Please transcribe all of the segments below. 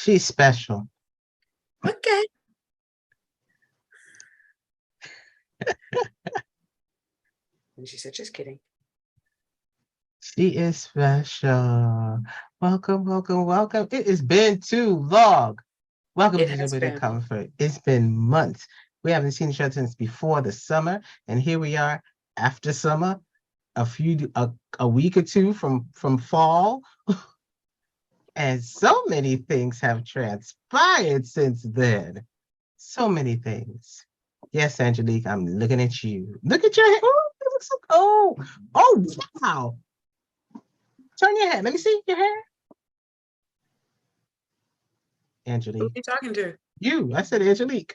She's special. Okay. And she said, just kidding. She is special. Welcome, welcome, welcome. It has been too long. Welcome It to has Jupiter been. Comfort. It's been months. We haven't seen each other since before the summer, and here we are after summer, a week or two from fall, and so many things have transpired since then. So many things. Yes, Angelique, I'm looking at you. Look at your hair. Oh, it looks so cool. Oh, wow. Turn your head. Let me see your hair. Who are Angelique. you talking to? You. I said Angelique.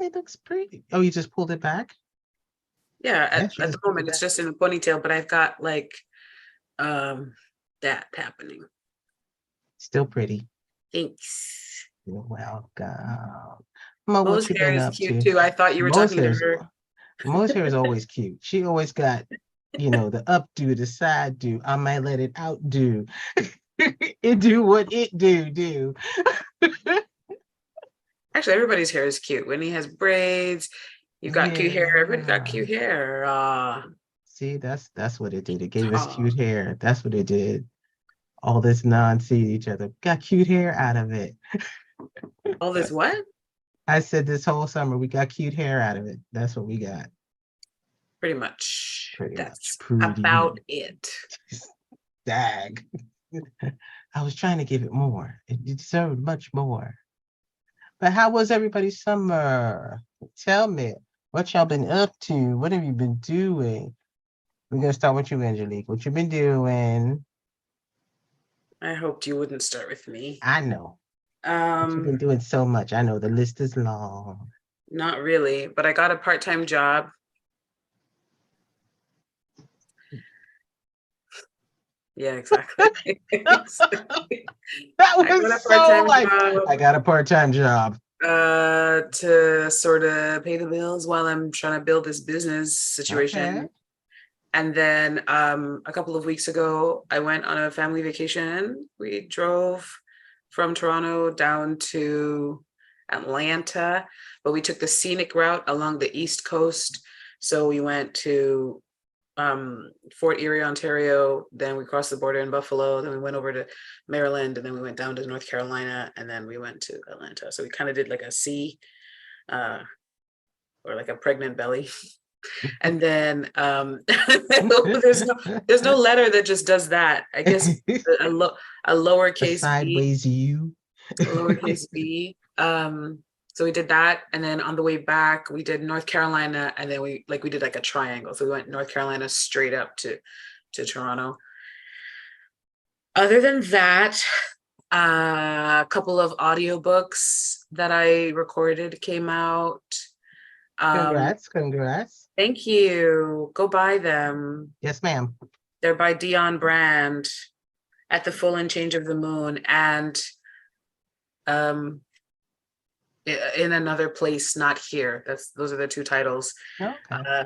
It looks pretty. Oh, you just pulled it back? Yeah, Yeah, at she the just pulled moment it it's back. just in a ponytail, but I've got like that happening. Still pretty. Thanks. You're welcome. Mo, what Mo's you hair been is up cute to? too. I thought you were Mo's talking to hair is her. Mo's hair is always cute. She always got, the updo, the side do. I might let it outdo. It do what it do. Actually, everybody's hair is cute. Whitney has braids. You've got cute hair. Everybody's got cute hair. See, that's what it did. It gave us cute hair. That's what it did. All this non-seeing each other. Got cute hair out of it. All this what? I said this whole summer we got cute hair out of it. That's what we got. Pretty much. That's about it. Dag. I was trying to give it more. It deserved much more. But how was everybody's summer? Tell me, what y'all been up to? What have you been doing? We're gonna start with you, Angelique. What you been doing? I hoped you wouldn't start with me. I know. You've been doing so much. I know the list is long. Not really, but I got a part-time job. Yeah, exactly. That was so like, I got a part-time job. To sort of pay the bills while I'm trying to build this business situation. Okay. And then a couple of weeks ago, I went on a family vacation. We drove from Toronto down to Atlanta, but we took the scenic route along the East Coast. So we went to Fort Erie, Ontario, then we crossed the border in Buffalo, then we went over to Maryland, and then we went down to North Carolina, and then we went to Atlanta. So we kind of did like a C or like a pregnant belly. And then there's no letter that just does that. I guess a lowercase sideways U. A lowercase b. So we did that, and then on the way back we did North Carolina, and then we did like a triangle. So we went North Carolina straight up to Toronto. Other than that, a couple of audiobooks that I recorded came out. Congrats. Thank you. Go buy them. Yes, ma'am. They're by Dion Brand, At the Full and Change of the Moon, and In Another Place, Not Here. Those are the two titles. Okay.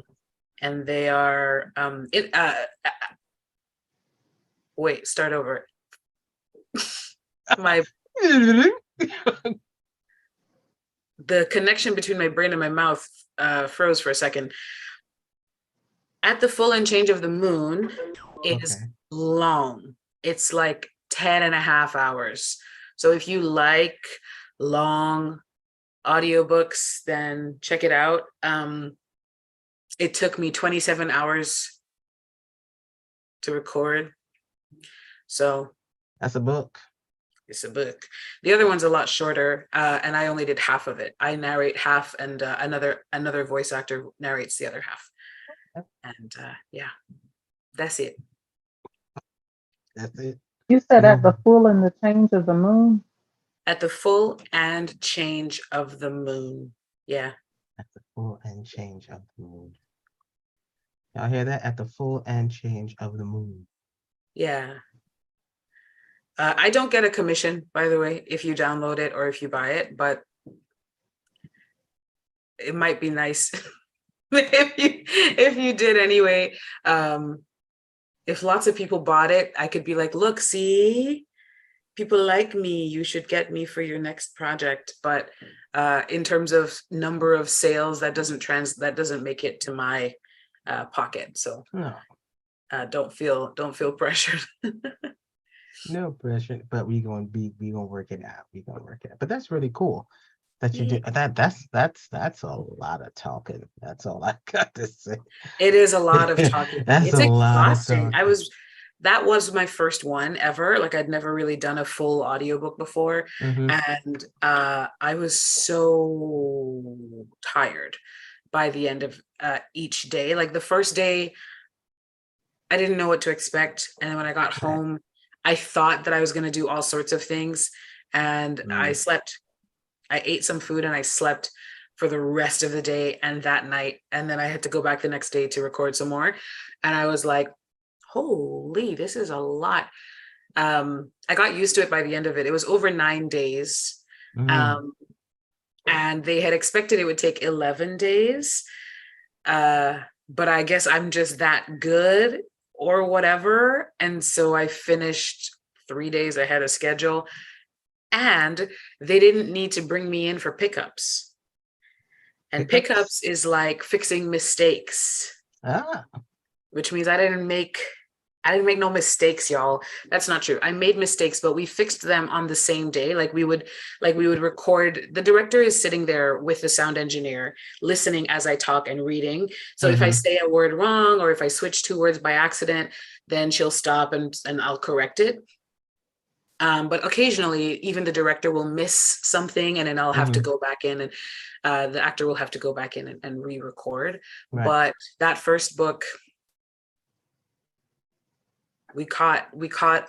And they are wait, start over. The connection between my brain and my mouth froze for a second. At the Full and Change of the Moon is long. It's like 10.5 hours. So if you like long audiobooks, then check it out. It took me 27 hours to record. So that's a book. It's a book. The other one's a lot shorter, and I only did half of it. I narrate half, and another voice actor narrates the other half. And yeah, that's it. That's it. You said At the Full and the Change of the Moon? At the Full and Change of the Moon. Yeah. At the Full and Change of the Moon. Y'all hear that? At the Full and Change of the Moon. Yeah. I don't get a commission, by the way, if you download it or if you buy it, but it might be nice if you did anyway. If lots of people bought it, I could be like, look, see, people like me, you should get me for your next project. But in terms of number of sales, that doesn't make it to my pocket. So No, don't feel pressured. no pressure, but we gonna work it out. We gonna work it out. But that's really cool that you do that. That's a lot of talking. That's all I got to say. It is a lot of talking. That's It's a lot of exhausting. talking. That was my first one ever. Like I'd never really done a full audiobook before. Mhm. And I was so tired by the end of each day. Like the first day, I didn't know what to expect. And when I got home, I thought that I was going to do all sorts of things. And I ate some food and I slept for the rest of the day and that night. And then I had to go back the next day to record some more. And I was like, holy, this is a lot. I got used to it by the end of it. It was over 9 days. And they had expected it would take 11 days. But I guess I'm just that good or whatever. And so I finished 3 days ahead of schedule. And they didn't need to bring me in for pickups. And pickups is like fixing mistakes. Which means I didn't make no mistakes, y'all. That's not true. I made mistakes, but we fixed them on the same day. Like we would record. The director is sitting there with the sound engineer, listening as I talk and reading. So if I say a word wrong or if I switch 2 words by accident, then she'll stop and I'll correct it. But occasionally, even the director will miss something, and then I'll have to go back in, and the actor will have to go back in and re-record. Right. But that first book, we caught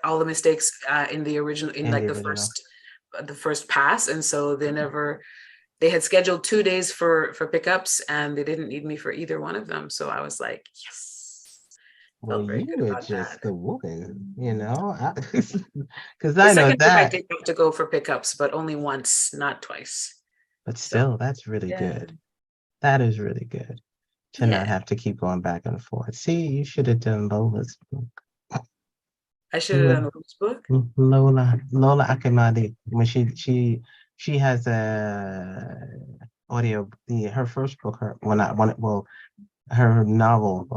all the mistakes in the original, the first pass, and so they had scheduled 2 days for pickups, and they didn't need me for either one of them. So I was like, yes. Well, you were just the woman, you know, because I know that I did have to go for pickups, but only once, not twice. But still, that's really good. That is really good to not have to keep going back and forth. See, you should have done Lola's book. I should have done whose book? Lola Akinmade. When she has a audio. Her first book, her novel,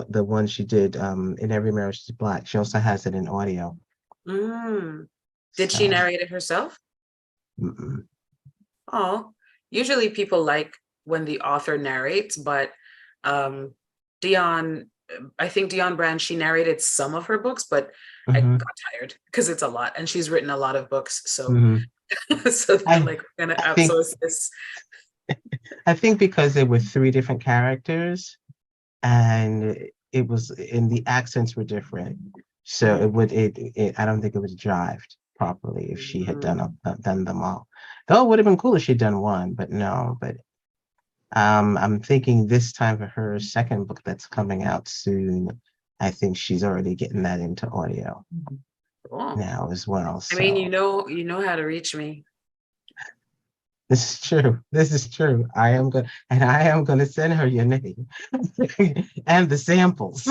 the one she did, In Every Marriage is Black. She also has it in audio. Did she narrate it herself? Oh, usually people like when the author narrates, but I think Dion Brand, she narrated some of her books, but I got tired because it's a lot, and she's written a lot of books. So, so they're like, we're gonna outsource this. I think because there were 3 different characters, and it was, and the accents were different, so I don't think it was jived properly if she had done them all. Though it would have been cool if she'd done one, but no. But I'm thinking this time for her second book that's coming out soon, I think she's already getting that into audio now as well. So. I mean, you know how to reach me. This is true. This is true. I am going to send her your name and the samples.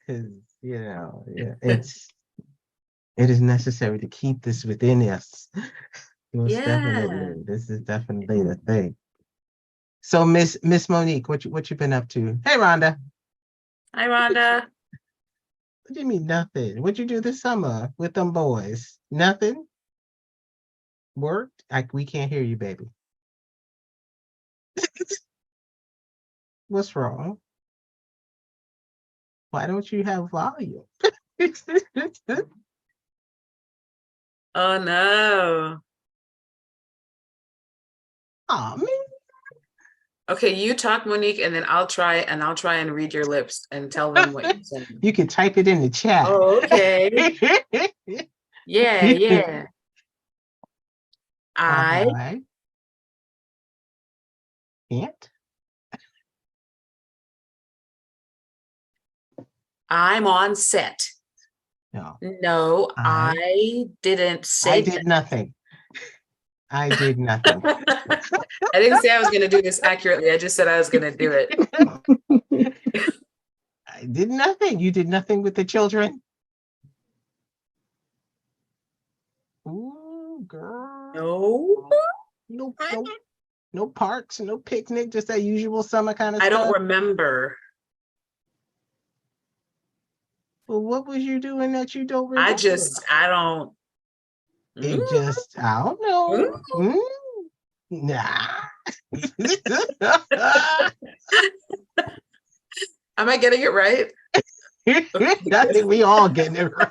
It is necessary to keep this within us. Definitely. This is definitely the thing. So Miss Monique, what you been up to? Hey, Rhonda. Hi, Rhonda. What do you mean nothing? What'd you do this summer with them boys? Nothing? Worked? We can't hear you, baby. What's wrong? Why don't you have volume? Oh no. Oh man. Okay, you talk, Monique, and then I'll try and read your lips and tell them what you're saying. You can type it in the chat. Oh, okay. Yeah. I can't. I'm on set. No, I didn't say I did nothing. I did nothing. I didn't say I was going to do this accurately. I just said I was going to do it. I did nothing. You did nothing with the children? Ooh, girl. No, No parks, no picnic, just that usual summer kind of I stuff. don't remember. Well, what was you doing that you don't remember? I don't. It just, I don't know. Nah. Am I getting it right? I think we all getting it right.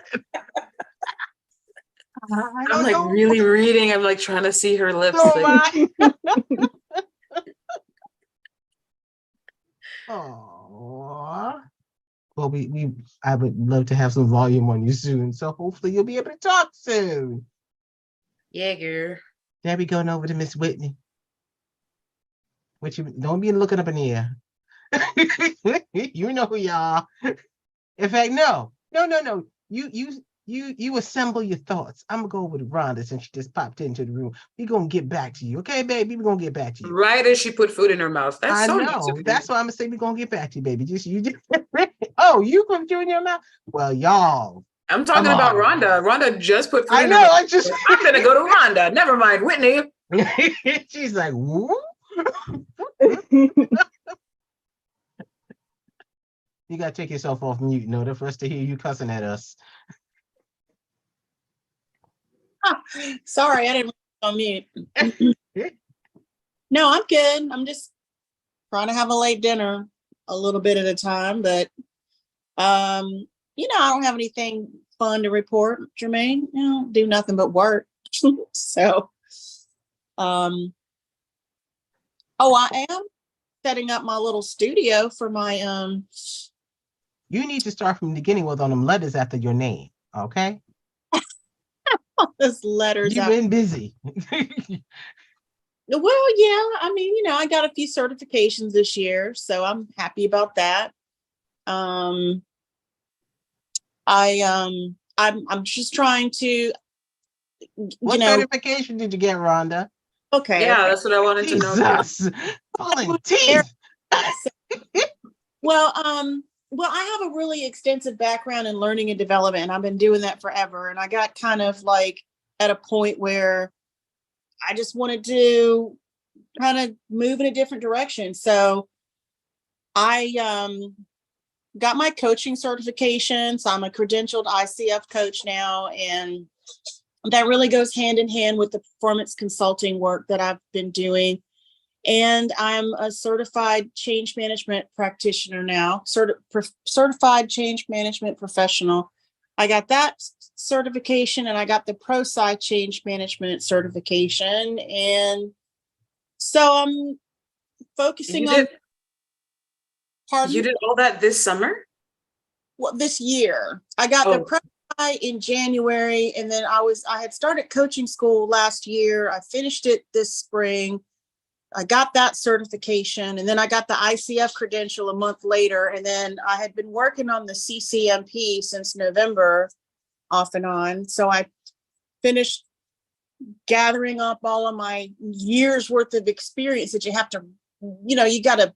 I'm like really reading. I'm like trying to see her lips. So like, am I. Aww. Well, I would love to have some volume on you soon. So hopefully you'll be able to talk soon. yeah, girl. Debbie going over to Miss Whitney. Which you don't be looking up in the air. You know who y'all. In fact, no. You assemble your thoughts. I'm gonna go over to Rhonda since she just popped into the room. We're gonna get back to you, okay, baby? We're gonna get back to you. Right as she put food in her mouth. That's I so know. nice of you. That's why I'm gonna say we're gonna get back to you, baby. Just you. Oh, you put food in your mouth? Well, y'all. I'm talking Come about on. Rhonda. Rhonda just put food I in know. her mouth. I just. I'm gonna go to Rhonda. Never mind, Whitney. She's like, woo. You gotta take yourself off mute in order for us to hear you cussing at us. Sorry, I didn't on mute. No, I'm good. I'm just trying to have a late dinner a little bit at a time, but I don't have anything fun to report, Jermaine. Do nothing but work. So I am setting up my little studio for my You need to start from the beginning with on them letters after your name, okay? those letters. You've been busy. Well, yeah, I mean, I got a few certifications this year, so I'm happy about that. I'm just trying to, What certification did you get, Rhonda? Okay. Yeah, that's what I wanted to know. Jesus, pulling teeth. Well, I have a really extensive background in learning and development, and I've been doing that forever. And I got kind of like at a point where I just wanted to kind of move in a different direction. So I got my coaching certification. So I'm a credentialed ICF coach now. And that really goes hand in hand with the performance consulting work that I've been doing. And I'm a certified change management practitioner now, certified change management professional. I got that certification and I got the ProSci change management certification. And so I'm focusing on. Pardon? You did all that this summer? Well, this year. I got the ProSci in January, and then I had started coaching school last year. I finished it this spring. I got that certification, and then I got the ICF credential a month later. And then I had been working on the CCMP since November off and on. So I finished gathering up all of my years worth of experience that you have to, you gotta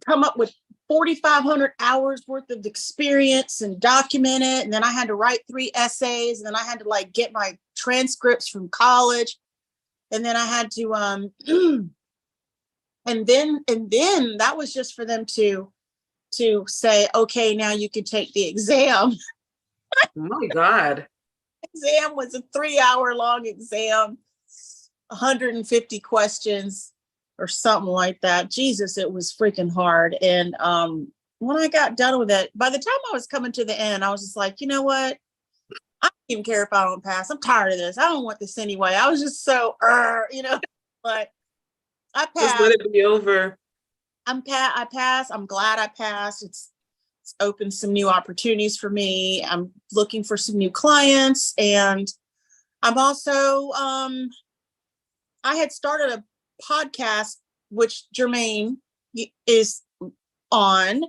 come up with 4,500 hours worth of experience and document it. And then I had to write 3 essays, and then I had to get my transcripts from college. And then I had to, and then that was just for them to say, okay, now you can take the exam. Oh my God. Exam was a 3-hour long exam, 150 questions or something like that. Jesus, it was freaking hard. And when I got done with it, by the time I was coming to the end, I was just like, you know what? I don't even care if I don't pass. I'm tired of this. I don't want this anyway. I was just so, but I passed. Just let it be over. I passed. I'm glad I passed. It's opened some new opportunities for me. I'm looking for some new clients. And I'm also, I had started a podcast, which Jermaine is on,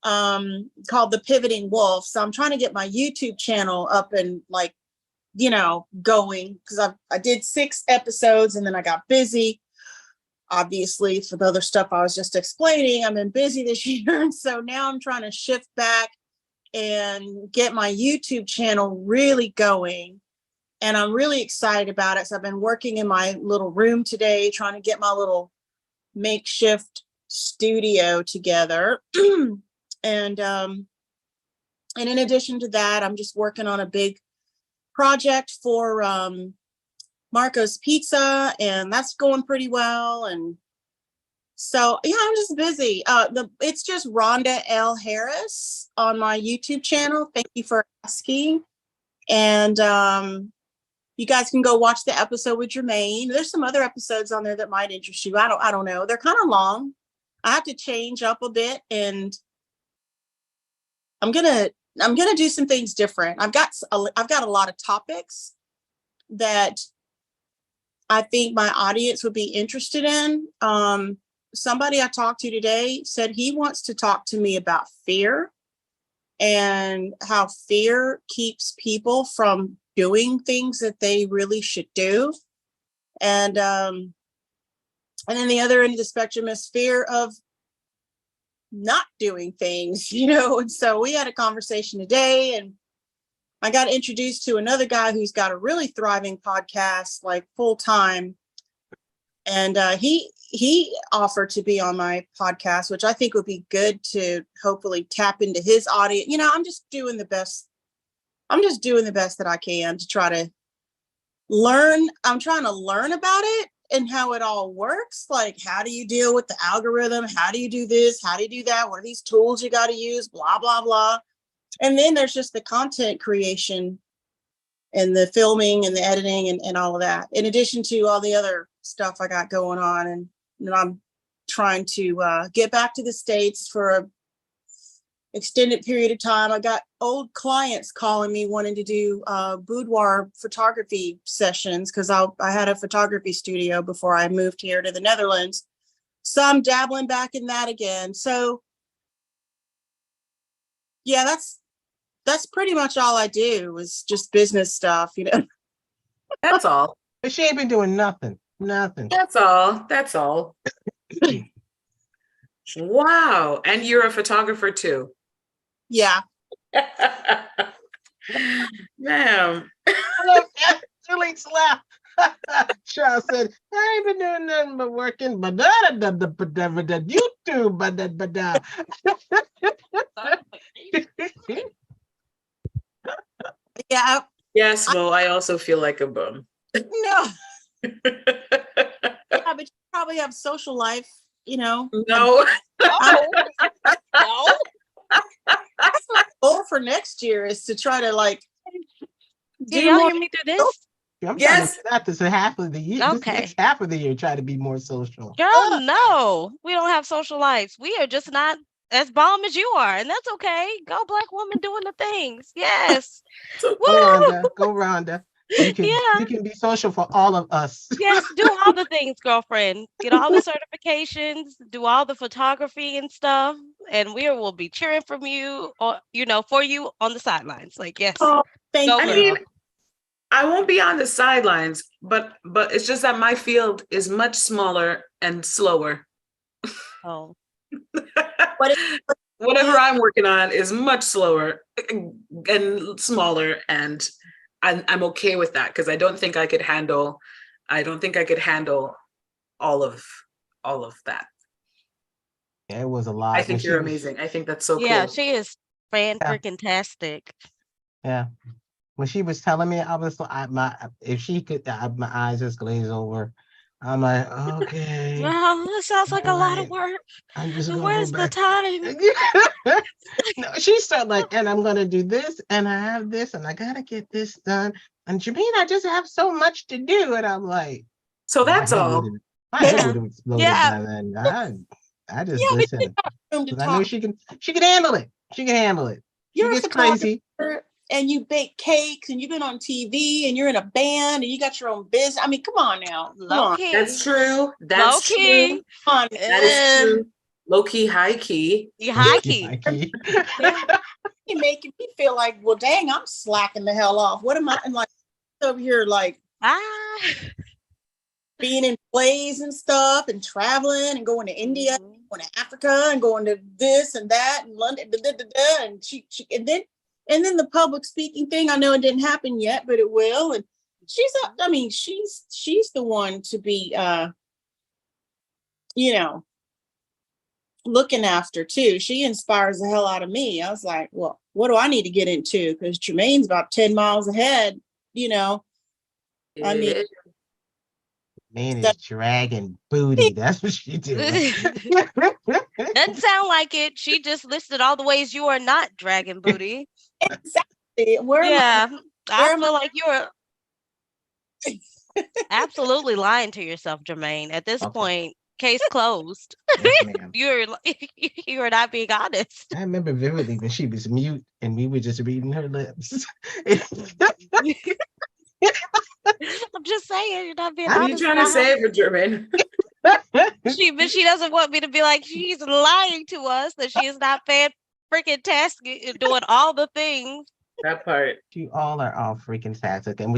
called The Pivoting Wolf. So I'm trying to get my YouTube channel up and going, because I did 6 episodes and then I got busy. Obviously, for the other stuff I was just explaining, I've been busy this year. And so now I'm trying to shift back and get my YouTube channel really going. And I'm really excited about it. So I've been working in my little room today, trying to get my little makeshift studio together. And in addition to that, I'm just working on a big project for Marco's Pizza, and that's going pretty well. And so, yeah, I'm just busy. It's just Ronda L. Harris on my YouTube channel. Thank you for asking. And you guys can go watch the episode with 𝐒𝐤𝐿. There's some other episodes on there that might interest you. I don't know. They're kind of long. I have to change up a bit, and I'm gonna do some things different. I've got a lot of topics that I think my audience would be interested in. Somebody I talked to today said he wants to talk to me about fear and how fear keeps people from doing things that they really should do. And then the other end of the spectrum is fear of not doing things, and so we had a conversation today, and I got introduced to another guy who's got a really thriving podcast, like full time. And he offered to be on my podcast, which I think would be good to hopefully tap into his audience. I'm just doing the best. I'm just doing the best that I can to try to learn. I'm trying to learn about it and how it all works. Like, how do you deal with the algorithm? How do you do this? How do you do that? What are these tools you got to use? Blah, blah, blah. And then there's just the content creation and the filming and the editing and all of that, in addition to all the other stuff I got going on. And I'm trying to get back to the States for a extended period of time. I got old clients calling me wanting to do boudoir photography sessions, because I had a photography studio before I moved here to the Netherlands. So I'm dabbling back in that again. So yeah, that's pretty much all I do, is just business stuff, That's all. But she ain't been doing nothing. Nothing. That's all. Wow. And you're a photographer too. Yeah. Ma'am. I love Angelique's laugh. Charles said, I ain't been doing nothing but working, but YouTube, Yeah. Yes, well, I also feel like a bum. No. Yeah, but you probably have social life, No. No. That's my goal for next year, is to try to Do y'all hear me do this? I'm Yes. trying to this half of the year. Okay. This next half of the year, try to be more social. Girl, no, we don't have social lives. We are just not as bomb as you are, and that's okay. Go Black woman doing the things. Yes. Go Woo! Rhonda. Go Rhonda. You Yeah. can be social for all of us. Yes, do all the things, girlfriend. Get all the certifications, do all the photography and stuff, and we will be cheering from you, or for you on the sidelines. Like, yes, Oh, thank go you. I girl. mean, I won't be on the sidelines, but it's just that my field is much smaller and slower. Oh, Whatever I'm working on is much slower and smaller, and I'm okay with that, because I don't think I could handle all of that. Yeah, it was a lot. I think you're amazing. I think that's so cool. yeah, she is fan-freaking-tastic. Yeah. When she was telling me, I was if she could, my eyes just glazed over. I'm like, okay. Well, that sounds like a lot of Alright. work. I'm just gonna Where's go the back. time? No, she started like, and I'm gonna do this, and I have this, and I gotta get this done. And Jameen, I just have so much to do, and I'm like, So that's all. My head Yeah. would have exploded Yeah. by then. I just Yeah, we listened. room to 'Cause I knew talk. she could handle it. She can handle it. You're She a gets crazy. photographer, and you bake cakes, and you've been on TV, and you're in a band, and you got your own business. I mean, come on now. Come Low on. key. That's true. That's Low key. true. Come on. That is true. Low key, high key. You high key. High key. Yeah. You're making me feel like, well, dang, I'm slacking the hell off. What am I, and over here, Ah. being in plays and stuff, and traveling, and going to India, Mhm. going to Africa and going to this and that and London, and she and then the public speaking thing. I know it didn't happen yet, but it will. And she's the one to be looking after too. She inspires the hell out of me. I was like, well, what do I need to get into? Because Jermaine's about 10 miles ahead, I mean, Man is dragging booty. That's what she doing. Doesn't sound like it. She just listed all the ways you are not dragging booty. exactly. Yeah, I am feel like you're absolutely lying to yourself, Jermaine. At this Okay. point, case closed. Yes, ma'am. You are not being honest. I remember vividly when she was mute and we were just reading her lips. I'm just saying, you're not being What are you honest. trying to say for German? But she doesn't want me to be like, she's lying to us, that she is not paying freaking tasking, doing all the things. That part. You all are all freaking fantastic. And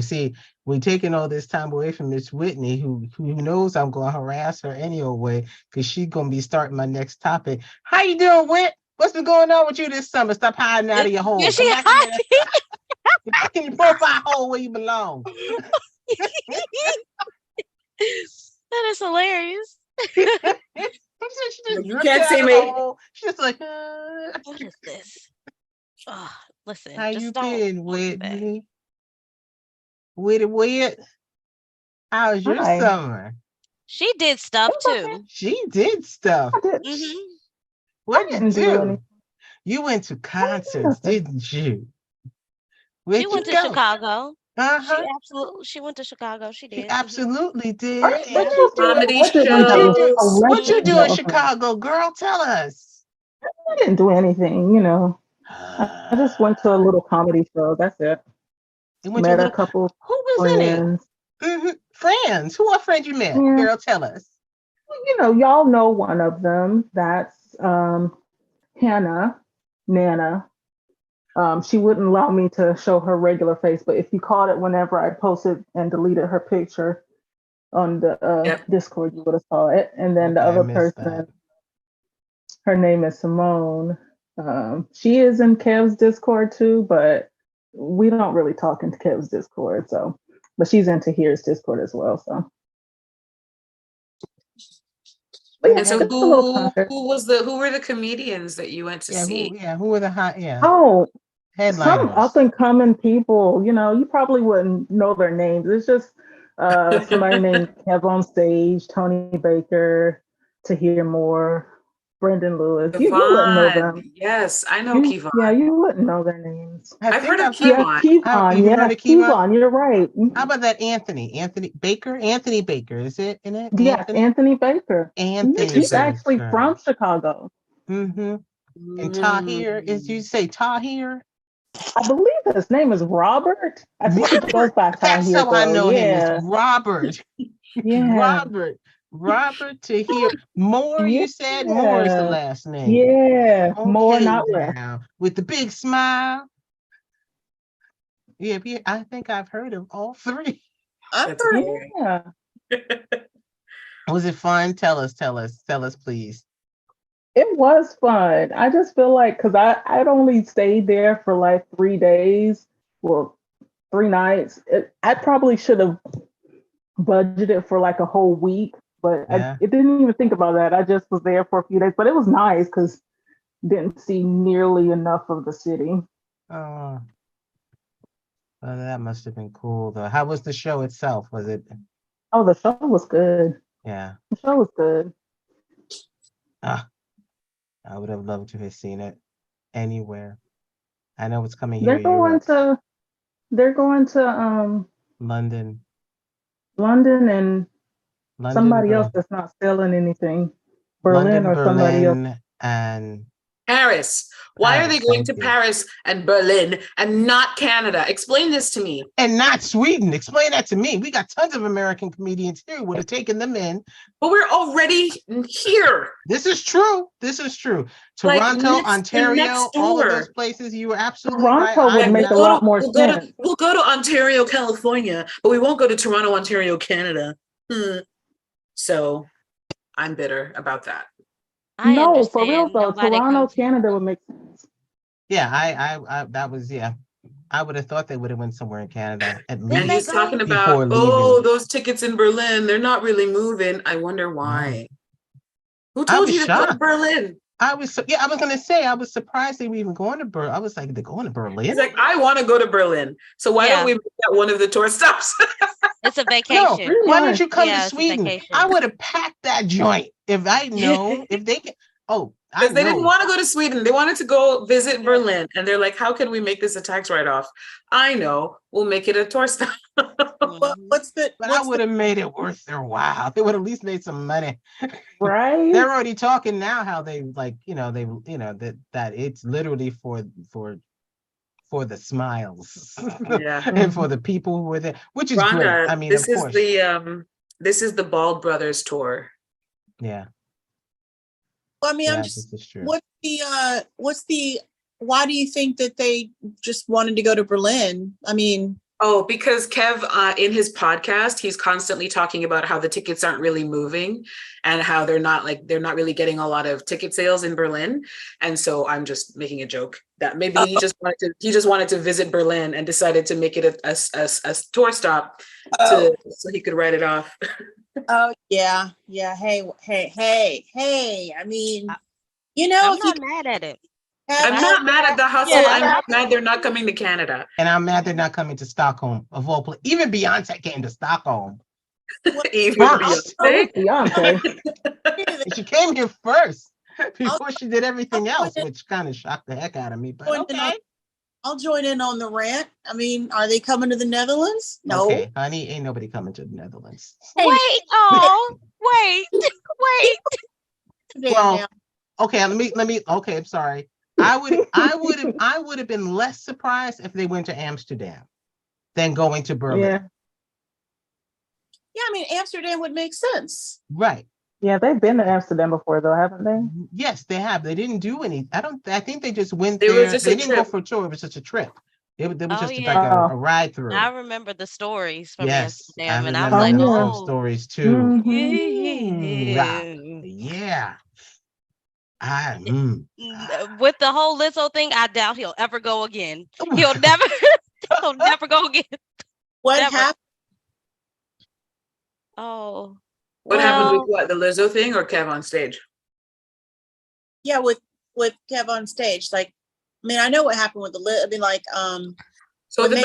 we're taking all this time away from Miss Whitney, who knows I'm going to harass her any old way, because she's going to be starting my next topic. How you doing, Whit? What's been going on with you this summer? Stop hiding out of your hole. Yeah, she Come back in your profile hole where you belong. That is hilarious. You can't see me. She's just like, What is this? Oh, listen, how just you don't been, do that. Whitney? Whit? How's your Hi. summer? She did stuff too. She did stuff. Mhm. What did you didn't do do? anything. You went to concerts, didn't you? Where'd She went you to go? Chicago. Uh-huh. She went to Chicago. She She did. absolutely did. What Yeah. you do? Comedy What did you shows. do? What you do in No, Chicago, girl? Tell us. I didn't do anything, I just went to a little comedy show. That's it. You went to a Met a little. couple Who was in it? friends. Friends. Who are friends you met? Yeah. Girl, tell us. Y'all know one of them. That's Nana. She wouldn't allow me to show her regular face, but if you caught it whenever I posted and deleted her picture on the Yep. Discord, you would have saw it. And then the Okay, I other missed person, her name is Simone. She is in Kev's Discord too, but we don't really talk into Kev's Discord. So, but she's into Here's Discord as well. So, but yeah, And so just a little concert. who were the comedians that you went to see? Who were the hot? Yeah. Oh, some Headliners. up and coming people. You probably wouldn't know their names. It's just somebody named Kev on stage, Tony Baker, Tahir Moore, Brendan Lewis. You wouldn't know them. Yes, I know You- Kevon. Yeah, you wouldn't know their names. I've heard of Yeah, Kevon. Kevon. You've Yeah, heard of Kevon? Kevon. You're right. How about that Anthony Baker? Anthony Baker, is it in it? Yes, Anthony Baker. Anthony He's actually Baker. from Chicago. Mm-hmm. And Tahir, is you say Tahir? I believe his name is Robert. I think he goes by Tahir. That's how I though. know Yeah. him is Robert. Yeah. Robert Tahir. Moore, you said? Moore is the last name. Yeah. More, Okay, not less. now, with the big smile. Yeah, I think I've heard of all three. I've That's heard great. Yeah. Was it fun? Tell us, please. It was fun. I just feel like because I'd only stayed there for like 3 days, well, 3 nights. I probably should have budgeted for like a whole week, but Yeah. I didn't even think about that. I just was there for a few days, but it was nice because didn't see nearly enough of the city. Oh, well, that must have been cool though. How was the show itself? Was it? Oh, the show was good. Yeah. The show was good. I would have loved to have seen it anywhere. I know it's coming They're here. going to London. London and somebody else Berlin. that's not selling anything. Berlin or somebody else. Berlin, and Paris. Why are they going to thank you. Paris and Berlin and not Canada? Explain this to me. And not Sweden. Explain that to me. We got tons of American comedians here. Would have taken them in. But we're already here. This is true. Like Toronto, next Ontario, all of door. those places. You were absolutely right. Toronto would make a lot more sense. We'll go to Ontario, California, but we won't go to Toronto, Ontario, Canada. So I'm bitter about that. I No, for real understand. though, Nobody Toronto, comes. Canada would make sense. Yeah, I that was, yeah. I would have thought they would have went somewhere in Canada at Didn't And they least he's talking go? about, before oh, leaving. those tickets in Berlin, they're not really moving. I wonder why. Who I told was you to go to shocked. Berlin? I was gonna say I was surprised they were even going to Berlin. I was like, they're going to Berlin? He's like, I want to go to Berlin. So why don't Yeah. we make that one of the tour stops? It's a No, vacation. why don't you come Yeah, to it's a Sweden? vacation. I would have packed that joint if I know if they can. Oh, I Because they didn't know. want to go to Sweden. They wanted to go visit Berlin. And they're like, how can we make this a tax write-off? I know, we'll make it a tour stop. Mhm. What's the But I what's would the have made it worth their while. They would have at least made some money. Right? They're already talking now how they like, that it's literally for the smiles Yeah. and for the people who were there, which is great. Rhonda, I mean, of course. this is the Bald Brothers tour. Yeah, I mean, I'm yeah, just this is true. what's the why do you think that they just wanted to go to Berlin? I mean, Oh, because Kev, in his podcast, he's constantly talking about how the tickets aren't really moving and how they're not really getting a lot of ticket sales in Berlin. And so I'm just making a joke that maybe he just wanted to visit Berlin and decided to make it a tour stop so he could write it off. oh yeah. Hey. I mean, I'm if you not mad at it. I'm have not mad at the hustle. Yeah. I'm not mad they're not coming to Canada. And I'm mad they're not coming to Stockholm of all places. Even Beyonce came to Stockholm. Even First. Beyonce. Beyonce. And she came here first before she did everything I'll else, join which kind of shocked the heck out of me. But join in okay. I'll join in on the rant. I mean, are they coming to the Netherlands? No. Okay, honey, ain't nobody coming to the Netherlands. Hey, Wait, oh, wait. damn Well, now. okay, let me okay, I'm sorry. I would have been less surprised if they went to Amsterdam than going to Berlin. Yeah. Yeah, I mean, Amsterdam would make sense. Right. Yeah, they've been to Amsterdam before though, haven't they? Yes, they have. They didn't do any. I think they just went It was there. just They a didn't go trip. for a tour. It was just a trip. It was Oh, just like yeah. a ride through. I remember the stories from Yes, I Amsterdam, and I was remember like, Oh, yeah. some oh, stories too. yeah. Yeah. With the whole Lizzo thing, I doubt he'll ever go again. He'll never go again. What Never. happened? Oh, What happened with well, what? The Lizzo thing or Kev on stage? Yeah, with Kev on stage. Like, I mean, I know what happened with So What the made-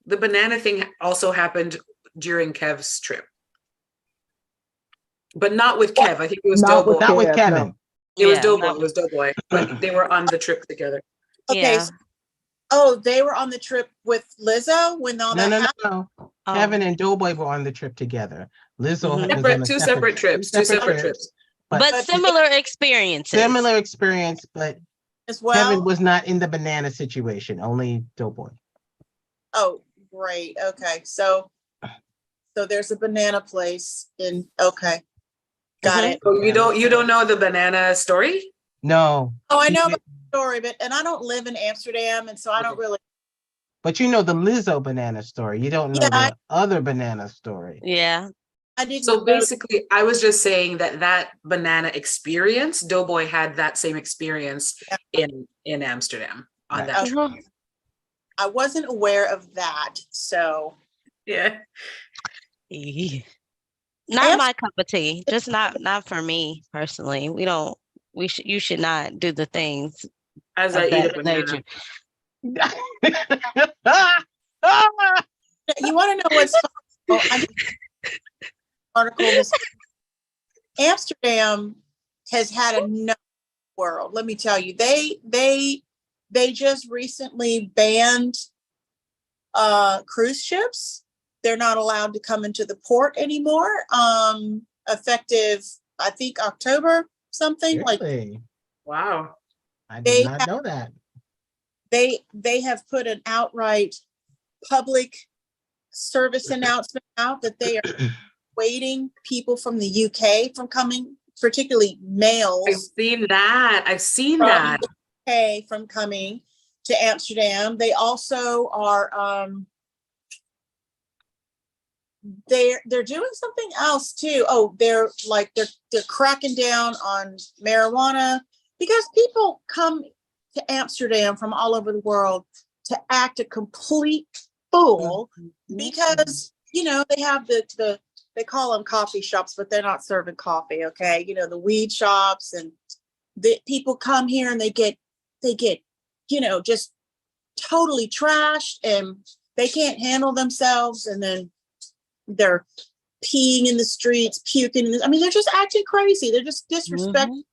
banana thing also happened during Kev's trip. But not with Kev. I think it was Not with Doughboy. Not with Yeah, Kevin. no. It was yeah, Doughboy. not It was Doughboy. But they were on the trip together. okay. yeah. They were on the trip with Lizzo when all that happened. No. Oh. Kevin and Doughboy were on the trip together. Lizzo Mhm. was on a Two separate trips. But Similar experiences. similar experience, but As well. Kevin was not in the banana situation, only Doughboy. Oh, great. Okay. So there's a banana place in Got Mhm. it. Oh, you don't know the banana story? No. Oh, I know about the story, and I don't live in Amsterdam, and so I don't really. But you know the Lizzo banana story. You don't know Yeah, the other banana story. Yeah. I didn't. So know- basically, I was just saying that banana experience, Doughboy had that same experience in Amsterdam on Right. that trip. Mhm. I wasn't aware of that. So Yeah. Not my cup of tea. Just not for me personally. You should not do the things As of I eat a that banana. nature. you want to know what's fun? Oh, I did an article this. Amsterdam has had a world. Let me tell you, they just recently banned cruise ships. They're not allowed to come into the port anymore. Effective, I think October something like. Really? Wow. I They did not have- know that. They have put an outright public service announcement out that they are waiting people from the UK from coming, particularly I've males seen that. from that. the UK from coming to Amsterdam. They also are they're doing something else too. Oh, they're cracking down on marijuana because people come to Amsterdam from all over the world to act a complete fool because, you know, they have they call them coffee shops, but they're not serving coffee. Okay. You know, the weed shops, and the people come here and they get, you know, just totally trashed, and they can't handle themselves. And then they're peeing in the streets, puking. I mean, they're just acting crazy. They're just disrespecting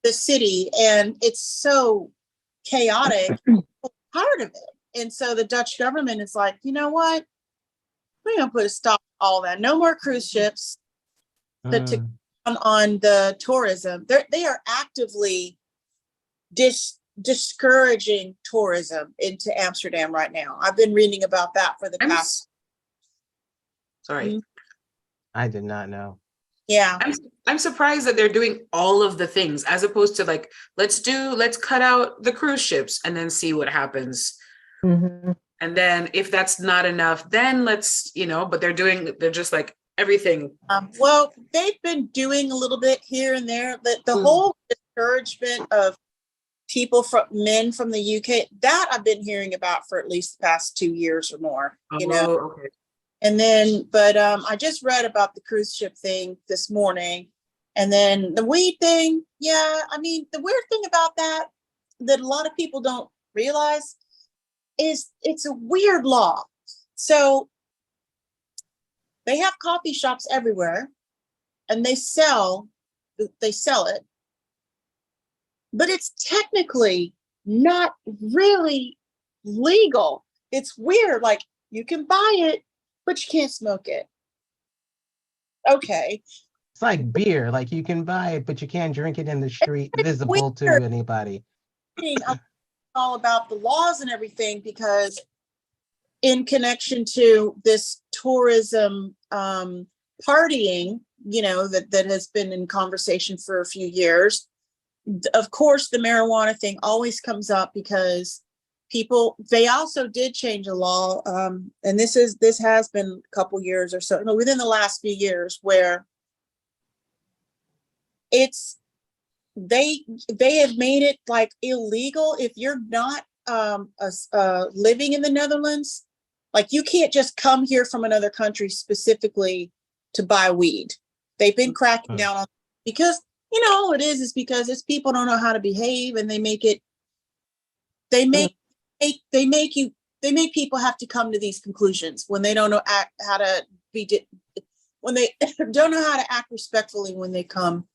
the city, and it's so chaotic. Part of it. And so the Dutch government is like, you know what? We're gonna put a stop to all that. No more cruise ships to on the tourism. They are actively discouraging tourism into Amsterdam right now. I've been reading about that for the past. Sorry. I did not know. Yeah. I'm surprised that they're doing all of the things as opposed to like, let's cut out the cruise ships and then see what happens. And then if that's not enough, then let's, you know, but they're just like everything. Well, they've been doing a little bit here and there. The whole discouragement of men from the UK, that I've been hearing about for at least the past 2 years or more, you know. Okay. And then, but I just read about the cruise ship thing this morning. And then the weed thing, yeah, I mean, the weird thing about that a lot of people don't realize is it's a weird law. So they have coffee shops everywhere and they sell it, but it's technically not really legal. It's weird. Like, you can buy it, but you can't smoke it. Okay. It's like beer. Like, you can buy it, but you can't drink it in the street, visible to anybody. All about the laws and everything, because in connection to this tourism partying, you know, that has been in conversation for a few years. Of course, the marijuana thing always comes up because they also did change a law, and this has been a couple years or so, within the last few years, where they have made it like illegal if you're not living in the Netherlands. Like, you can't just come here from another country specifically to buy weed. They've been cracking down on, because, you know, all it is because it's people don't know how to behave, and they make people have to come to these conclusions when they don't know when they don't know how to act respectfully when they come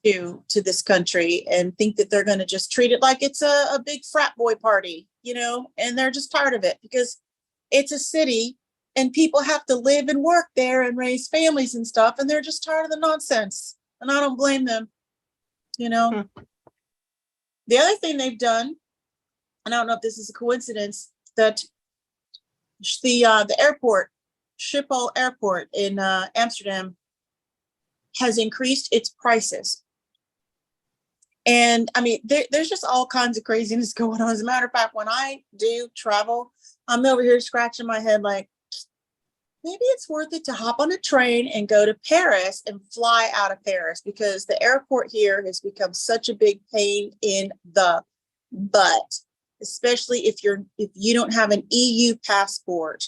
to this country, and think that they're going to just treat it like it's a big frat boy party, you know, and they're just tired of it because it's a city and people have to live and work there and raise families and stuff, and they're just tired of the nonsense, and I don't blame them, you know. The other thing they've done, and I don't know if this is a coincidence, that the airport, Schiphol Airport in Amsterdam, has increased its prices. And I mean, there's just all kinds of craziness going on. As a matter of fact, when I do travel, I'm over here scratching my head like, maybe it's worth it to hop on a train and go to Paris and fly out of Paris, because the airport here has become such a big pain in the butt, especially if you don't have an EU passport,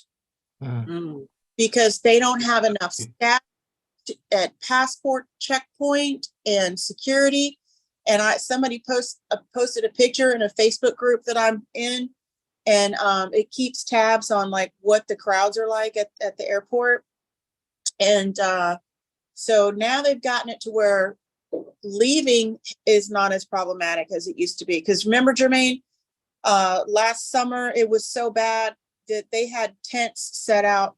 because they don't have enough staff at passport checkpoint and security. And somebody posted a picture in a Facebook group that I'm in, and it keeps tabs on like what the crowds are like at the airport. And so now they've gotten it to where leaving is not as problematic as it used to be. Because remember, Jermaine, last summer it was so bad that they had tents set out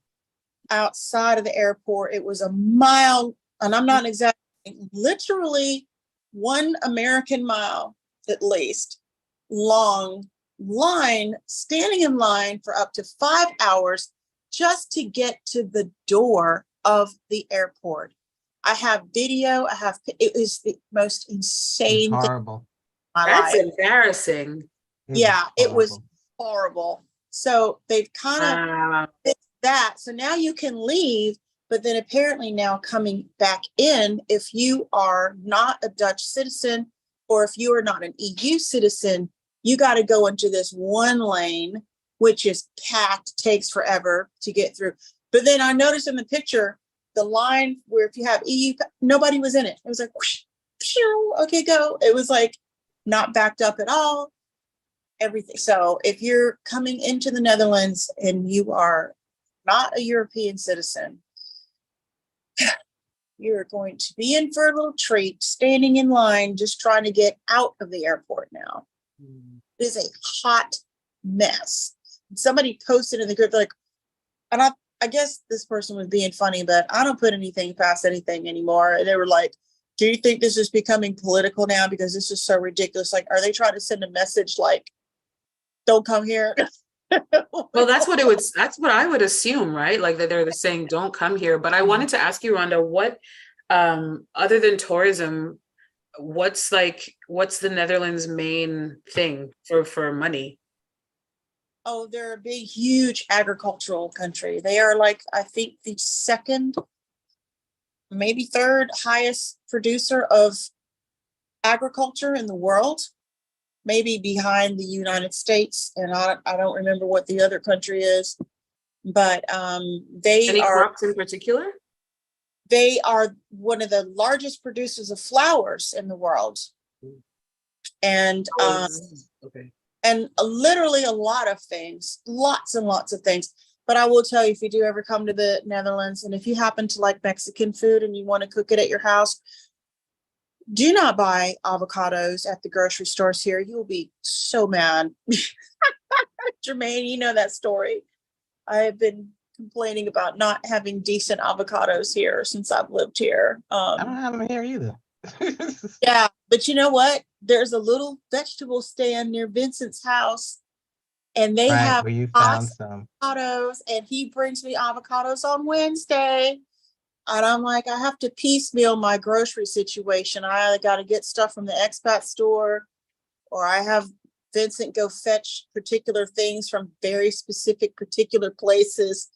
outside of the airport. It was a mile, and I'm not exaggerating, literally 1 American mile at least long line, standing in line for up to 5 hours just to get to the door of the airport. I have video. It is the most insane It's horrible. thing in my That's life. embarrassing. Yeah, it was horrible. So they've kind of that. So now you can leave, But then apparently now coming back in, if you are not a Dutch citizen, or if you are not an EU citizen, you got to go into this one lane, which is packed, takes forever to get through. But then I noticed in the picture, the line where if you have EU, nobody was in it. It was like, whoosh, phew, okay, go. It was like not backed up at all, everything. So if you're coming into the Netherlands and you are not a European citizen, you're going to be in for a little treat, standing in line, just trying to get out of the airport now. It is a hot mess. Somebody posted in the group, like, and I guess this person was being funny, but I don't put anything past anything anymore. And they were like, do you think this is becoming political now? Because this is so ridiculous. Like, are they trying to send a message like, don't come here? Well, that's what I would assume, right? Like that they're saying, don't come here. But I wanted to ask you, Rhonda, what, other than tourism, what's the Netherlands' main thing for money? Oh, they're a big, huge agricultural country. They are like, I think the second, maybe third highest producer of agriculture in the world, maybe behind the United States. And I don't remember what the other country is, but Any crops in particular? They are one of the largest producers of flowers in the world. And okay. And literally a lot of things, lots and lots of things. But I will tell you, if you do ever come to the Netherlands, and if you happen to like Mexican food and you want to cook it at your house, do not buy avocados at the grocery stores here. You'll be so mad. Jermaine, you know that story. I have been complaining about not having decent avocados here since I've lived here. I don't have them here either. Yeah, but you know what? There's a little vegetable stand near Vincent's house, and they have where you found some avocados, and he brings me avocados on Wednesday. And I'm like, I have to piecemeal my grocery situation. I either got to get stuff from the expat store, or I have Vincent go fetch particular things from very specific particular places.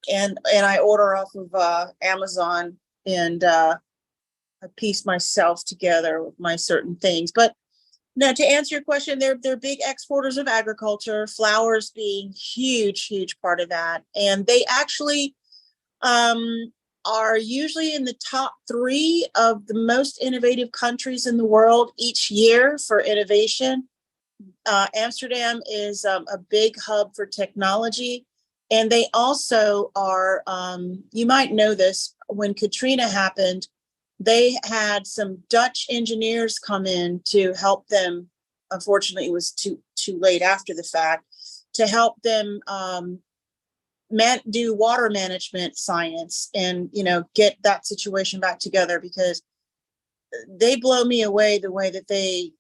And I order off of Amazon, and I piece myself together with my certain things. But now, to answer your question, they're big exporters of agriculture, flowers being huge part of that. And they actually are usually in the top 3 of the most innovative countries in the world each year for innovation. Amsterdam is a big hub for technology. And they also are, you might know this, when Katrina happened, they had some Dutch engineers come in to help them. Unfortunately, it was too late after the fact to help them do water management science and, get that situation back together, because they blow me away the way that they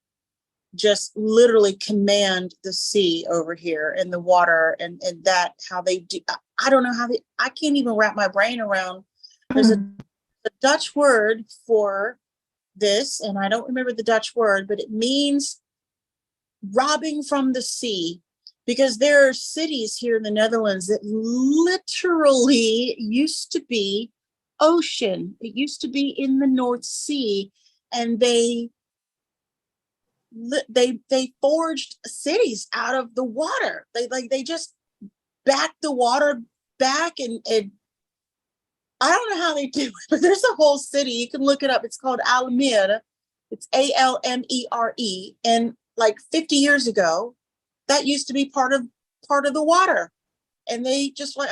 just literally command the sea over here and the water and that how they do. I don't know how I can't even wrap my brain around. There's a Dutch word for this, and I don't remember the Dutch word, but it means robbing from the sea, because there are cities here in the Netherlands that literally used to be ocean. It used to be in the North Sea, and they forged cities out of the water. They just backed the water back, and I don't know how they do it, but there's a whole city. You can look it up. It's called Almere. It's Almere. And like 50 years ago, that used to be part of the water. And they just like,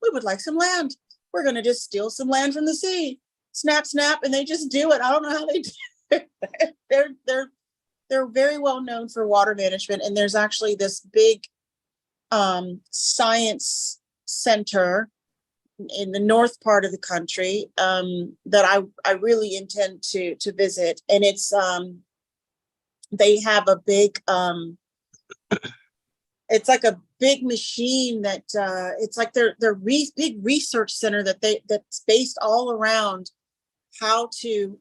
we would like some land. We're going to just steal some land from the sea. Snap, snap. And they just do it. I don't know how they do it. They're very well known for water management. And there's actually this big science center in the north part of the country that I really intend to visit. And it's they have a big it's like a big machine that it's like their big research center that's based all around how to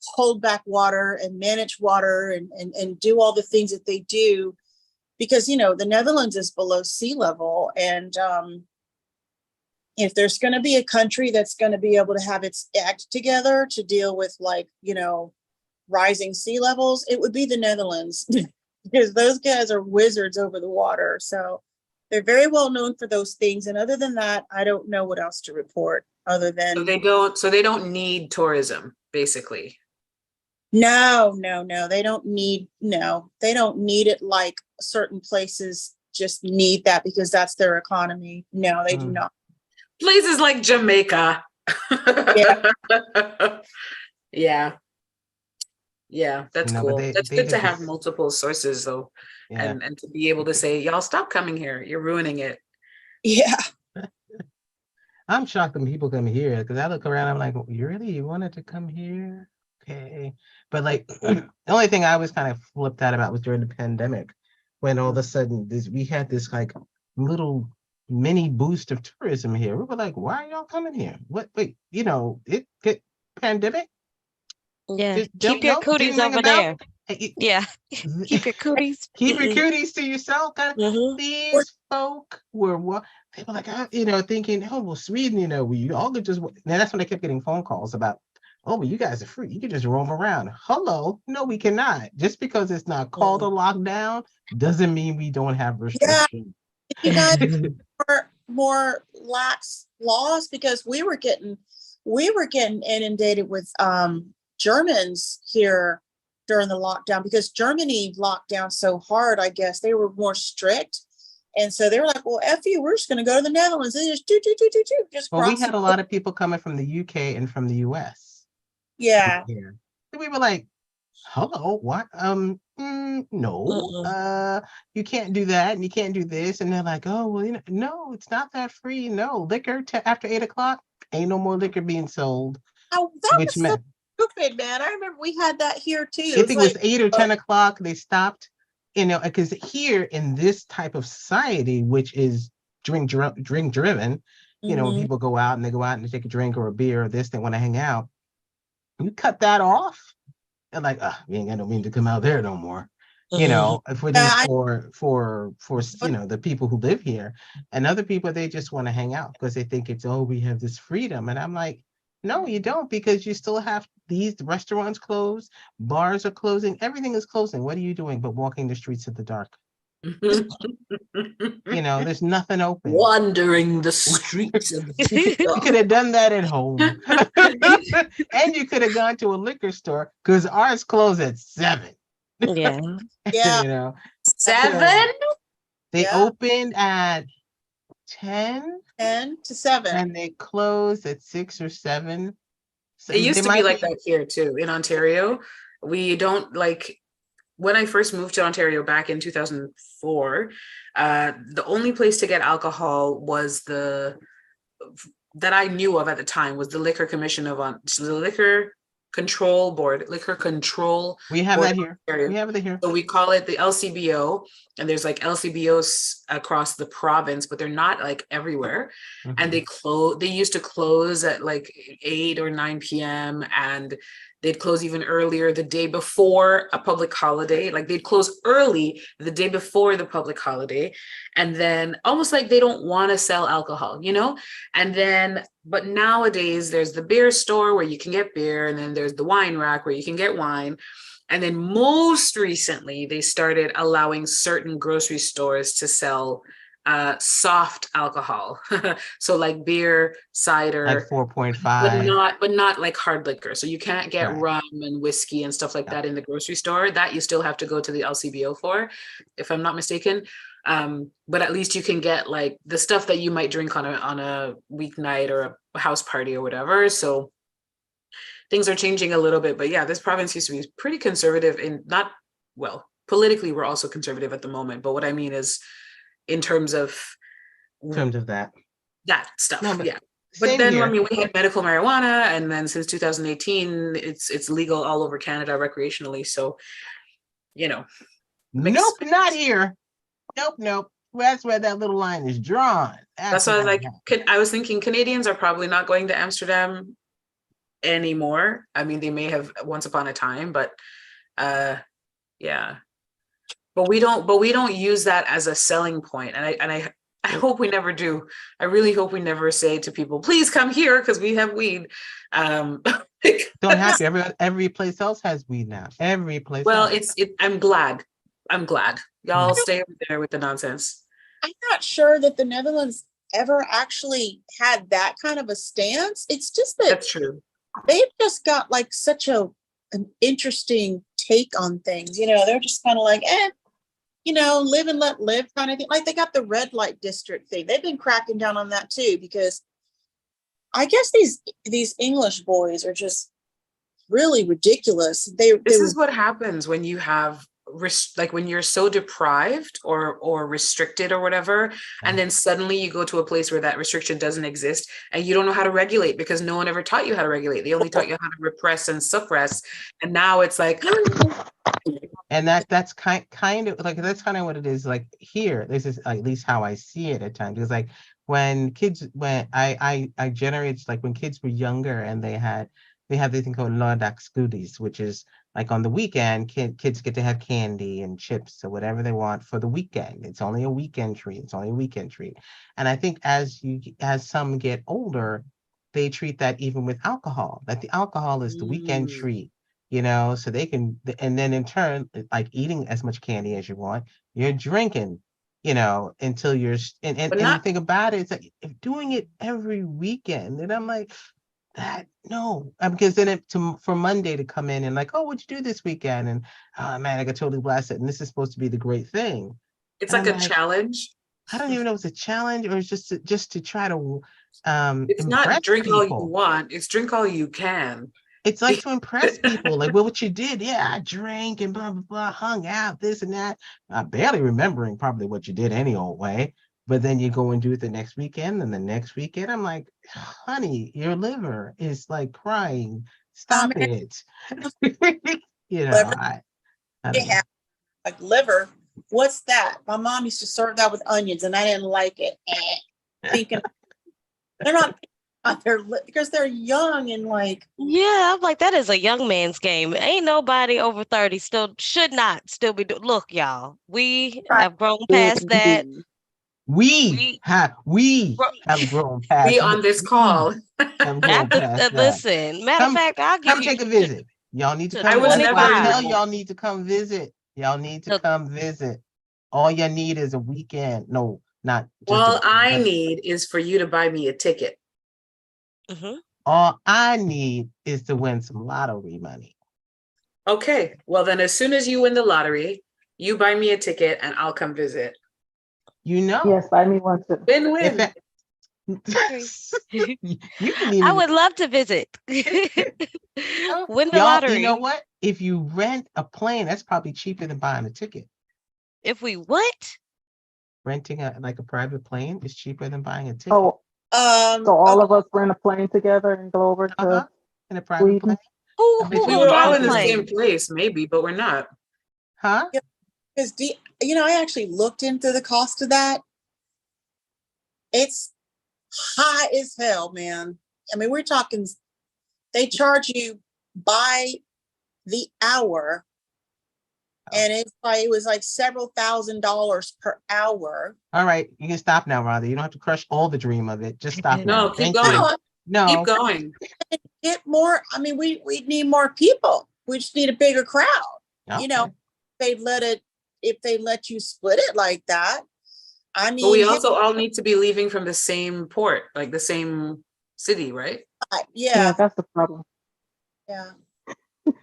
hold back water and manage water and do all the things that they do, because the Netherlands is below sea level, and if there's going to be a country that's going to be able to have its act together to deal with, like, rising sea levels, it would be the Netherlands because those guys are wizards over the water. So they're very well known for those things. And other than that, I don't know what else to report other than So they don't need tourism, basically. no, they don't need it like certain places just need that because that's their economy. No, they do not. Places like Jamaica. Yeah. Yeah, that's No, cool. but That's they good to did have this- multiple sources though. Yeah. And to be able to say, y'all stop coming here. You're ruining it. Yeah. I'm shocked when people come here because I look around, I'm like, you wanted to come here? Okay. But like the only thing I was kind of flipped out about was during the pandemic when all of a sudden we had this like little mini boost of tourism here. We were like, why are y'all coming here? What wait, it get pandemic? Yeah. Just Keep your cooties over there. Yeah. Keep your cooties. Keep your cooties to yourself. These folk were they were like, thinking, oh, well, Sweden, we all could just. Now that's when I kept getting phone calls about, oh, well, you guys are free. You can just roam around. Hello, no, we cannot. Just because it's not called a lockdown doesn't mean we don't have restrictions. You guys more lax laws because we were getting inundated with Germans here during the lockdown because Germany locked down so hard. I guess they were more strict, and so they were like, "Well, F you, we're just going to go to the Netherlands." They just just. Well, we had a lot of people coming from the UK and from the US. Yeah. Here. And we were like, hello, what? No, you can't do that, and you can't do this, and they're like, oh, well, no, it's not that free. No, liquor after 8 o'clock, ain't no more liquor being sold. Oh, that which was meant stupid, man. I remember we had that here too. if it was 8 or 10 o'clock, they stopped. Because here in this type of society, which is drink driven, people go out and they take a drink or a beer or this, they want to hang out. You cut that off, and like, we ain't got no mean to come out there no more. If we're just for the people who live here, and other people, they just want to hang out because they think it's, we have this freedom. And I'm like, no, you don't, because you still have these restaurants closed, bars are closing, everything is closing. What are you doing but walking the streets in the dark? There's nothing open. Wandering the streets of You could have done that at home. And you could have gone to a liquor store because ours close at 7. Yeah. Yeah. 7? They opened at 10 to 7 and they closed at 6 or 7. So it used to be like that here too in Ontario. We don't when I first moved to Ontario back in 2004, the only place to get alcohol was that I knew of at the time was the Liquor Commission the Liquor Control Board, Liquor Control. We have Board that here. Ontario. We have it here. So we call it the LCBO, and there's LCBOs across the province, but they're not everywhere. And they used to close at 8 or 9 p.m. and they'd close even earlier the day before a public holiday. They'd close early the day before the public holiday. And then almost they don't want to sell alcohol, And then, but nowadays there's the beer store where you can get beer. And then there's the wine rack where you can get wine. And then most recently, they started allowing certain grocery stores to sell soft alcohol. So beer, cider, 4.5, but not hard liquor. So you can't get rum and whiskey and stuff like that in the grocery store. That you still have to go to the LCBO for, if I'm not mistaken. But at least you can get the stuff that you might drink on a weeknight or a house party or whatever. So things are changing a little bit, but yeah, this province used to be pretty conservative politically, we're also conservative at the moment. But what I mean is in terms of that stuff. No, But then here. We had medical marijuana, and then since 2018, it's legal all over Canada recreationally. So, Nope, not here. Nope. That's where that little line is drawn. That's why I was thinking Canadians are probably not going to Amsterdam anymore. I mean, they may have once upon a time, but yeah. But we don't use that as a selling point. And I hope we never do. I really hope we never say to people, please come here because we have weed. Don't have to. Every place else has weed now. Every place Well, else. I'm glad. I'm glad. Y'all stay over there with the nonsense. I'm not sure that the Netherlands ever actually had that kind of a stance. It's just that That's true. they've just got like such an interesting take on things. You know, they're just kind of like, you know, live and let live kind of thing. Like they got the red light district thing. They've been cracking down on that too, because I guess these English boys are just really ridiculous. This is what happens when you have like when you're so deprived or restricted or whatever, and then suddenly you go to a place where that restriction doesn't exist and you don't know how to regulate because no one ever taught you how to regulate. They only taught you how to repress and suppress, and now it's like and that's kind of like, that's kind of what it is like here. This is at least how I see it at times. Because like when I generated, like when kids were younger and they have this thing called 𝐒𝐤𝐞𝐜𝐢𝐚𝐥, which is like on the weekend, kids get to have candy and chips or whatever they want for the weekend. It's only a weekend treat. It's only a weekend treat. And I think as some get older, they treat that even with alcohol, that the alcohol is the weekend treat, you know, so they can, and then in turn, like eating as much candy as you want, you're drinking, you know, until you're, and the thing about it is like, if doing it every weekend, and I'm like, that no, because then for Monday to come in and like, oh, what'd you do this weekend? And oh man, I got totally blasted. And this is supposed to be the great thing. it's and like a challenge. I don't even know if it's a challenge or it's just to try to It's impress not drink people. all you want, it's drink all you can. It's like to impress people, like, well, what you did, yeah, I drank and blah blah blah, hung out, this and that. Barely remembering probably what you did any old way. But then you go and do it the next weekend, and the next weekend, I'm like, honey, your liver is like crying. Stop it. You know, Liver. I don't know. Like liver. What's that? My mom used to serve that with onions, and I didn't like it. Thinking they're not because they're young and like. Yeah, I'm like, that is a young man's game. Ain't nobody over 30 should not still be doing. Look, y'all, we have grown past that. We have grown past. We on this call. Have grown past that. Listen, matter of fact, I'll give you. Come take a visit. Y'all need to come. I was visit. never. Tell y'all need to come visit. Y'all need to come visit. All you need is a weekend. No, not. All I need is for you to buy me a ticket. All I need is to win some lottery money. Okay, well then, as soon as you win the lottery, you buy me a ticket and I'll come visit. You know. Yes, buy me one too. Win-win. I would love to visit. Win the lottery. You know what? If you rent a plane, that's probably cheaper than buying a ticket. If we what? Renting a private plane is cheaper than buying a ticket. Oh, so all of us rent a plane together and go over to in a private plane. We were all in the same place, maybe, but we're not. Huh? Because I actually looked into the cost of that. It's high as hell, man. I mean, we're talking, they charge you by the hour, and it was like several $1,000s per hour. All right, you can stop now, Rhonda. You don't have to crush all the dream of it. Just stop now. No, keep going. No, keep going. Get more. I mean, we need more people. We just need a bigger crowd. Okay. You know, if they let you split it like that. I mean, but we also all need to be leaving from the same port, like the same city, right? Yeah, that's the problem. Yeah,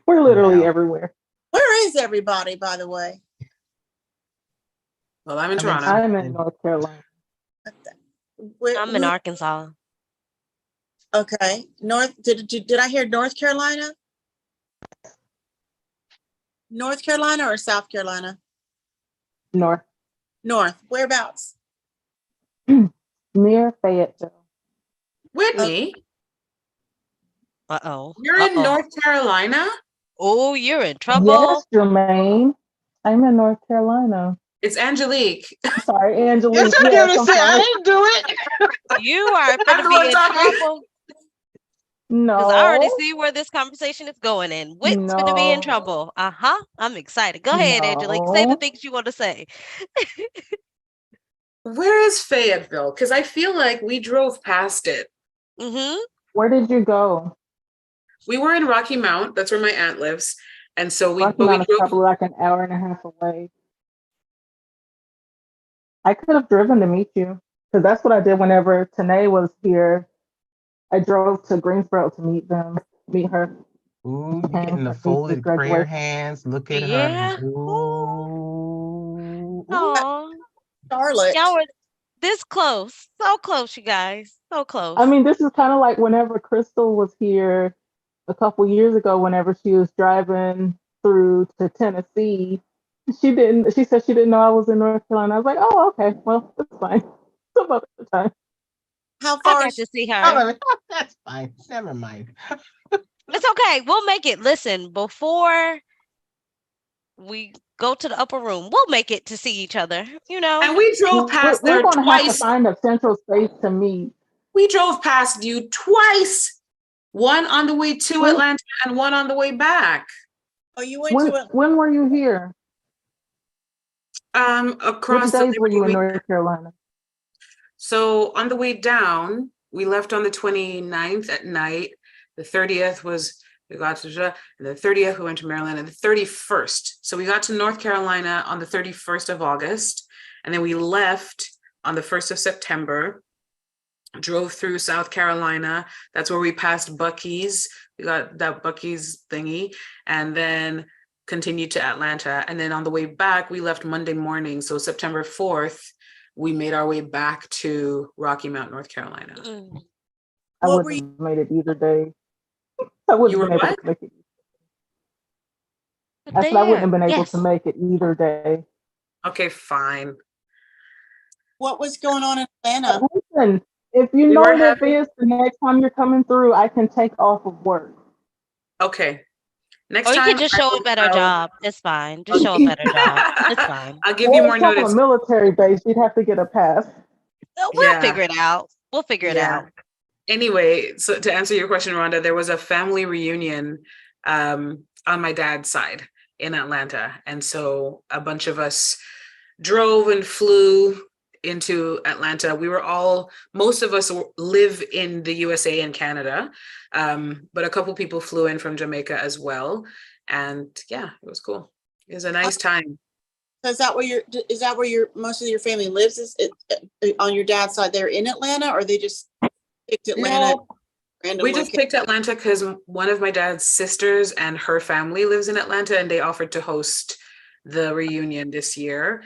we're literally everywhere. Where is everybody, by the way? Well, I'm in Toronto. I'm in North Carolina. I'm in Arkansas. Okay, Did I hear North Carolina? North Carolina or South Carolina? North. Whereabouts? Near Fayetteville. Whitney. Uh-oh. You're in North Carolina? Oh, you're in trouble. Yes, Jermaine. I'm in North Carolina. It's Angelique. Sorry, Angelique. Yes, I didn't do it. You are going to be in trouble. No. Because I already see where this conversation is going, and Whit's going to be in trouble. I'm excited. Go ahead, Angelique. Say the things you want to say. Where is Fayetteville? Because I feel like we drove past it. Mm-hmm. Where did you go? We were in Rocky Mount. That's where my aunt lives. And so we, Rocky but we Mount is drove. probably like an hour and a half away. I could have driven to meet you because that's what I did whenever Tanae was here. I drove to Greensboro to meet her. Ooh, Came getting the for niece's folded prayer graduation. hands. Look at her. Yeah. Ooh. Oh, Charlotte. y'all were this close. So close, you guys. So close. I mean, this is kind of like whenever Crystal was here a couple years ago, whenever she was driving through to Tennessee. She said she didn't know I was in North Carolina. I was like, oh, okay, well, that's fine. Some other time. How I far got is to see Oh, her. that's fine. Never mind. It's okay. We'll make it. Listen, before we go to the upper room, we'll make it to see each other, you know? And we drove past We're there going to have to twice. find a central space to meet. We drove past you twice. One on the way to When- Atlanta and one on the way back. Oh, you went to it. When were you here? Across Which the days were you in Liberty. North Carolina? So on the way down, we left on the 29th at night. The 30th was, we got to, and the 30th we went to Maryland, and the 31st. So we got to North Carolina on the 31st of August, and then we left on the 1st of September, drove through South Carolina. That's where we passed Buc-ee's. We got that Buc-ee's thingy, and then continued to Atlanta. And then on the way back, we left Monday morning. So September 4th, we made our way back to Rocky Mount, North Carolina. Mm. I What wouldn't were you? have made it either day. I wouldn't You have were been able what? to make it. I said I wouldn't have been able Yes. to make it either day. Okay, fine. What was going on in Atlanta? Listen, if you We know were in having- advance the next time you're coming through, I can take off of work. Okay. Next Or you time could just I show will up at our tell- job. It's fine. Just show up at our job. It's fine. I'll give you Well, more it's on notice. a military base. You'd have to get a pass. We'll Yeah. figure it out. We'll figure it Yeah. out. Anyway, so to answer your question, Rhonda, there was a family reunion on my dad's side in Atlanta. And so a bunch of us drove and flew into Atlanta. Most of us live in the USA and Canada, but a couple people flew in from Jamaica as well. And yeah, it was cool. It was a nice time. So is that where your most of your family lives? Is it on your dad's side? They're in Atlanta, or they just picked Atlanta? No, Random we just location? picked Atlanta because one of my dad's sisters and her family lives in Atlanta, and they offered to host the reunion this year.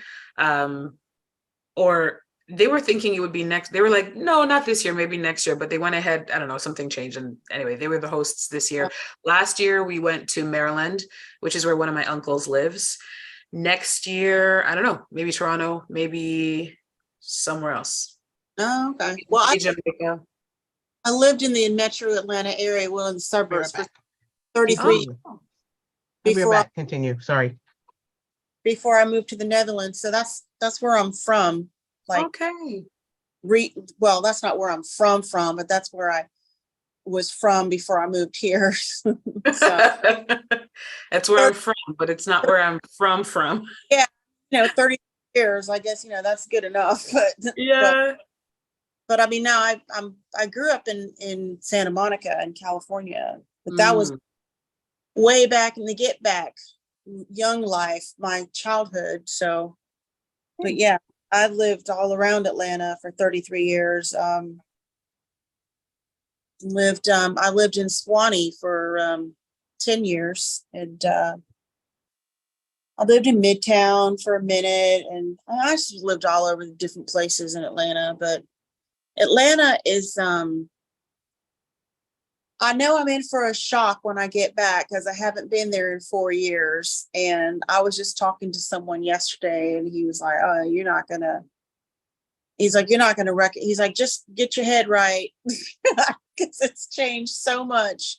Or they were thinking it would be next. They were like, no, not this year, maybe next year. But they went ahead. I don't know, something changed. And anyway, they were the hosts this year. Last year, we went to Maryland, which is where one of my uncles lives. Next year, I don't know, maybe Toronto, maybe somewhere else. Oh, okay. Well, Maybe Jamaica. I lived in the metro Atlanta area, well, in the suburbs for back. 33 I'll be before back. Continue. Sorry. before I moved to the Netherlands. So that's where I'm from. Like, Okay. well, that's not where I'm from, but that's where I was from before I moved here. So, That's where I'm from, but it's not where I'm from. 30 years, I guess, that's good enough. Yeah. But I mean, now I grew up in Santa Monica in California, but that was way back in the get back young life, my childhood. So, but yeah, I've lived all around Atlanta for 33 years. I lived in Swanee for 10 years, and I lived in Midtown for a minute, and I just lived all over the different places in Atlanta. But Atlanta is, I know I'm in for a shock when I get back because I haven't been there in 4 years. And I was just talking to someone yesterday, and he was like, "Oh, you're not gonna." He's like, "You're not gonna He's like, "Just get your head right," because it's changed so much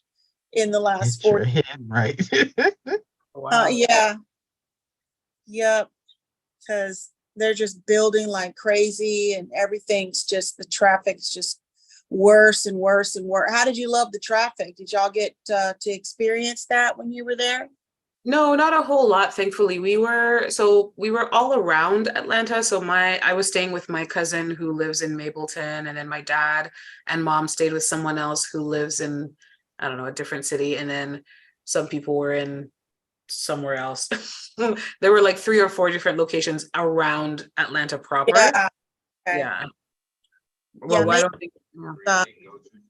in the last Get your 4 head right. Wow. yeah. Yep. Because they're just building like crazy, and everything's just, the traffic's just worse and worse and worse. How did you love the traffic? Did y'all get to experience that when you were there? No, not a whole lot, thankfully. We were all around Atlanta. So I was staying with my cousin who lives in Mableton, and then my dad and mom stayed with someone else who lives in, I don't know, a different city. And then some people were in somewhere else. There were like 3 or 4 different locations around Atlanta proper. Yeah. Okay. Yeah. Yeah, Well, I don't think, yeah. Uh,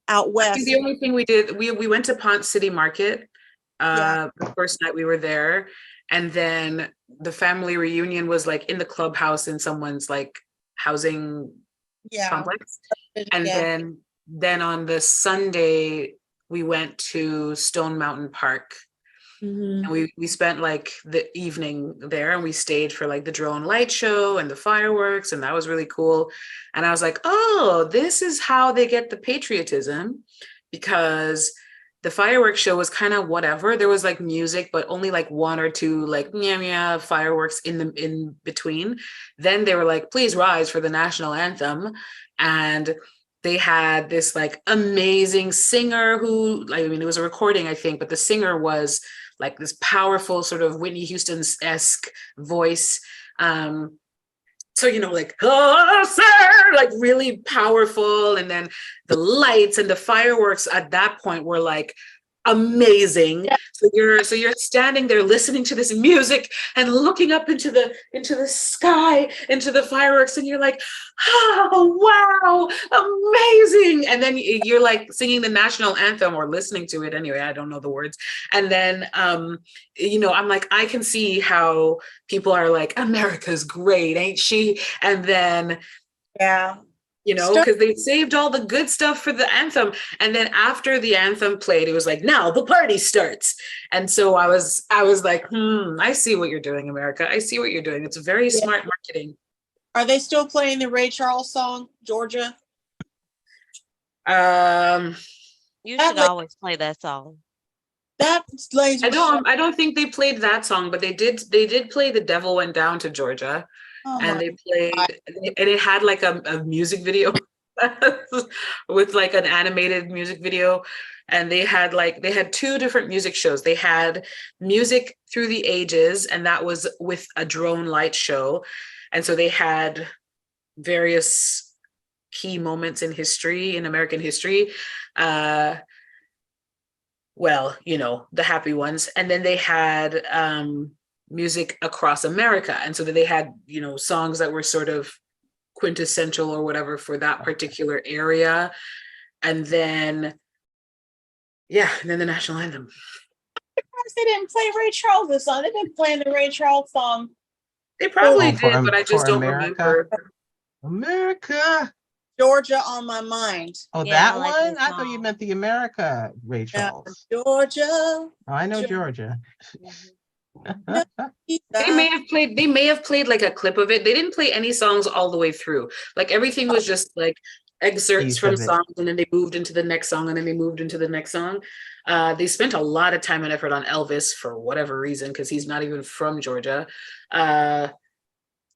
out I think west. the only thing we did, we went to Ponce City Market. Yeah. The first night we were there, and then the family reunion was like in the clubhouse in someone's like housing Yeah. complex. And Yeah. then on the Sunday we went to Stone Mountain Park, Mhm. and we spent like the evening there, and we stayed for like the drone light show and the fireworks, and that was really cool. And I was like, oh, this is how they get the patriotism, because the fireworks show was kind of whatever. There was like music, but only like 1 or 2 like meow fireworks in between. Then they were like, please rise for the national anthem. And they had this like amazing singer who, I mean, it was a recording, I think, but the singer was like this powerful sort of Whitney Houston-esque voice. So, like, oh, sir, like really powerful. And then the lights and the fireworks at that point were like amazing. Yeah. So you're standing there listening to this music and looking up into the sky, into the fireworks, and you're like, oh, wow, amazing. And then you're like singing the national anthem or listening to it anyway. I don't know the words. And then, I'm like, I can see how people are like, America's great, ain't she? And then, Yeah. because they saved all the good stuff for the anthem. And then after the anthem played, it was like, now the party starts. And so I was like, I see what you're doing, America. I see what you're doing. It's very smart marketing. Are they still playing the Ray Charles song, Georgia? You should always play that song. That laser. I don't think they played that song, but they did play The Devil Went Down to Georgia. Oh And my they played, and it had like a music video with like an animated music video. And they had 2 different music shows. They had Music Through the Ages, and that was with a drone light show. And so they had various key moments in American history. The happy ones. And then they had music across America. And so that they had, songs that were sort of quintessential or whatever for that particular area. And then, and then the national anthem. They didn't play Ray Charles' song. They've been playing the Ray Charles song. They probably did, but I just don't remember. America. Georgia on My Mind. Oh, Yeah, that I like one? that I thought you song. meant the America Ray Charles. Georgia. Oh, I know Georgia. They may have played like a clip of it. They didn't play any songs all the way through. Like everything was just like excerpts Piece from of it. songs, and then they moved into the next song, and then they moved into the next song. They spent a lot of time and effort on Elvis for whatever reason, because he's not even from Georgia. And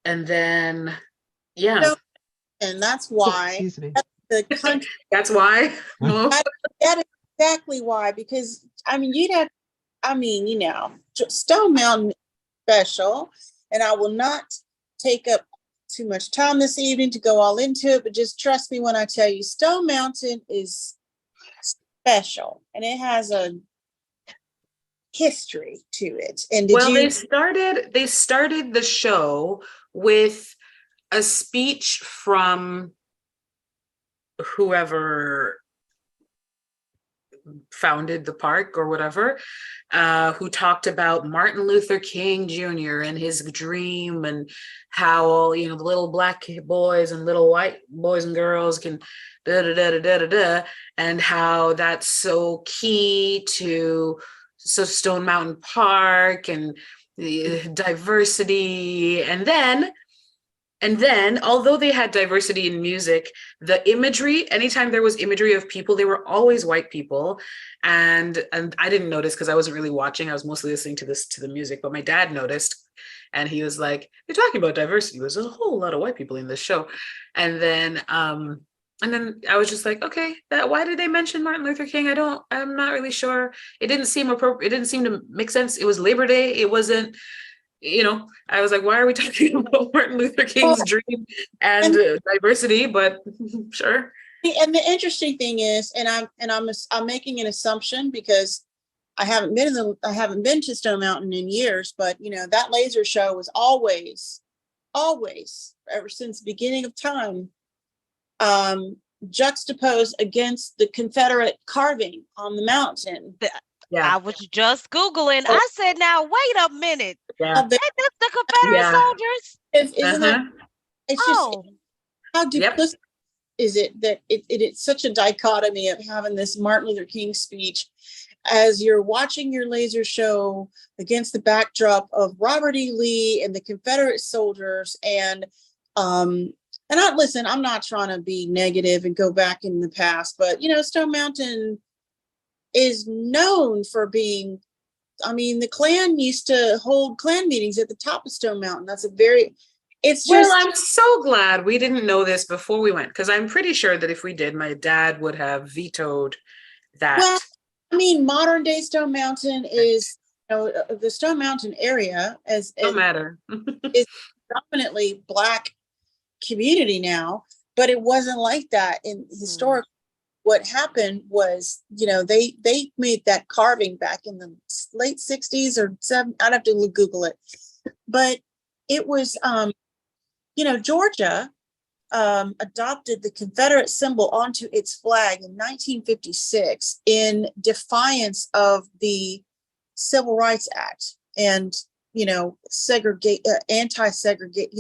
then, No, and that's why the country. That's why. That is exactly why, because Stone Mountain is special, and I will not take up too much time this evening to go all into it, but just trust me when I tell you Stone Mountain is special, and it has a history to it. And they started the show with a speech from whoever founded the park or whatever, who talked about Martin Luther King Jr. and his dream, and how the little black boys and little white boys and girls can and how that's so key to Stone Mountain Park and the diversity. And then, although they had diversity in music, the imagery, anytime there was imagery of people, they were always white people. And I didn't notice because I wasn't really watching. I was mostly listening to the music, but my dad noticed, and he was like, "You're talking about diversity. There's a whole lot of white people in this show." And then And then I was just like, okay, why did they mention Martin Luther King? I'm not really sure. It didn't seem appropriate. It didn't seem to make sense. It was Labor Day. It wasn't, I was like, why are we talking about Martin Luther King's dream and diversity? But sure. And the interesting thing is, I'm making an assumption because I haven't been to Stone Mountain in years, but that laser show was always ever since the beginning of time, juxtaposed against the Confederate carving on the mountain. I was just Googling. I said, now wait a minute. Yeah. Ain't this the Confederate soldiers? Isn't that? It's just how duplicitous is it that it's such a dichotomy of having this Martin Luther King speech as you're watching your laser show against the backdrop of Robert E. Lee and the Confederate soldiers. And I'm not trying to be negative and go back in the past, but Stone Mountain is known for being, the Klan used to hold Klan meetings at the top of Stone Mountain. I'm so glad we didn't know this before we went, because I'm pretty sure that if we did, my dad would have vetoed that. Well, modern day Stone Mountain is, the Stone Mountain area is dominantly Black community now, but it wasn't like that in historic. What happened was, they made that carving back in the late 60s or 70s. I'd have to Google it, but it was, Georgia adopted the Confederate symbol onto its flag in 1956 in defiance of the Civil Rights Act and, anti-segregate,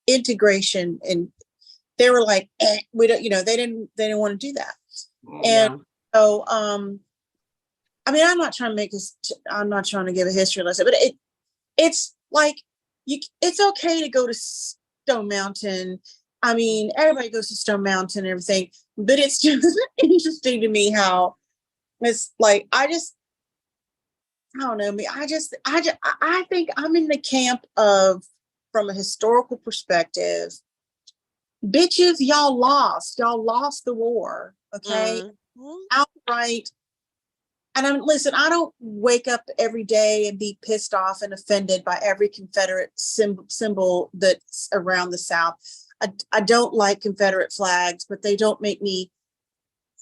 integration. And they were like, we don't, they didn't want to do that. And so, I'm not trying to give a history lesson, but it's like, it's okay to go to Stone Mountain. Everybody goes to Stone Mountain and everything, but it's just interesting to me how it's like, I don't know me. I think I'm in the camp of, from a historical perspective, bitches, y'all lost the war. Okay. Outright. And listen, I don't wake up every day and be pissed off and offended by every Confederate symbol that's around the South. I don't like Confederate flags, but they don't make me,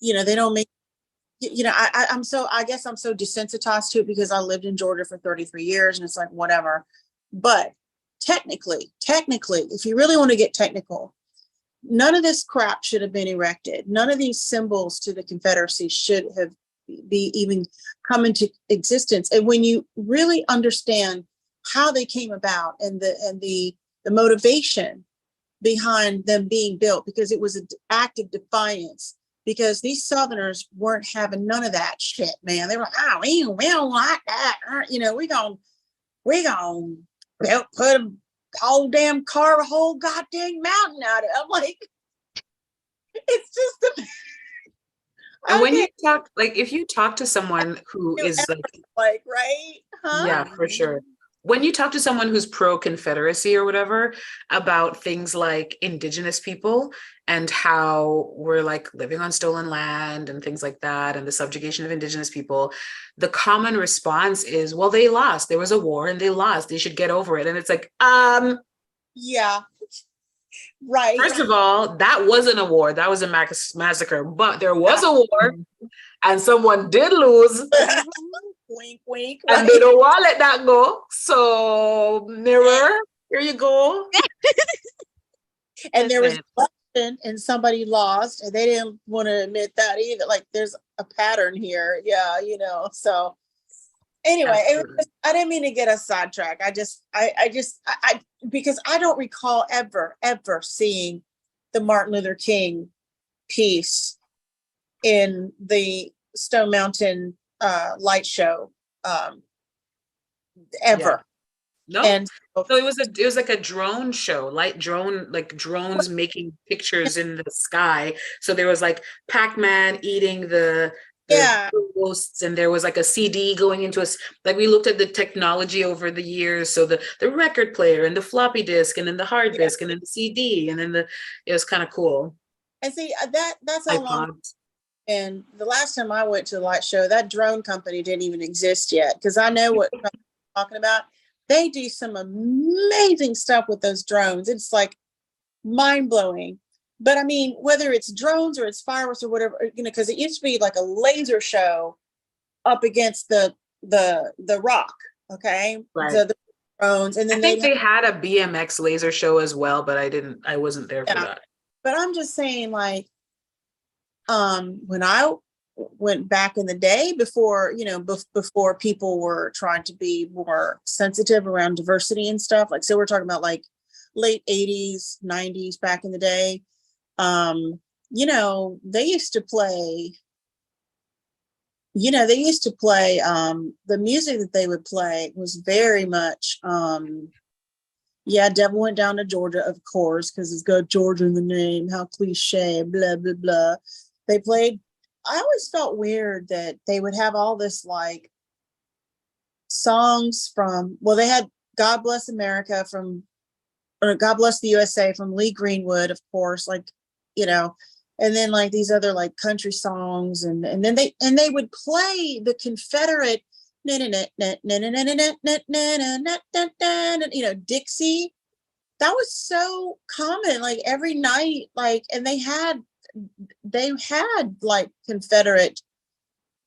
I guess I'm so desensitized to it because I lived in Georgia for 33 years and it's like, whatever. But technically, if you really want to get technical, none of this crap should have been erected. None of these symbols to the Confederacy should have be even come into existence. And when you really understand how they came about and the motivation behind them being built, because it was an act of defiance, because these Southerners weren't having none of that shit, man. They were like, we don't like that. We gonna put a whole damn carve a whole goddamn mountain out of it. I'm like, it's just and when you talk, like, if you talk to someone who is like, right? Huh? Yeah, for sure. When you talk to someone who's pro-Confederacy or whatever about things like Indigenous people and how we're like living on stolen land and things like that, and the subjugation of Indigenous people, the common response is, well, they lost. There was a war and they lost. They should get over it. And it's like, yeah. Right. First of all, that wasn't a war. That was a massacre. But there was a war, and someone did lose. Wink, wink. And they don't want to let that go. So, mirror, here you go. And there was election, and somebody lost, and they didn't want to admit that either. Like, there's a pattern here. Yeah, So, anyway, I didn't mean to get us sidetracked. I because I don't recall ever seeing the Martin Luther King piece in the Stone Mountain light show ever. No. And so it was like a drone show, like drones making pictures in the sky. So there was like Pac-Man eating the ghosts, and there was like a CD going into us. Like, we looked at the technology over the years. So the record player and the floppy disk and then the hard disk and then the CD and then it was kind of cool. And see that's how long. iPods. And the last time I went to the light show, that drone company didn't even exist yet, because I know what I'm talking about. They do some amazing stuff with those drones. It's like mind blowing. But I mean, whether it's drones or it's fireworks or whatever, because it used to be like a laser show up against the rock. Okay, Right. the drones, and then I think they had a BMX laser show as well, but I wasn't there for that. But I'm just saying, like, when I went back in the day before, before people were trying to be more sensitive around diversity and stuff, like, so we're talking about like late 80s, 90s, back in the day, they used to play, the music that they would play was very much, Devil Went Down to Georgia, of course, because it's got Georgia in the name, how cliche, blah, blah, blah. They played, I always felt weird that they would have all this like songs from, well, they had God Bless America or God Bless the USA from Lee Greenwood, of course, like, and then like these other like country songs, and then they would play the Confederate, Dixie. That was so common, like every night, like, and they had like Confederate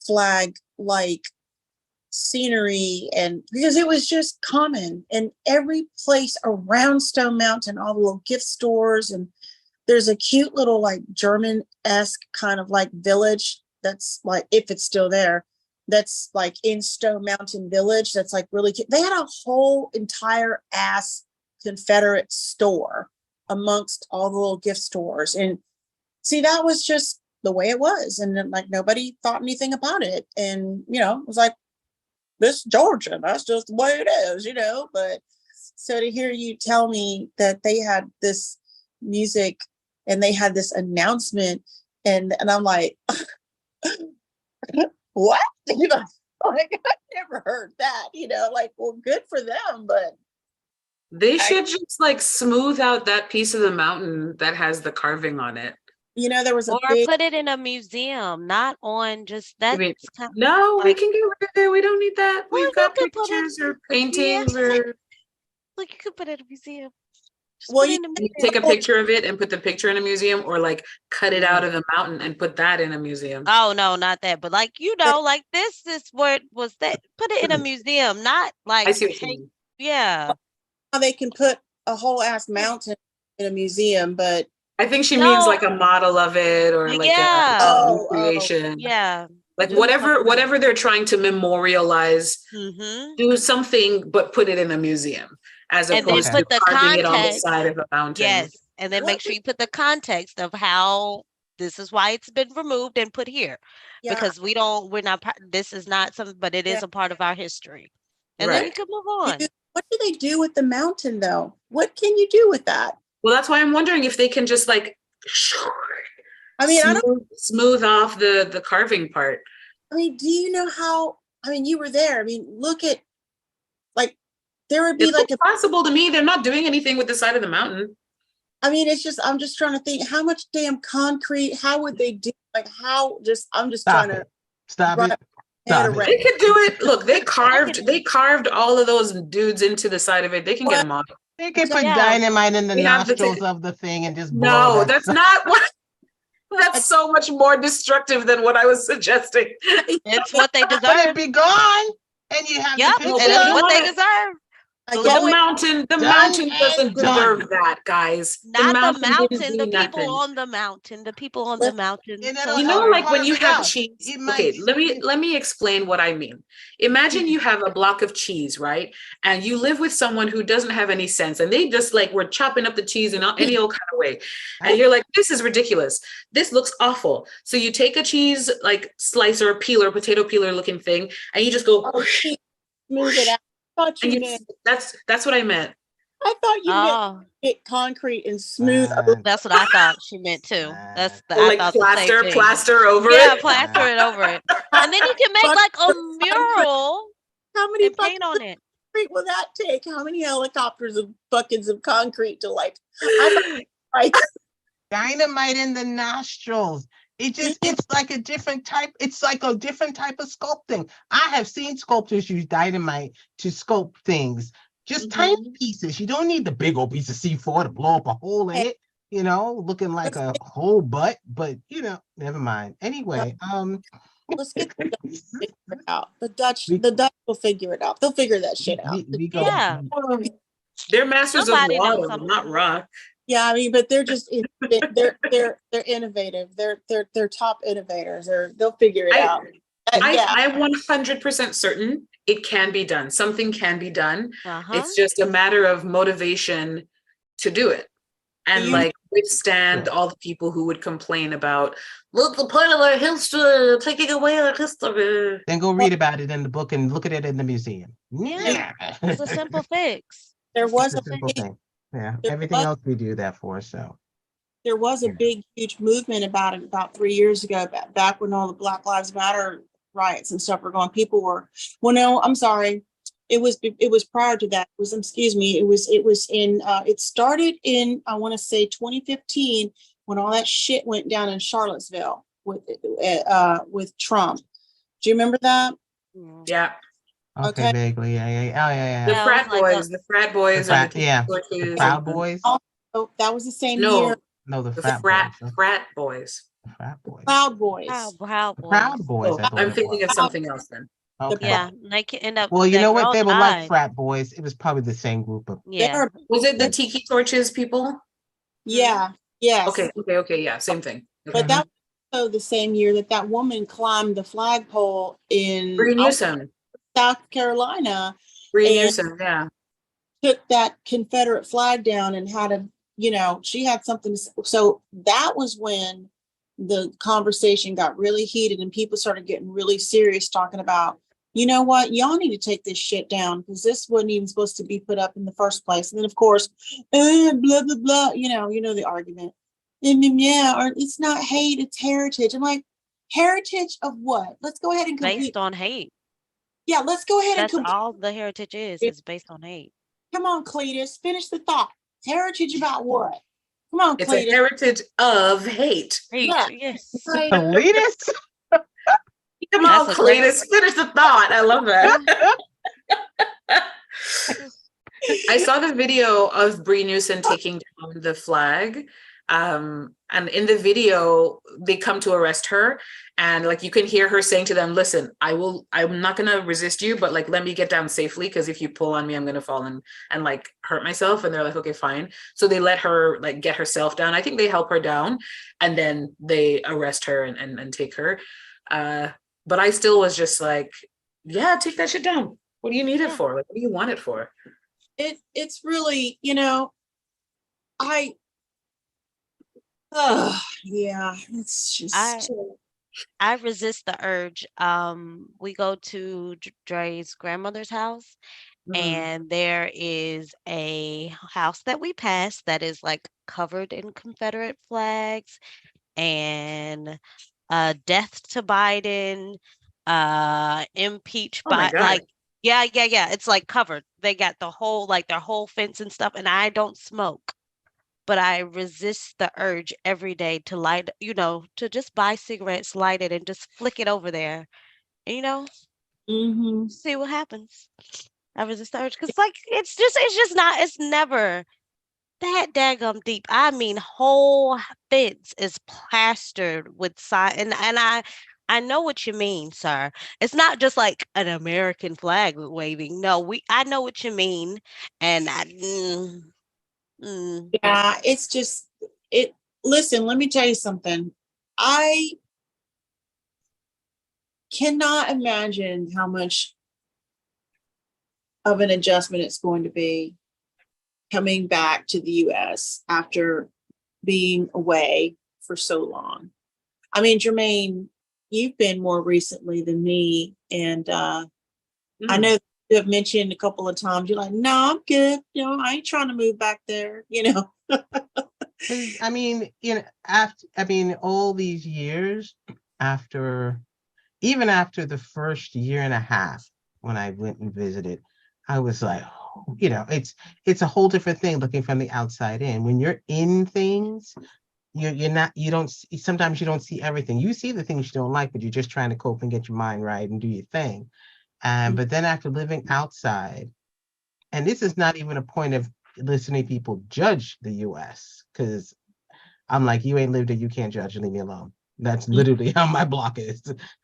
flag like scenery, and because it was just common in every place around Stone Mountain, all the little gift stores, and there's a cute little like German-esque kind of like village that's like, if it's still there, that's like in Stone Mountain Village, that's like really cute. They had a whole entire ass Confederate store amongst all the little gift stores, and see, that was just the way it was. And then, like, nobody thought anything about it. And, it was like, this Georgia, that's just the way it is, But so to hear you tell me that they had this music and they had this announcement, and I'm like, what? Like, I never heard that, like, well, good for them, but. They should just like smooth out that piece of the mountain that has the carving on it. There was a Or big, put it in a museum, not on just that. No, we can get rid of it. We don't need that. Well, We've got you could put it- pictures or paintings or Like, you could put it in a museum. Just Well, put it in a you museum. take a picture of it and put the picture in a museum, or like cut it out of the mountain and put that in a museum. Oh no, not that. But like, like this is what was that. Put it in a museum, not like I see what you mean. yeah. how they can put a whole ass mountain in a museum, but I think she means No. like a model of it, or like Yeah. a recreation. Yeah. Like whatever they're trying to memorialize, Mm-hmm. do something, but put it in a museum as And then opposed put to the carving it on the context. side of a mountain. Yes. And then make What sure you put the context of how this is why it's been removed and put here. yeah, Because this is not something, but it is a part of our history. And then Right. you can move on. what do they do with the mountain though? What can you do with that? Well, that's why I'm wondering if they can just like I mean, I don't. smooth off the carving part. I mean, do you know how? I mean, you were there. I mean, look at, like, there would be It's like a. possible to me. They're not doing anything with the side of the mountain. I mean, it's just, I'm just trying to think, how much damn concrete? How would they do? Like, how? I'm just Stop trying to. it. Stop wrap it. my head Stop it. around. They could do it. Look, they carved all of those dudes into the side of it. They can get them off. They can put Yeah. dynamite in the We have the nostrils t- of the thing and just blow No, that that's stuff. not what. That's so much more destructive than what I was suggesting. It's what they But deserve. it be gone, and you have Yep. the And picture. that's you what they want it. deserve. I The get it. mountain Done doesn't and done. deserve that, guys. Not the mountain, didn't the do people nothing. on the mountain, the people on the mountain. And So You know, sorry. like when you Carve it have out. cheese. It might- Okay, let me explain what I mean. Imagine you have a block of cheese, right? And you live with someone who doesn't have any sense, and they just like were chopping up the cheese in any old kind of way. And you're like, this is ridiculous. This looks awful. So you take a cheese like slicer, peeler, potato peeler looking thing, and you just go, Oh, she smooth it out. I thought and you you, meant. that's what I meant. I thought you meant Oh, get concrete and smooth. that's what I thought she meant too. That's the Or I like thought the same thing. plaster over Yeah, it. plaster it over it. And then you can make like a mural How many and buckets paint on it. of concrete will that take? How many helicopters of buckets of concrete to like? I thought, like dynamite in the nostrils. It's like a different type. It's like a different type of sculpting. I have seen sculptors use dynamite to sculpt things, just tiny pieces. You don't need the big old piece of C4 to blow up a hole in it, looking like a whole butt, but never mind. Anyway, Let's get the Dutch to figure it out. The Dutch We- will figure it out. They'll figure that shit out. we go. Yeah. They're masters Somebody of knows water, something. not rock. Yeah, I mean, but they're just they're innovative. They're top innovators. They'll figure it out. Yeah. I'm 100% certain it can be done. Something can be done. Uh-huh. It's just a matter of motivation to do it. And like withstand all the people who would complain about, look, the part of our history, taking away our history. Then go read about it in the book and look at it in the museum. Yeah. It's a simple fix. There was It's a a simple thing. Yeah, there everything was- else we do that for. So there was a big, huge movement about 3 years ago, back when all the Black Lives Matter riots and stuff were going. People were, well, no, I'm sorry. It was prior to that. It started in, I want to say 2015, when all that shit went down in Charlottesville with Trump. Do you remember that? Yeah. okay, Okay. vaguely, yeah. The Yeah, frat it was like boys, the frat boys, The and frat- yeah. the The Proud Boys. Oh, that was the same No, year. No, the the frat frat boys. boys. The frat boys. Proud Boys. Proud The Boys. Proud Boys. Oh, I thought I'm it thinking was. of something else then. Okay. Yeah, they can end up. Well, you that know what? girl They were like died. frat boys. It was probably the same group of. Yeah. Was it the tiki torches people? Yeah. Yes. Okay, yeah, same thing. Okay. But that was also the same year that woman climbed the flagpole in Bree Newsom. South Carolina, Bree and- Newsom, yeah. took that Confederate flag down and had she had something. So that was when the conversation got really heated and people started getting really serious, talking about, you know what, y'all need to take this shit down because this wasn't even supposed to be put up in the first place. And then of course, blah, blah, blah, you know the argument. Yeah, or it's not hate, it's heritage. I'm like, heritage of what? Let's go ahead and complete. Based on hate. Yeah, let's go ahead That's and complete. all the heritage is. It's based on hate. Come on, Cletus, finish the thought. Heritage about what? Come on, It's a Cletus. heritage of hate. Hate. Yeah. Yes. Elitist? Come on, That's a great- Cletus, finish the thought. I love that. I saw the video of Bree Newsom taking down the flag. And in the video, they come to arrest her. And like you can hear her saying to them, listen, I'm not gonna resist you, but like let me get down safely, because if you pull on me, I'm gonna fall and like hurt myself. And they're like, okay, fine. So they let her like get herself down. I think they help her down and then they arrest her and take her. But I still was just like, yeah, take that shit down. What do you need it for? Like, what do you want it for? It's really, yeah, it's just. I resist the urge. We go to Dre's grandmother's house, and there is a house that we passed that is like covered in Confederate flags and death to Biden, impeach Oh my Biden, God. like yeah. It's like covered. They got the whole like their whole fence and stuff, and I don't smoke. But I resist the urge every day to light, to just buy cigarettes, light it, and just flick it over there. And, Mhm. see what happens. I resist the urge because, like, it's just not. It's never that daggum deep. I mean, whole fence is plastered with sign, and I know what you mean, sir. It's not just like an American flag waving. No, I know what you mean, and Yeah, it's just listen, let me tell you something. I cannot imagine how much of an adjustment it's going to be coming back to the US after being away for so long. I mean, Jermaine, you've been more recently than me, and I know you have mentioned a couple of times, you're like, no, I'm good. I ain't trying to move back there, I mean, all these years even after the first year and a half when I went and visited, I was like, it's a whole different thing looking from the outside in. When you're in things, you're not, you don't sometimes you don't see everything. You see the things you don't like, but you're just trying to cope and get your mind right and do your thing. And but then after living outside, and this is not even a point of listening to people judge the US, because I'm like, you ain't lived it, you can't judge, leave me alone. That's literally how my block is.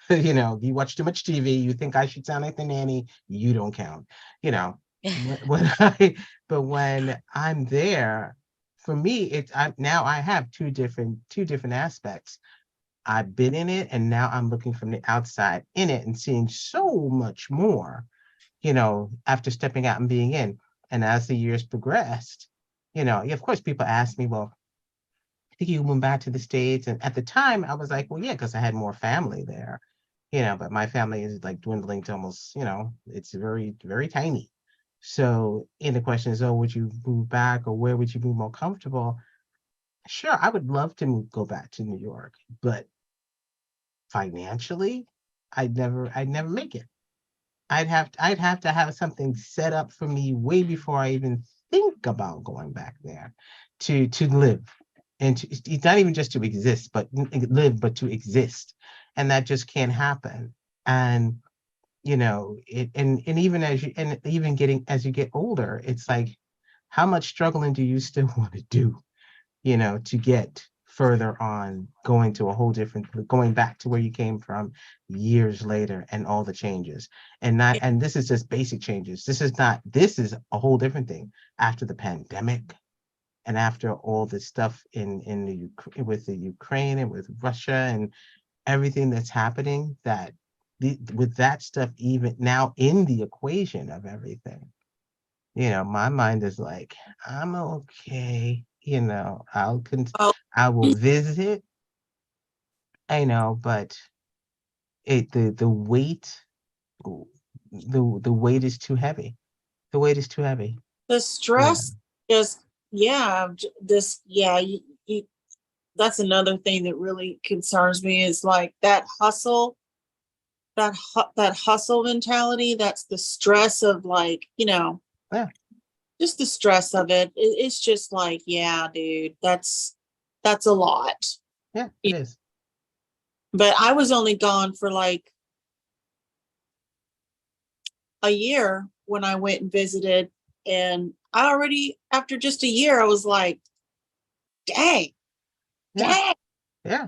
You watch too much TV, you think I should sound like the nanny, you don't count. But when I'm there, for me, now I have two different aspects. I've been in it, and now I'm looking from the outside in it and seeing so much more, after stepping out and being in. And as the years progressed, of course, people ask me, well, think you moved back to the States? And at the time, I was like, well, yeah, because I had more family there, but my family is like dwindling to almost, it's very, very tiny. So, and the question is, oh, would you move back, or where would you be more comfortable? Sure, I would love to go back to New York, but financially, I'd never make it. I'd have to have something set up for me way before I even think about going back there to live. And it's not even just to exist, but live, but to exist. And that just can't happen. And and even as you get older, it's like, how much struggling do you still want to do, to get further on, going back to where you came from years later, and all the changes. And this is just basic changes. This is a whole different thing after the pandemic, and after all this stuff with the Ukraine and with Russia and everything that's happening, with that stuff even now in the equation of everything, my mind is like, I'm okay. Oh, I will visit. I know, but the weight, the weight is too heavy. The weight is too heavy. the Yeah. stress just, yeah, that's another thing that really concerns me, is like that hustle, that hustle mentality. That's the stress of, like, Yeah. just the stress of it. It's just like, yeah, dude, that's a lot. Yeah, it is. But I was only gone for like a year when I went and visited, and I already, after just a year, I was like, dang, Yeah. dang. Yeah.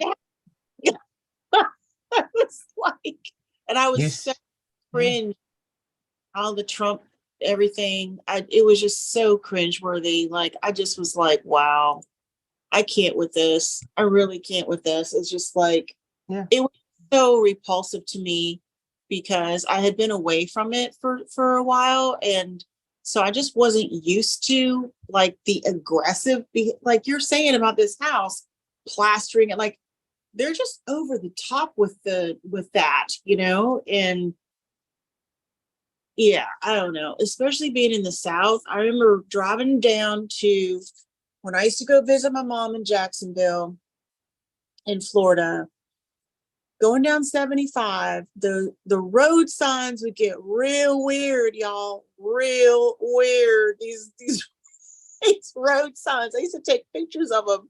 I was like, and I was so Yeah. cringe, all the Trump, everything. It was just so cringeworthy. Like, I just was like, wow, I can't with this. I really can't with this. It's just like, Yeah. it was so repulsive to me, because I had been away from it for a while. And so I just wasn't used to, like, the aggressive, like you're saying about this house, plastering it, like, they're just over the top with that, and yeah, I don't know, especially being in the South. I remember driving down to, when I used to go visit my mom in Jacksonville in Florida, going down 75, the road signs would get real weird, y'all, real weird. These these road signs, I used to take pictures of them.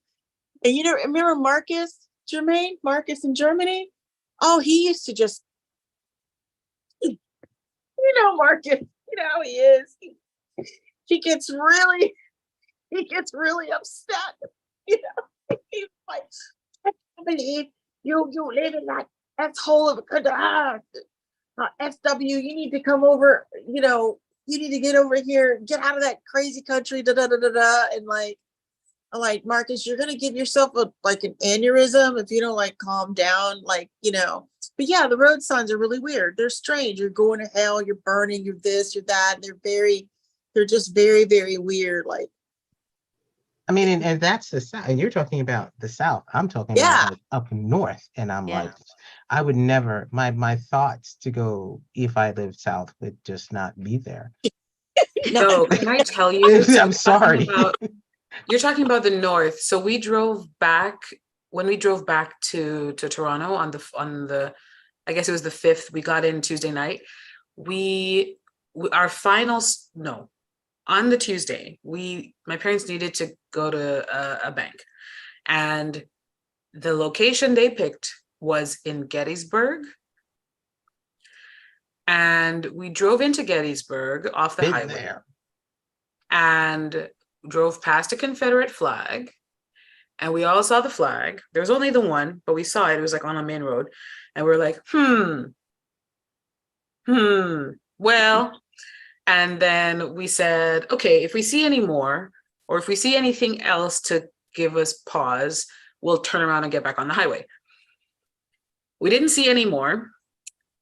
And remember Marcus in Germany? Oh, he used to just, Marcus, how he is. He gets really upset. He's like, I can't believe you live in that asshole of SW. You need to come over, you need to get over here, get out of that crazy country, da da da da da. And like, I'm like, Marcus, you're gonna give yourself an aneurysm if you don't calm down, But yeah, the road signs are really weird. They're strange. You're going to hell. You're burning. You're this. You're that. They're just very, very weird. I mean, and that's the South. And you're talking about the South. I'm talking Yeah. about up north. And I'm Yeah. like, I would never, my thoughts to go, if I lived South, would just not be there. No, can I tell you? So I'm sorry. You're talking about the North. So we drove back, when we drove back to Toronto on the I guess it was the 5th. We got in Tuesday night. Our finals, no, on the Tuesday, my parents needed to go to a bank, And the location they picked was in Gettysburg. And we drove into Gettysburg off the Been highway there. and drove past a Confederate flag. And we all saw the flag. There was only the one, but we saw it. It was like on a main road. And we were like, well. And then we said, okay, if we see any more, or if we see anything else to give us pause, we'll turn around and get back on the highway. We didn't see any more.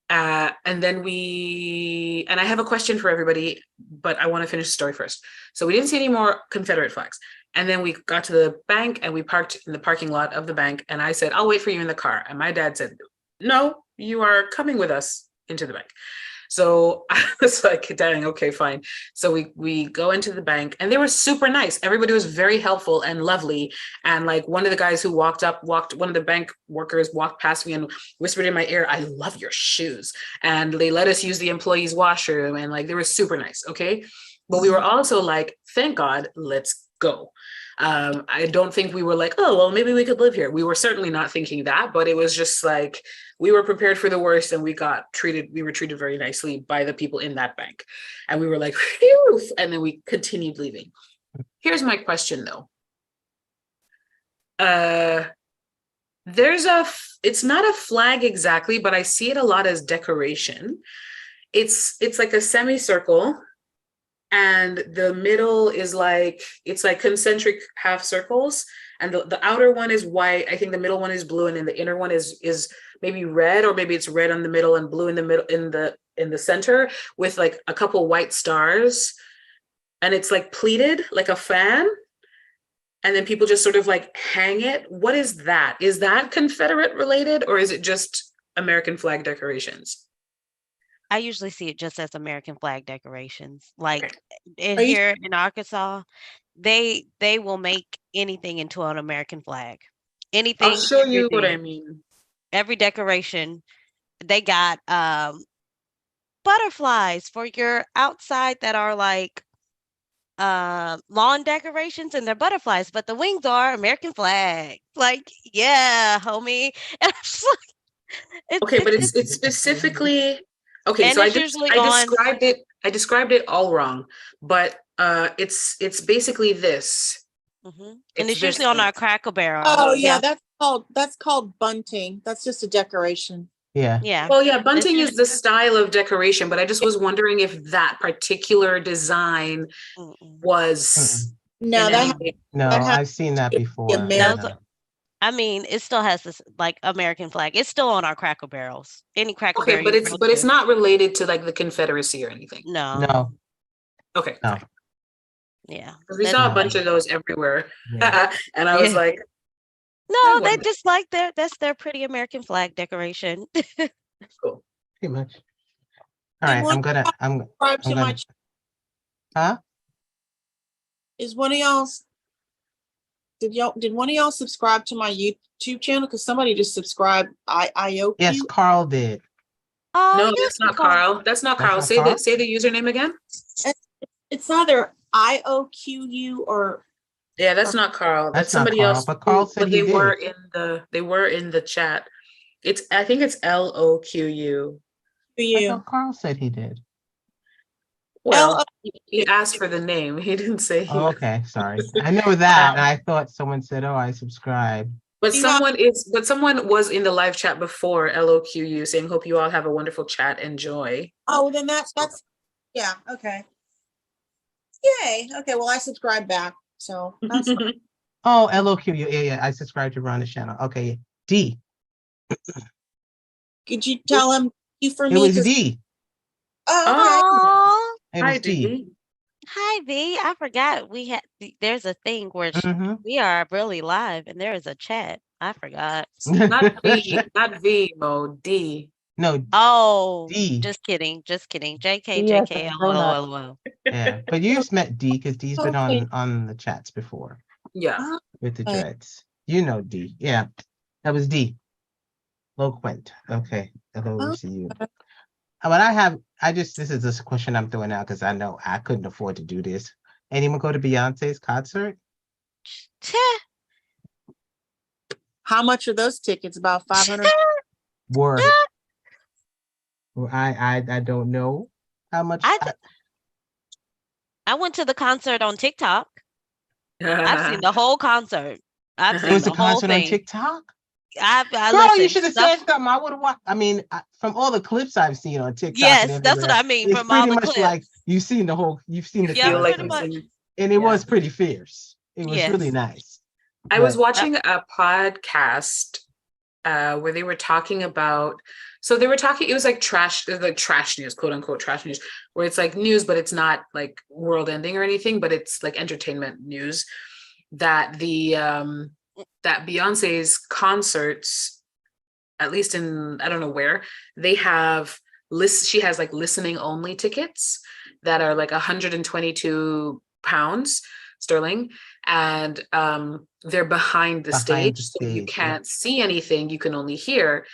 And then and I have a question for everybody, but I want to finish the story first. So we didn't see any more Confederate flags. And then we got to the bank and we parked in the parking lot of the bank. And I said, I'll wait for you in the car. And my dad said, no, you are coming with us into the bank. So I was like, dang, okay, fine. So we go into the bank and they were super nice. Everybody was very helpful and lovely. And like one of the guys who one of the bank workers walked past me and whispered in my ear, I love your shoes. And they let us use the employees' washroom. And like, they were super nice. Okay. But we were also like, thank God, let's go. I don't think we were like, oh, well, maybe we could live here. We were certainly not thinking that, but it was just like, we were prepared for the worst and we were treated very nicely by the people in that bank. And we were like, phew, and then we continued leaving. Here's my question though. It's not a flag exactly, but I see it a lot as decoration. It's like a semicircle. And the middle is like, it's like concentric half circles. And the outer one is white. I think the middle one is blue. And then the inner one is maybe red, or maybe it's red on the middle and blue in the middle, in the center, with like a couple white stars. And it's like pleated like a fan. And then people just sort of like hang it. What is that? Is that Confederate related, or is it just American flag decorations? I usually see it just as American flag decorations. Like Are you- here in Arkansas, they will make anything into an American flag. Anything, I'll show you what I everything. mean. Every decoration, they got butterflies for your outside that are like lawn decorations, and they're butterflies, but the wings are American flag. Like, yeah, homie. And I'm just like, Okay, but it's it's specifically okay. and So it's usually on. I described it all wrong, but it's basically this. And It's it's this usually on thing. our Cracker Barrel. Oh yeah, that's called bunting. That's just a decoration. Yeah. Yeah. Well, yeah, bunting is the style of decoration, but I just was wondering if that particular design was No, in that any has way- No, That has I've seen that before. America. Yeah. I mean, it still has this like American flag. It's still on our Cracker Barrels. Any Cracker Okay, Barrel. but you it's go to. not related to like the Confederacy or anything. No. No. Okay, No. fine. Yeah. Because we That's saw a No. bunch of those everywhere, Yeah. and I was Yeah. like, No, they wonder. just like that's their pretty American flag decoration. cool. Pretty much. All right. I'm gonna. subscribe to my. Huh? Is one of y'all's? Did one of y'all subscribe to my YouTube channel? Because somebody just subscribed. 𝐒𝐤𝐞𝐜. Yes, Carl did. Oh, No, you that's not can- Carl. That's not That's Carl. not Say Carl? say the username again. It's either 𝐒𝐤𝐞𝐢 or Yeah, that's not Carl. That's That's not somebody Carl, else. but Carl said he they were did. they were in the chat. I think it's LOQU. I you. thought Carl said he did. Well, he asked for the name. He didn't say he. Oh, okay, sorry. I know that, and I thought someone said, "Oh, I subscribed." But You someone was in the live chat before LOQU saying, "Hope you all have a wonderful chat. Enjoy." Oh, then that's yeah. Okay. Yay. Okay. Well, I subscribed back, so that's fine. Oh, LOQ. Yeah. I subscribed to Ronda's channel. Okay, D. Could you tell him you for It me? was 'Cause- D. Oh, Aw. It Hi, was D. D. Hi, V. I forgot we had. There's a thing where Mhm. we are really live, and there is a chat. I forgot. Not V, not V, Mo. D. No, Oh, D. just kidding. Just kidding. JK, Yes, JK, a grown-up. LOL. Yeah, but you've met D because D's been Okay. on the chats before Yeah. with the Okay. dreads. You know D. Yeah, that was D. 𝐒𝐤𝐞𝐢𝐚𝐥. Okay, LOCU. This is just a question I'm throwing out because I know I couldn't afford to do this. Anyone go to Beyonce's concert? Tch, How much are those tickets? About 500. Were I don't know how much. I went to the concert on TikTok. I've seen the whole concert. I've It seen was the a whole concert on thing. TikTok. I Girl, you listen. should have Stuff. said something. I would have watched. I mean, from all the clips I've seen on TikTok and Yes, that's what everywhere, I mean it's from all pretty the much like clips. you've seen the whole. You've seen the Yeah, feel like pretty concert, you've much. seen- and it yeah. was pretty fierce. It was really Yes. nice. I was But watching a podcast where they were talking about, so they were talking, it was like trash news, quote unquote trash news, where it's like news, but it's not like world ending or anything, but it's like entertainment news, that that Beyonce's concerts, at least in, I don't know where, they have she has like listening only tickets that are like 122 pounds sterling, and they're behind the Behind the stage, so you stage, can't see anything, you can only hear.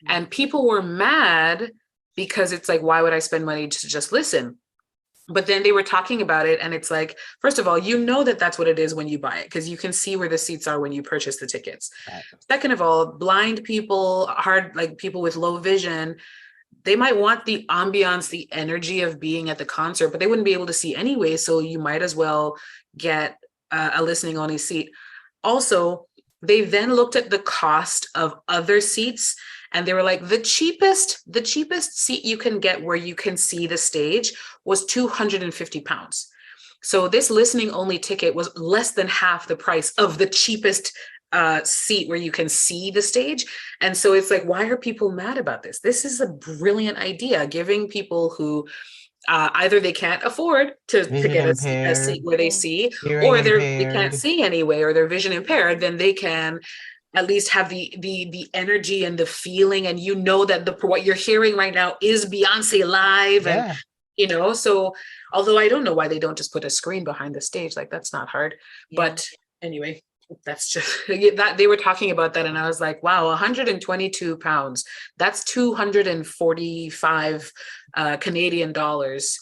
And people were mad because it's like, why would I spend money to just listen? But then they were talking about it, and it's like, first of all, you know that that's what it is when you buy it, because you can see where the seats are when you purchase the tickets. Right. Second of all, blind people, like people with low vision, they might want the ambiance, the energy of being at the concert, but they wouldn't be able to see anyway. So you might as well get a listening only seat. Also, they then looked at the cost of other seats, and they were like, the cheapest seat you can get where you can see the stage was 250 pounds. So this listening only ticket was less than half the price of the cheapest seat where you can see the stage. And so it's like, why are people mad about this? This is a brilliant idea, giving people who either they can't afford to get a seat where they see, hearing or they can't impaired. see anyway, or they're vision impaired, then they can at least have the energy and the feeling, and you know that what you're hearing right now is Beyonce live. Yeah. And so although I don't know why they don't just put a screen behind the stage, like that's not hard. But anyway, that's just that they were talking about that, and I was like, wow, 122 pounds, that's 245 Canadian dollars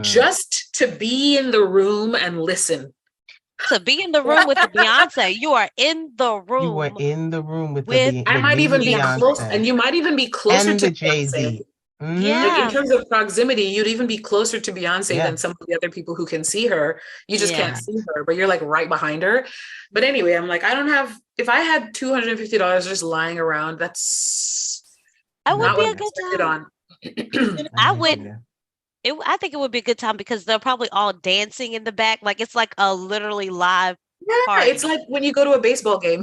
just to be in the room and listen. To be in the room with the Beyonce, you are in the room. You were in the room with I might even be close, Beyonce. and you might even be closer and to the Jay-Z. Yeah. Like in terms of proximity, you'd even be closer to Beyonce than some of the other people who can see her. You just can't see her, but you're like right behind her. But anyway, I'm like, if I had $250 just lying around, that's I would not be what a good I time. on. I would. I think it would be a good time because they're probably all dancing in the back. Like it's like a literally live party. It's like when you go to a baseball game.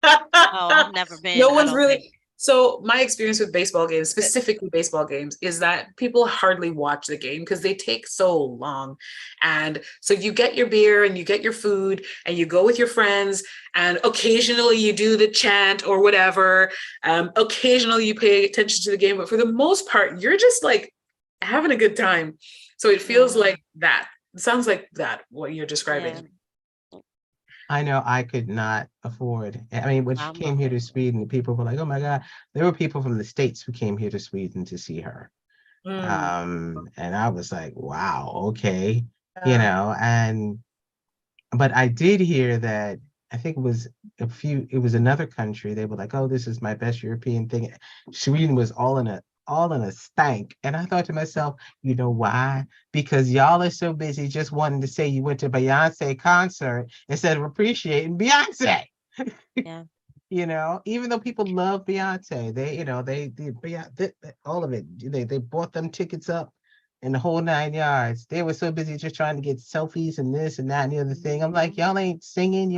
Oh, I've never been. No one's really. So my experience with baseball games, specifically baseball games, is that people hardly watch the game because they take so long. And so you get your beer and you get your food and you go with your friends, and occasionally you do the chant or whatever. Occasionally you pay attention to the game, but for the most part, you're just like having a good time. So it feels like that. It sounds like that, what you're describing. Yeah. I know I could not afford. I mean, when she came here to Sweden, people were like, "Oh my God!" There were people from the States who came here to Sweden to see her, and I was like, "Wow, okay," But I did hear that. I think it was another country. They were like, "Oh, this is my best European thing." Sweden was all in a stank. And I thought to myself, you know why? Because y'all are so busy just wanting to say you went to Beyonce concert instead of appreciating Beyonce. Yeah. Even though people love Beyonce, they all of it, they bought them tickets up and the whole 9 yards. They were so busy just trying to get selfies and this and that and the other thing. I'm like, y'all ain't singing,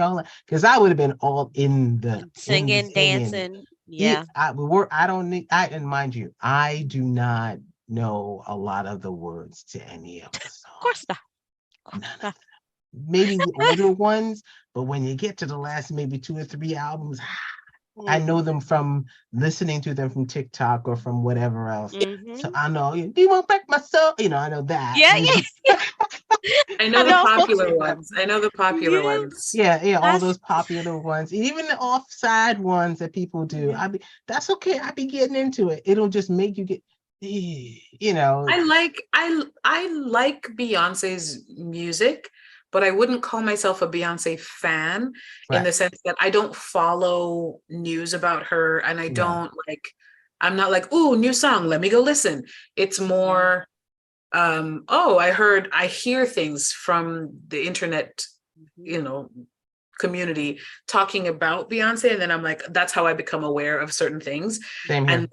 because I would have been all in the singing, dancing. Yeah. And mind you, I do not know a lot of the words to any of the songs. Of course not. Maybe the older ones, but when you get to the last maybe 2 or 3 albums, I know them from listening to them from TikTok or from whatever else. So I know, do you want to break my soul? I know that. Yeah. I know the popular ones. I know the popular ones. Yeah, all those popular ones, even the offside ones that people do. That's okay. I be getting into it. It'll just make you get, I like Beyonce's music, but I wouldn't call myself a Beyonce fan in the sense that I don't follow news about her, and I don't like, I'm not like, ooh, new song, let me go listen. It's more, oh, I hear things from the internet, you know, community talking about Beyonce, and then I'm like, that's how I become aware of certain things. Same here.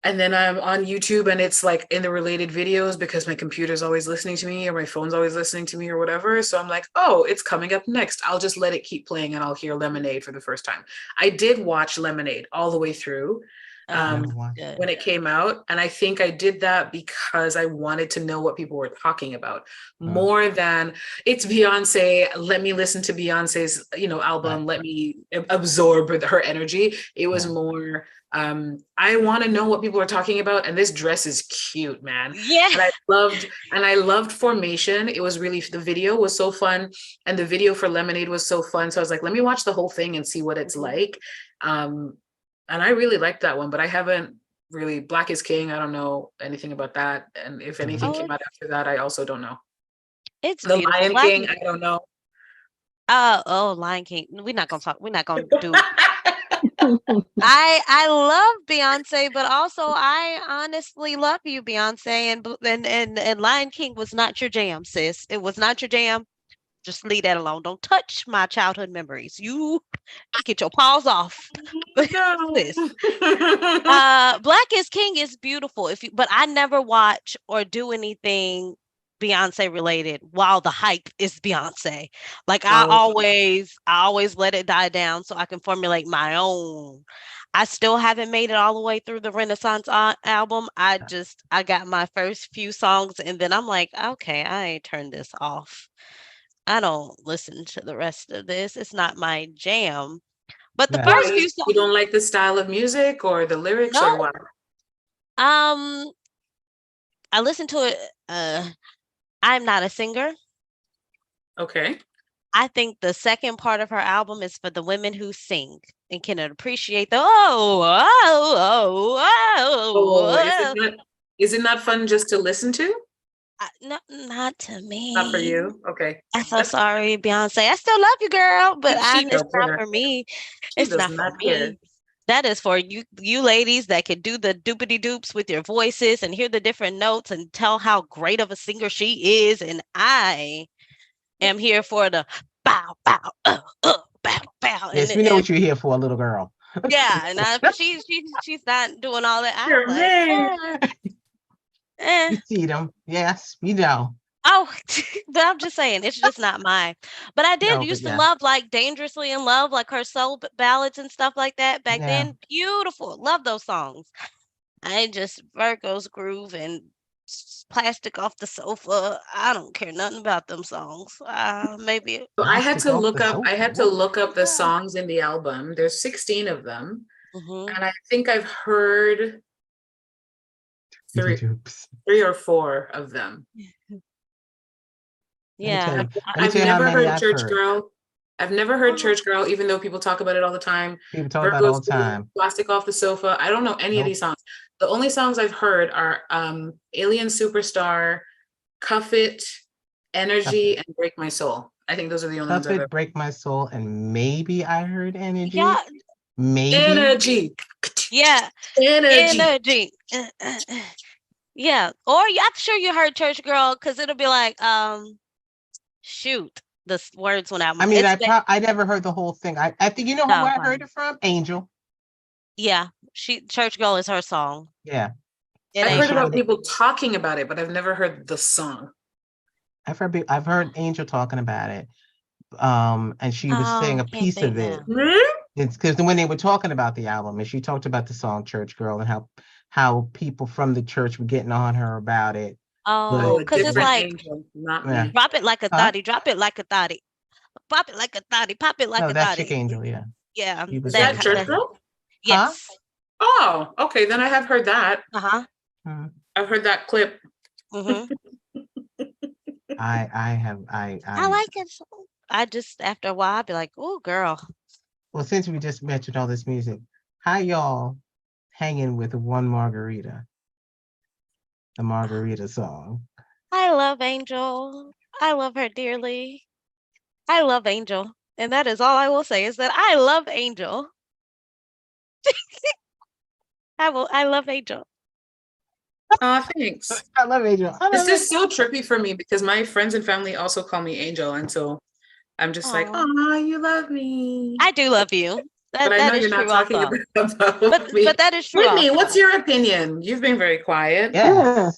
And then I'm on YouTube, and it's like in the related videos because my computer's always listening to me or my phone's always listening to me or whatever. So I'm like, oh, it's coming up next. I'll just let it keep playing and I'll hear Lemonade for the first time. I did watch Lemonade all the way through when it came out. And I think I did that because I wanted to know what people were talking about more than it's Beyonce. Let me listen to Beyonce's, you know, album. Let me absorb her energy. It was more, I want to know what people are talking about, and this dress is cute, man. Yeah. And I loved Formation. It was really, the video was so fun, and the video for Lemonade was so fun. So I was like, let me watch the whole thing and see what it's like. And I really liked that one, but I haven't really, Black is King, I don't know anything about that. And if anything came out after that, I also don't know. It's The beautiful. Lion King, I don't know. Oh, Lion King. We're not gonna do I love Beyonce, but also I honestly love you, Beyonce, and Lion King was not your jam, sis. It was not your jam. Just leave that alone. Don't touch my childhood memories. You get your paws off. Sis. Black is King is beautiful. But I never watch or do anything Beyonce related while the hype is Beyonce. Like I always let it die down so I can formulate my own. I still haven't made it all the way through the Renaissance album. I got my first few songs, and then I'm like, okay, I ain't turned this off. I don't listen to the rest of this. It's not my jam. But the first few songs, you don't like the style of music or the lyrics or what? I listen to it. I'm not a singer. Okay. I think the second part of her album is for the women who sing and can appreciate the is it not fun just to listen to? Not to me. Not for you. Okay. I'm so sorry, Beyonce. I still love you, girl, but it's not for me. It's not for me. That is for you ladies that can do the doopity doops with your voices and hear the different notes and tell how great of a singer she is. And I am here for the bow, bow, bow, bow. Yes, we know what you're here for, little girl. Yeah, and she's not doing all that. I'm like, You see them. Yes, we know. Oh, but I'm just saying, it's just not mine. But I did used to love like Dangerously in Love, like her soul ballads and stuff like that back then. Beautiful. Love those songs. I just Virgo's Groove and Plastic Off the Sofa. I don't care nothing about them songs. Maybe. So I had to look up the songs in the album. There's 16 of them. And I think I've heard three or four of them. Yeah. I've never heard Church Girl. I've never heard Church Girl, even though people talk about it all the time. People talk about it all the time. Plastic Off the Sofa. I don't know any of these songs. The only songs I've heard are Alien Superstar, Cuff It, Energy, and Break My Soul. I think those are the only ones I've ever heard. Break My Soul, and maybe I heard Energy. Yeah. Maybe. Energy. Yeah. Energy. Yeah. Or I'm sure you heard Church Girl, because it'll be like, shoot, the words went out. I mean, I never heard the whole thing. I think, you know who I heard it from? Angel. Yeah, Church Girl is her song. Yeah. I've heard about people talking about it, but I've never heard the song. I've heard Angel talking about it. And she was saying a piece of it. It's because when they were talking about the album, and she talked about the song Church Girl and how people from the church were getting on her about it. Oh, because it's like, drop it like a thotty, drop it like a thotty, pop it like a thotty, pop it like a thotty. That's Chick Angel, yeah. Yeah. Is that Church Girl? Yes. Huh? Oh, okay. Then I have heard that. I've heard that clip. I like it. I just, after a while, I'd be like, oh, girl. Well, since we just mentioned all this music, how y'all hanging with One Margarita? The Margarita song. I love Angel. I love her dearly. I love Angel. And that is all I will say is that I love Angel. I love Angel. Thanks. I love Angel. I It's love just so trippy for me because my friends and family also call me Angel, and so I'm just like, Aw. oh, you love me. I do love you. But I know That is you're not true talking also. about But me. that is true Whitney, also. what's your opinion? You've been very quiet. Yes. Yeah.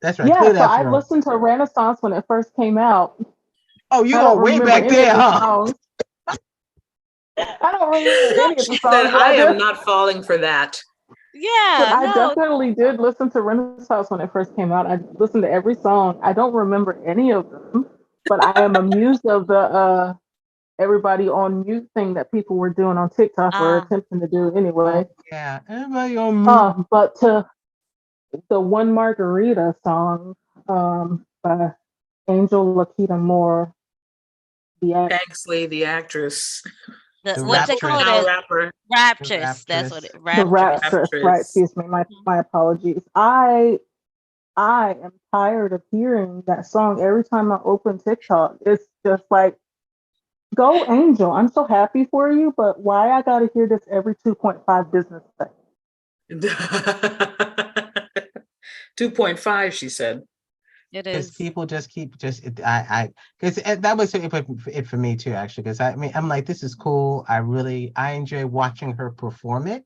That's right. Yeah, Clear so that I throat. listened to Renaissance when it first came out. Oh, you I are don't way remember back any there, of the huh? songs. I don't remember any of She the said, songs, I am not falling for that. but Yeah, I no. definitely did listen to Renaissance when it first came out. I listened to every song. I don't remember any of them, but I am amused of the everybody on mute thing that people were doing on TikTok or Ah, attempting to do Oh, anyway. yeah. Everybody on mute. But to the One Margarita song by Angel Lakita Moore, the act. Pegsley, the actress, The what they call it Raptress. now is rapper. The raptress. That's what Raptress. it The raptress. Raptress, right? Actress. Excuse me, my apologies. I am tired of hearing that song every time I open TikTok. It's just like, go Angel. I'm so happy for you, but why I gotta hear this every 2.5 business day? 2.5, she said. It Because is. people just keep because that was it for me too, actually. Because I mean, I'm like, this is cool. I enjoy watching her perform it.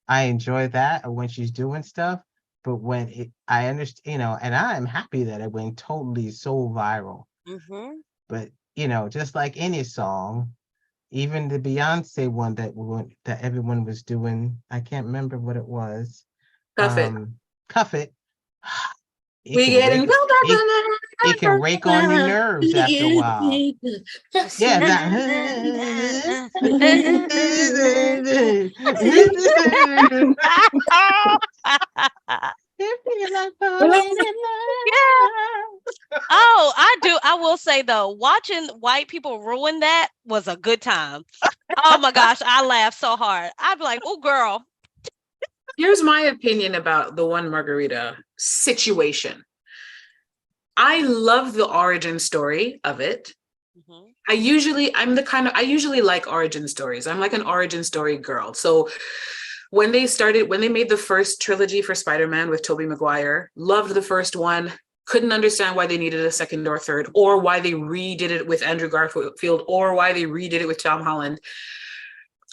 I enjoy that when she's doing stuff. But I understand, and I am happy that it went totally so viral. Mm-hmm. But just like any song, even the Beyonce one that everyone was doing, I can't remember what it was. Cuff it. Cuff it. It We can getting rake it can rake on your nerves after a while. Yeah, Oh, I do. I will say though, watching white people ruin that was a good time. Oh my gosh, I laughed so hard. I'd be like, "Oh, girl." Here's my opinion about the One Margarita situation. I love the origin story of it. Mhm. I usually like origin stories. I'm like an origin story girl. So when they made the first trilogy for Spider-Man with Tobey Maguire, loved the first one, couldn't understand why they needed a second or third, or why they redid it with Andrew Garfield, or why they redid it with Tom Holland.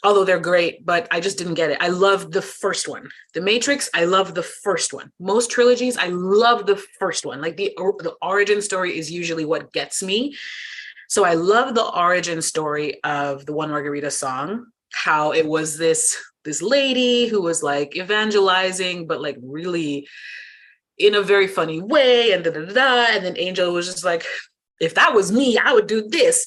Although they're great, but I just didn't get it. I loved the first one. The Matrix, I love the first one. Most trilogies, I love the first one. Like the origin story is usually what gets me. So I love the origin story of the One Margarita song, how it was this lady who was like evangelizing, but like really in a very funny way, and and then Angel was just like, if that was me, I would do this.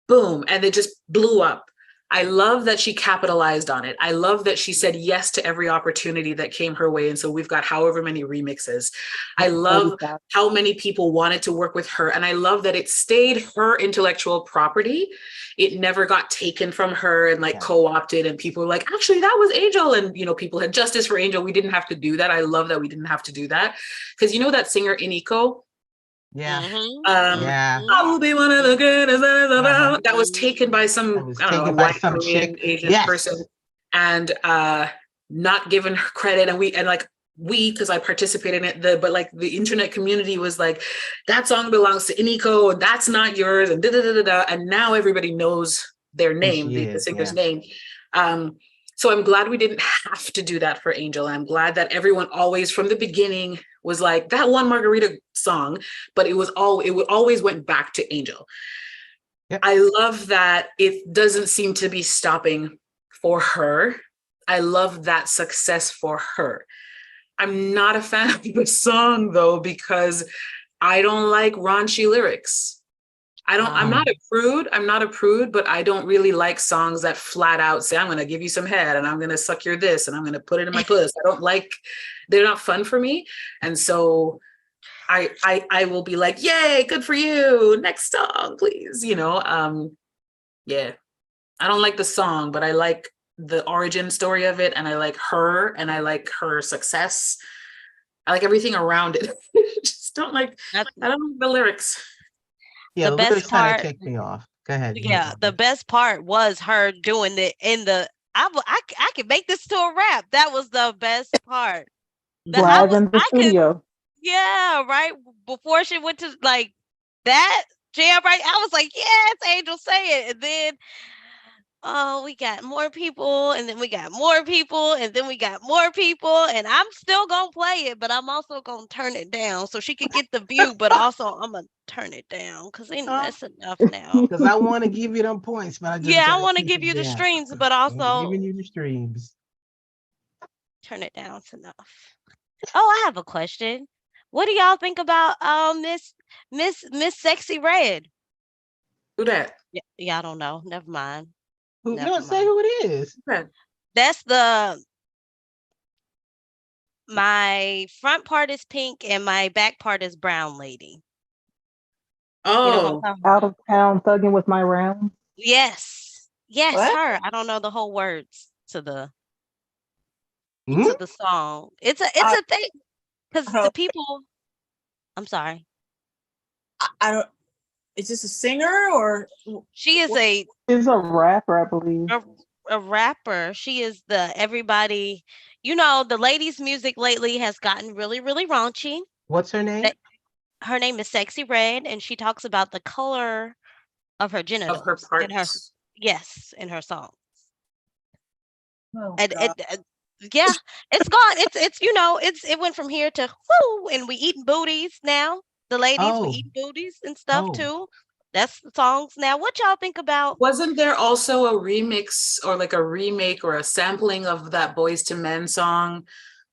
Boom. And it just blew up. I love that she capitalized on it. I love that she said yes to every opportunity that came her way. And so we've got however many remixes. I love how many people wanted to work with her. And I love that it stayed her intellectual property. It never got taken from her and like co-opted, and people were like, actually, that was Angel. And, people had justice for Angel. We didn't have to do that. I love that we didn't have to do that. Because that singer 𝐒𝐤𝐞𝐞? Yeah. Mhm. I will be one of the greatest that is about. That was taken by some, I don't know, by white some Korean chick. Asian person, and not given her credit. And because I participated in it, but like the internet community was like, that song belongs to 𝐒𝐤𝐞, and that's not yours, and and now everybody knows their name, the singer's name. So I'm glad we didn't have to do that for Angel. I'm glad that everyone always from the beginning was like, that One Margarita song, but it always went back to Angel. Yep. I love that it doesn't seem to be stopping for her. I love that success for her. I'm not a fan of the song though, because I don't like raunchy lyrics. I'm not a prude, but I don't really like songs that flat out say, I'm going to give you some head and I'm going to suck your this and I'm going to put it in my puss. They're not fun for me. And so I will be like, yay, good for you. Next song, please. Yeah. I don't like the song, but I like the origin story of it. And I like her, and I like her success. I like everything around it. just don't like, That's I don't like the lyrics. Yeah, the the best lyrics kind of part. ticked me off. Go ahead. Yeah, the best part was her doing it in the. I could make this to a rap. That was the best part. That Live in the I could. studio. Yeah, right before she went to like that jam. Right, I was like, yes, Angel, say it, and then. Oh, we got more people, and then we got more people, and then we got more people, and I'm still gonna play it, but I'm also gonna turn it down so she could get the view, but also I'm gonna turn it down because that's enough now. Because I want to give you them points, but I just Yeah, I gotta want to keep give it you the down. streams, but I'm also giving you the streams. turn it down to enough. Oh, I have a question. What do y'all think about Miss Sexy Red? Who that? Yeah, I don't know. Never mind. Who, Never no, say mind. who it is. Who that? That's my front part is pink and my back part is brown lady. You know what I'm Oh, talking about? Out of town thugging with my rounds. Yes. Yes, What? her. I don't know the whole words to the Hmm? song. It's a thing because Oh. the people. I'm sorry. I don't. Is this a singer or? She is She's a rapper, I believe. a rapper. She is the everybody. You know, the ladies' music lately has gotten really, really raunchy. What's her name? That- Her name is Sexy Red, and she talks about the color of her genitals of her in her parts. in her song. Oh, And God. yeah, it's gone. It's it went from here to whoo, and we eating booties now. The ladies, we Oh, eat booties and stuff oh. too. That's the songs now. What y'all think about? Wasn't there also a remix or like a remake or a sampling of that Boys to Men song?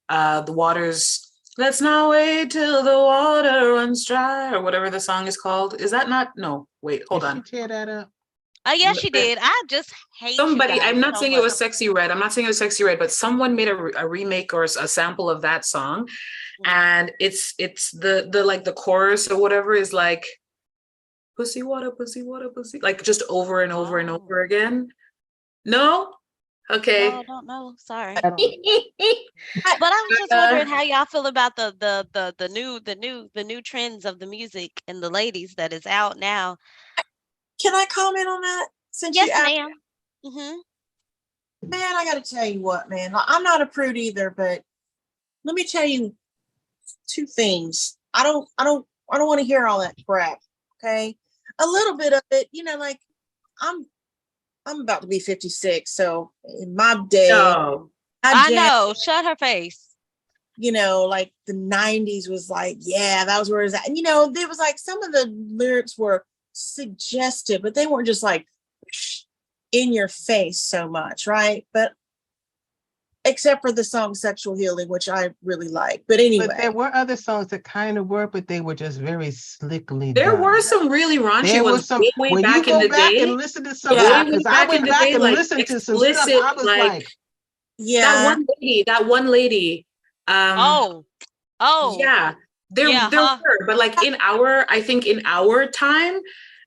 The Waters, let's not wait till the water runs dry, or whatever the song is called. Is that not? No, wait, hold Did on. she tear that up? Oh yeah, she did. I just hate Somebody, you guys I'm not so saying it much. was Sexy Red. I'm not saying it was Sexy Red, but someone made a remake or a sample of that song, and it's the like the chorus or whatever is like pussy water, pussy water, pussy, like just over and over and over again. No? Okay. No, I don't know. Sorry. I don't know. But I was just wondering how y'all feel about the new trends of the music and the ladies that is out now. Can I comment on that? Since Yes, you asked, ma'am. man, I got to tell you what, man. I'm not a prude either, but let me tell you two things. I don't want to hear all that crap. Okay, a little bit of it, like I'm about to be 56, so in my day, No. I know. Shut her face. Like the 90s was like, yeah, that was where it's at. And there was like some of the lyrics were suggestive, but they weren't just like in your face so much, right? But except for the song Sexual Healing, which I really like. But anyway. But there were other songs that kind of were, but they were just very slickly There done. were some really raunchy ones way when back you in go the back day. and listen to some, Yeah, because I went back and like listened to some stuff, I was like, yeah. That one lady. Oh. Yeah, there were, but like I think in our time,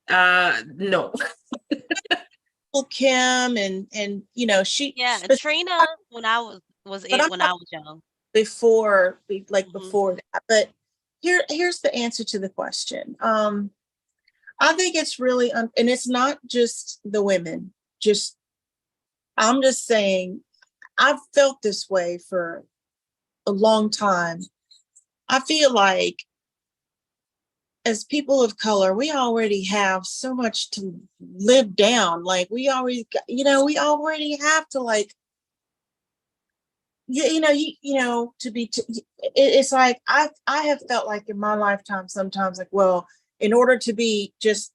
no. Kim and she and Trina when I was young. Before that. But here's the answer to the question. I think it's really and it's not just the women. I'm just saying I've felt this way for a long time. I feel like as people of color, we already have so much to live down. Like we already have to like, to be, it's like, I have felt like in my lifetime sometimes like, well, in order to be just,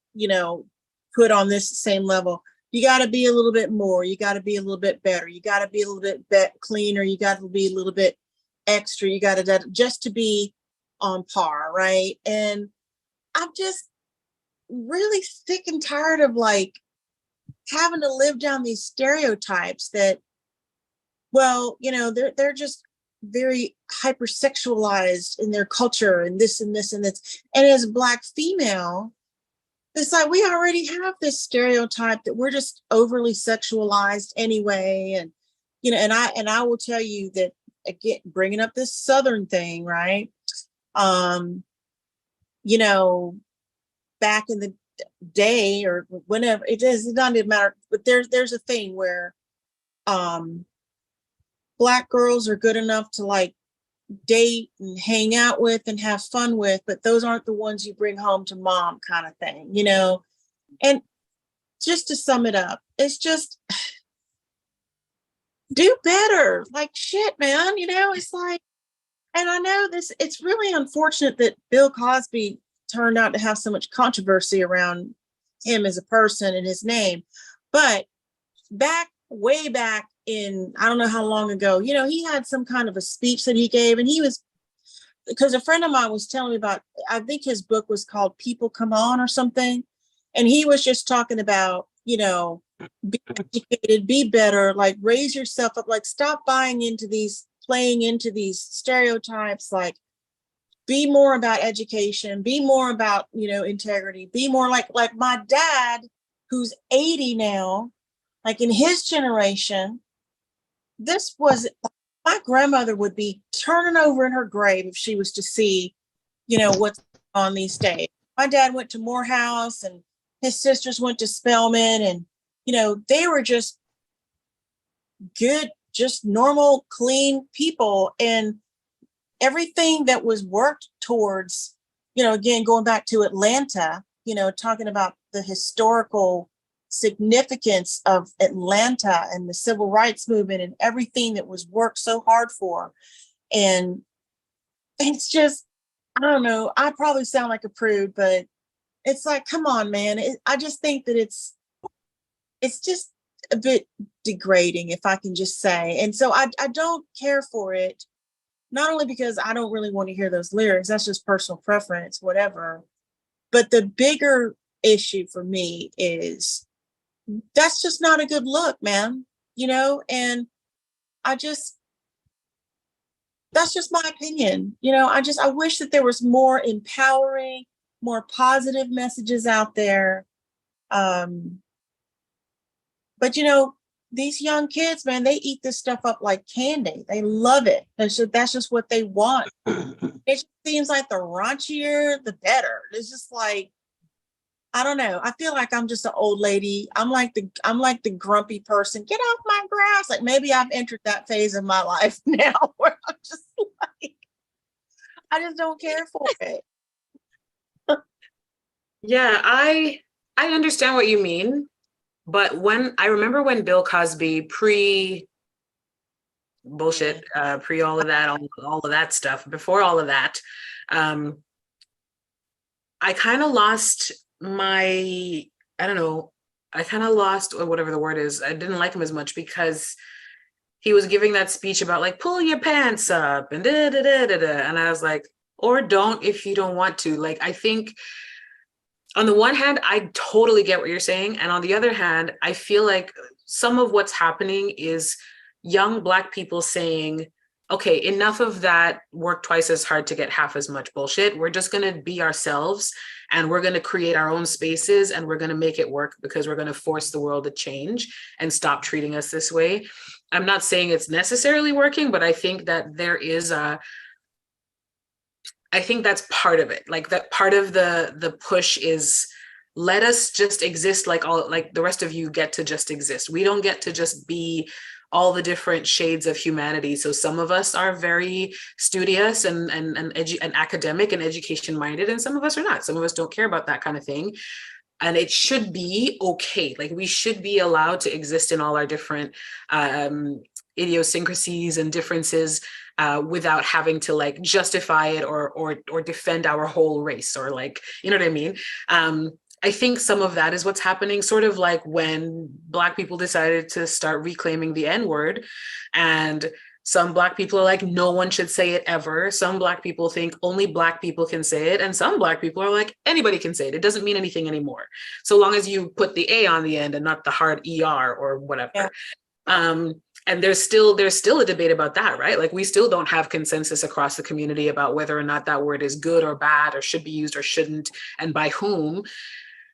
put on this same level, you got to be a little bit more, you got to be a little bit better, you got to be a little bit cleaner, you got to be a little bit extra, you got to just to be on par, right? And I'm just really sick and tired of like having to live down these stereotypes that, well, they're just very hypersexualized in their culture and this and this and this. And as a Black female, it's like we already have this stereotype that we're just overly sexualized anyway. And and I will tell you that, again, bringing up this Southern thing, right? you know, back in the day or whenever, it doesn't matter, but there's a thing where Black girls are good enough to like date and hang out with and have fun with, but those aren't the ones you bring home to mom, kind of thing, you know. And just to sum it up, it's just do better. Like shit, man, you know. It's like, and I know this, it's really unfortunate that Bill Cosby turned out to have so much controversy around him as a person and his name. But way back in, I don't know how long ago, you know, he had some kind of a speech that he gave, and he was, because a friend of mine was telling me about, I think his book was called People Come On or something. And he was just talking about, you know, be educated, be better, like raise yourself up, like stop playing into these stereotypes, like be more about education, be more about, you know, integrity, be more like my dad, who's 80 now, like in his generation, this was, my grandmother would be turning over in her grave if she was to see, you know, what's on these days. My dad went to Morehouse and his sisters went to Spelman, and, you know, they were just good, just normal, clean people. And everything that was worked towards, you know, again, going back to Atlanta, you know, talking about the historical significance of Atlanta and the civil rights movement and everything that was worked so hard for. And it's just, I don't know, I probably sound like a prude, but it's like, come on, man. I just think that it's just a bit degrading, if I can just say. And so I don't care for it, not only because I don't really want to hear those lyrics, that's just personal preference, whatever. But the bigger issue for me is that's just not a good look, man, you know. And that's just my opinion, you know. I wish that there was more empowering, more positive messages out there. But you know, these young kids, man, they eat this stuff up like candy. They love it. That's just what they want. It just seems like the raunchier, the better. It's just like, I don't know. I feel like I'm just an old lady. I'm like the grumpy person. Get off my grass. Like maybe I've entered that phase of my life now where I'm just like, I just don't care for it. Yeah, I understand what you mean, but when I remember when Bill Cosby pre bullshit, pre all of that, all of that stuff, before all of that, I kind of lost my, I don't know, I kind of lost, or whatever the word is. I didn't like him as much because he was giving that speech about like, pull your pants up and da da da da da. And I was like, or don't if you don't want to. Like, I think on the one hand, I totally get what you're saying. And on the other hand, I feel like some of what's happening is young Black people saying, okay, enough of that work twice as hard to get half as much bullshit. We're just going to be ourselves, and we're going to create our own spaces, and we're going to make it work because we're going to force the world to change and stop treating us this way. I'm not saying it's necessarily working, but I think that there is I think that's part of it. Like that part of the push is, let us just exist like the rest of you get to just exist. We don't get to just be all the different shades of humanity. So some of us are very studious and academic and education minded, and some of us are not. Some of us don't care about that kind of thing. And it should be okay. Like we should be allowed to exist in all our different idiosyncrasies and differences without having to like justify it or defend our whole race, or like, you know what I mean? I think some of that is what's happening, sort of like when Black people decided to start reclaiming the N-word, and some Black people are like, no one should say it ever. Some Black people think only Black people can say it. And some Black people are like, anybody can say it. It doesn't mean anything anymore, so long as you put the A on the end and not the hard ER or whatever. Yeah. And there's still a debate about that, right? Like we still don't have consensus across the community about whether or not that word is good or bad or should be used or shouldn't, and by whom.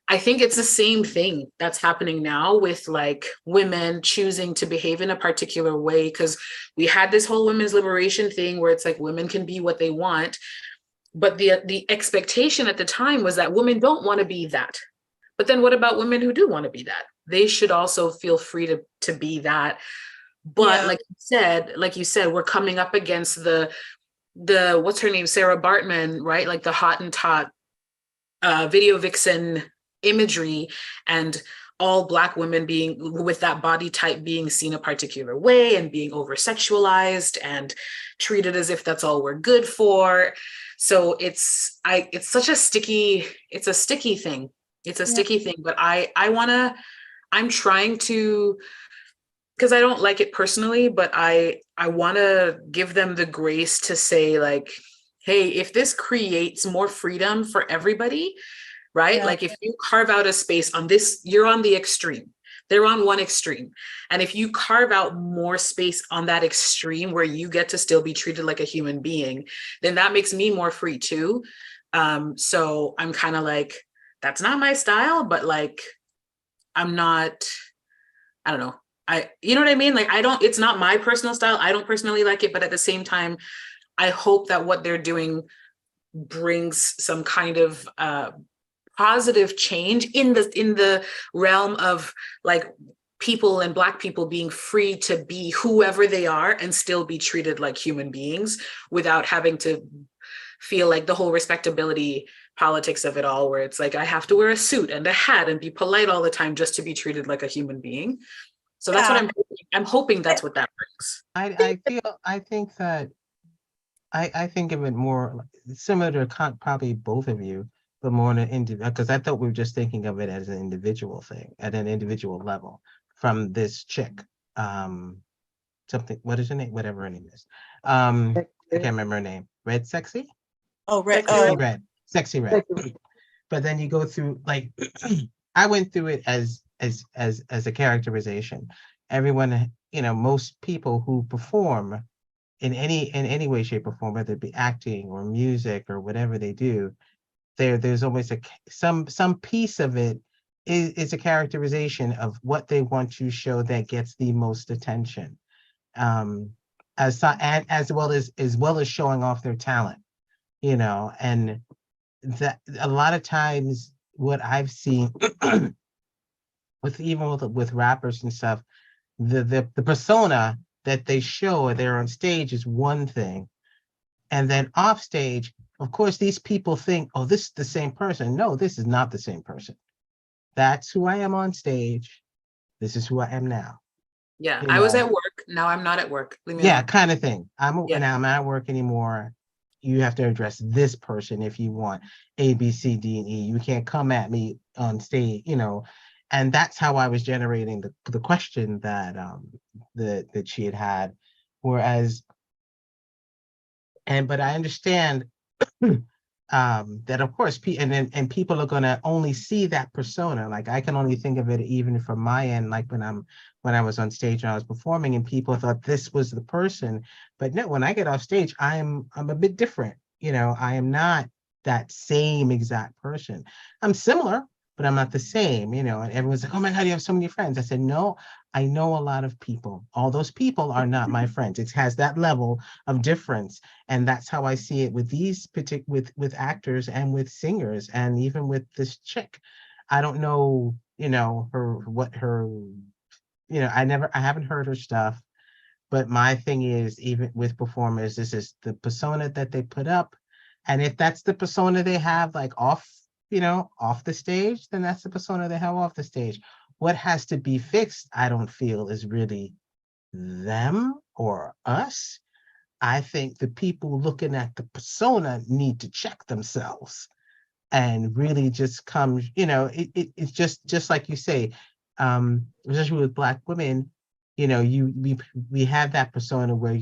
I think it's the same thing that's happening now with like women choosing to behave in a particular way, because we had this whole women's liberation thing where it's like women can be what they want. But the expectation at the time was that women don't want to be that. But then what about women who do want to be that? They should also feel free to be that. But Yeah. like you said, we're coming up against the what's her name, Sarah Bartman, right? Like the Hottentot video vixen imagery, and all Black women being with that body type being seen a particular way and being over sexualized and treated as if that's all we're good for. So it's such a sticky, it's a sticky thing. It's a sticky thing, but I'm trying to, because I don't like it personally, but I want to give them the grace to say, like, hey, if this creates more freedom for everybody, right? Yeah. Like if you carve out a space on this, you're on the extreme. They're on one extreme. And if you carve out more space on that extreme where you get to still be treated like a human being, then that makes me more free too. So I'm kind of like, that's not my style, but like, I'm not, I don't know. You know what I mean? Like, it's not my personal style. I don't personally like it, but at the same time, I hope that what they're doing brings some kind of positive change in the realm of like people and Black people being free to be whoever they are and still be treated like human beings without having to feel like the whole respectability politics of it all, where it's like I have to wear a suit and a hat and be polite all the time just to be treated like a human being. So that's what I'm hoping that's what that brings. I think that I think of it more similar to probably both of you, but more on an individual, because I thought we were just thinking of it as an individual thing, at an individual level, from this chick. Something, what is her name? Whatever her name is. I can't remember her name. Red Sexy? Oh, Red. Sexy Red. Sexy Red. But then you go through, like, I went through it as a characterization. Everyone, most people who perform in any way, shape, or form, whether it be acting or music or whatever they do, there's always some piece of it is a characterization of what they want to show that gets the most attention, as well as showing off their talent, and that a lot of times what I've seen with rappers and stuff, the persona that they show or they're on stage is one thing, and then off stage, of course, these people think, oh, this is the same person. No, this is not the same person. That's who I am on stage. This is who I am now. Yeah, I was at work. Now I'm not at work. Yeah, kind of thing. Yeah. Now I'm not at work anymore. You have to address this person if you want A, B, C, D, and E. You can't come at me on stage, and that's how I was generating the question that that she had. Whereas, but I understand that of course, and people are gonna only see that persona. Like I can only think of it even from my end, like when I was on stage and I was performing, and people thought this was the person. But no, when I get off stage, I'm a bit different. I am not that same exact person. I'm similar, but I'm not the same. And everyone's like, "Oh my God, you have so many friends." I said, "No, I know a lot of people. All those people are not my friends. It has that level of difference." And that's how I see it with these with actors and with singers, and even with this chick. I don't know, I haven't heard her stuff, but my thing is, even with performers, this is the persona that they put up. And if that's the persona they have, like off the stage, then that's the persona they have off the stage. What has to be fixed, I don't feel, is really them or us. I think the people looking at the persona need to check themselves and really just come, it's just like you say, especially with Black women, we have that persona where,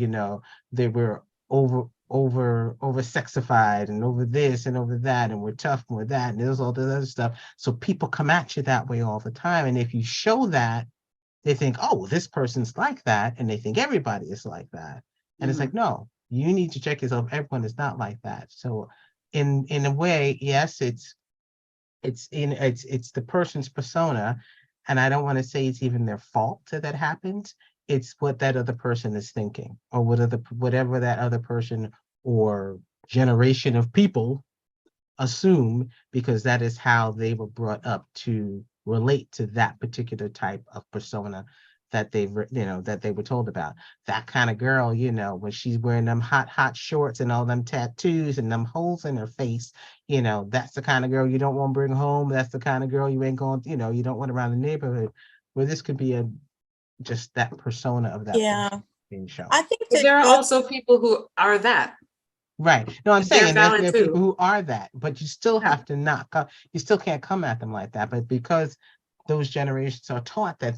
they were over sexified and over this and over that, and we're tough and we're that, and there's all this other stuff. So people come at you that way all the time. And if you show that, they think, oh, this person's like that, and they think everybody is like that. And it's like, no, you need to check yourself. Everyone is not like that. So in a way, yes, it's the person's persona, and I don't want to say it's even their fault that happens. It's what that other person is thinking, or whatever that other person or generation of people assume, because that is how they were brought up to relate to that particular type of persona that that they were told about. That kind of girl, when she's wearing them hot shorts and all them tattoos and them holes in her face, that's the kind of girl you don't want to bring home. That's the kind of girl you ain't going, you don't want around the neighborhood. Where this could be just that persona of that person being shown. I think But that there are also people who are that. Right. No, I'm They're saying there valid are too. people who are that, but you still have to you still can't come at them like that. But because those generations are taught that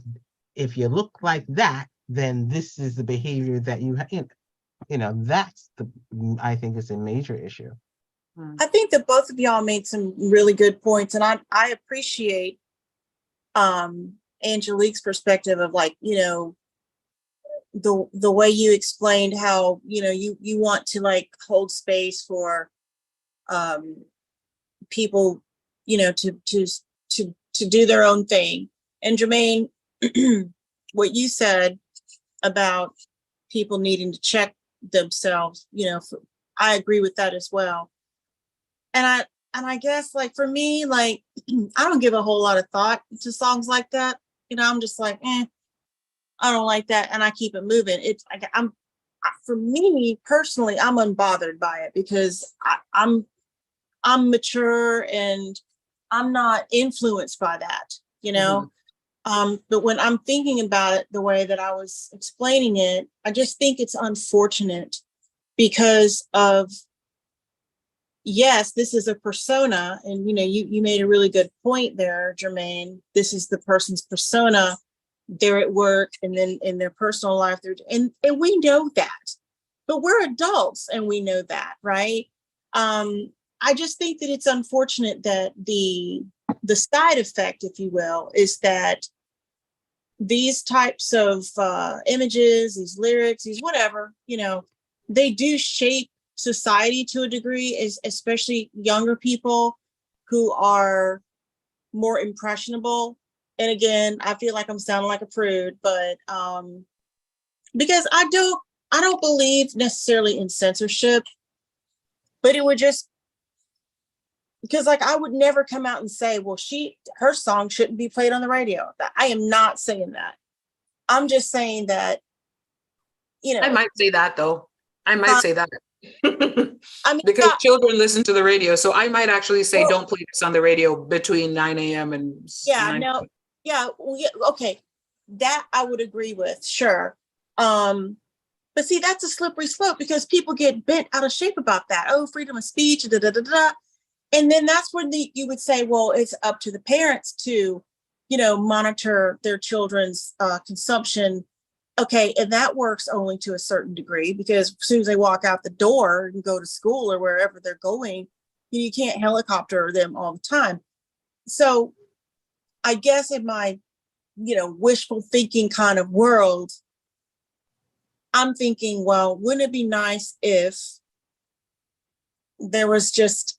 if you look like that, then this is the behavior that you have, that's I think is a major issue. I think that both of y'all made some really good points, and I appreciate Angelique's perspective of, like, the way you explained how you want to, like, hold space for people to do their own thing. And Jermaine, what you said about people needing to check themselves, I agree with that as well. And I guess, like, for me, like, I don't give a whole lot of thought to songs like that. I'm just like, I don't like that, and I keep it moving. It's like for me personally, I'm unbothered by it because I'm mature and I'm not influenced by that, But when I'm thinking about it the way that I was explaining it, I just think it's unfortunate because of, yes, this is a persona, and you made a really good point there, Jermaine. This is the person's persona. They're at work, and then in their personal life, and we know that, but we're adults and we know that, right? I just think that it's unfortunate that the side effect, if you will, is that these types of images, these lyrics, these whatever, they do shape society to a degree, especially younger people who are more impressionable. And again, I feel like I'm sounding like a prude, but because I don't believe necessarily in censorship, but it would just, because, like, I would never come out and say, well, her song shouldn't be played on the radio. I am not saying that. I'm just saying that, I might say that, though. I might say that. I mean, because children listen to the radio, so I might actually say, well, don't play this on the radio between 9 a.m. and 9. Okay, that I would agree with, sure. But see, that's a slippery slope because people get bent out of shape about that. Oh, freedom of speech, da da da da. And then that's when you would say, well, it's up to the parents to, monitor their children's consumption. Okay, and that works only to a certain degree, because as soon as they walk out the door and go to school or wherever they're going, you can't helicopter them all the time. So I guess in my, wishful thinking kind of world, I'm thinking, well, wouldn't it be nice if there was just,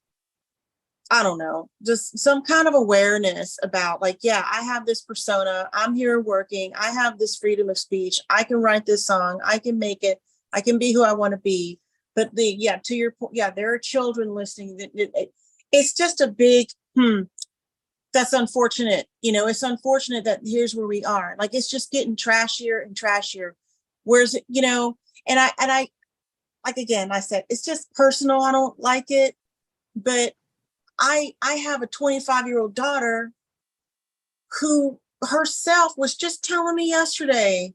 I don't know, just some kind of awareness about, like, yeah, I have this persona, I'm here working, I have this freedom of speech, I can write this song, I can make it, I can be who I want to be. But to your point, there are children listening. It's just a big, that's unfortunate. It's unfortunate that here's where we are. Like, it's just getting trashier and trashier. Whereas, and I, like, again, I said, it's just personal. I don't like it, but I have a 25-year-old daughter who herself was just telling me yesterday,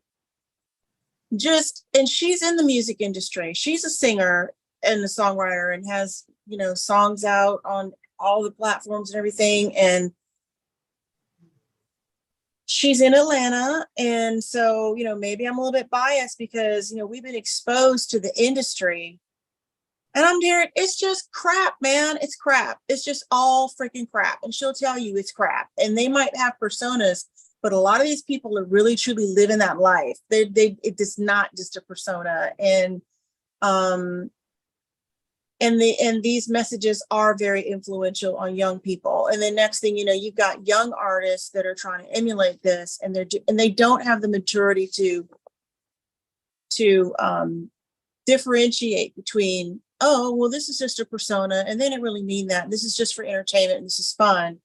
and she's in the music industry. She's a singer and a songwriter and has, songs out on all the platforms and everything. And she's in Atlanta. And so, maybe I'm a little bit biased because, we've been exposed to the industry. And I'm hearing, it's just crap, man. It's crap. It's just all freaking crap. And she'll tell you it's crap. And they might have personas, but a lot of these people are really, truly living that life. It is not just a persona. And these messages are very influential on young people. And then next thing you know, you've got young artists that are trying to emulate this, and they don't have the maturity to differentiate between oh, well, this is just a persona and they didn't really mean that. This is just for entertainment and this is fun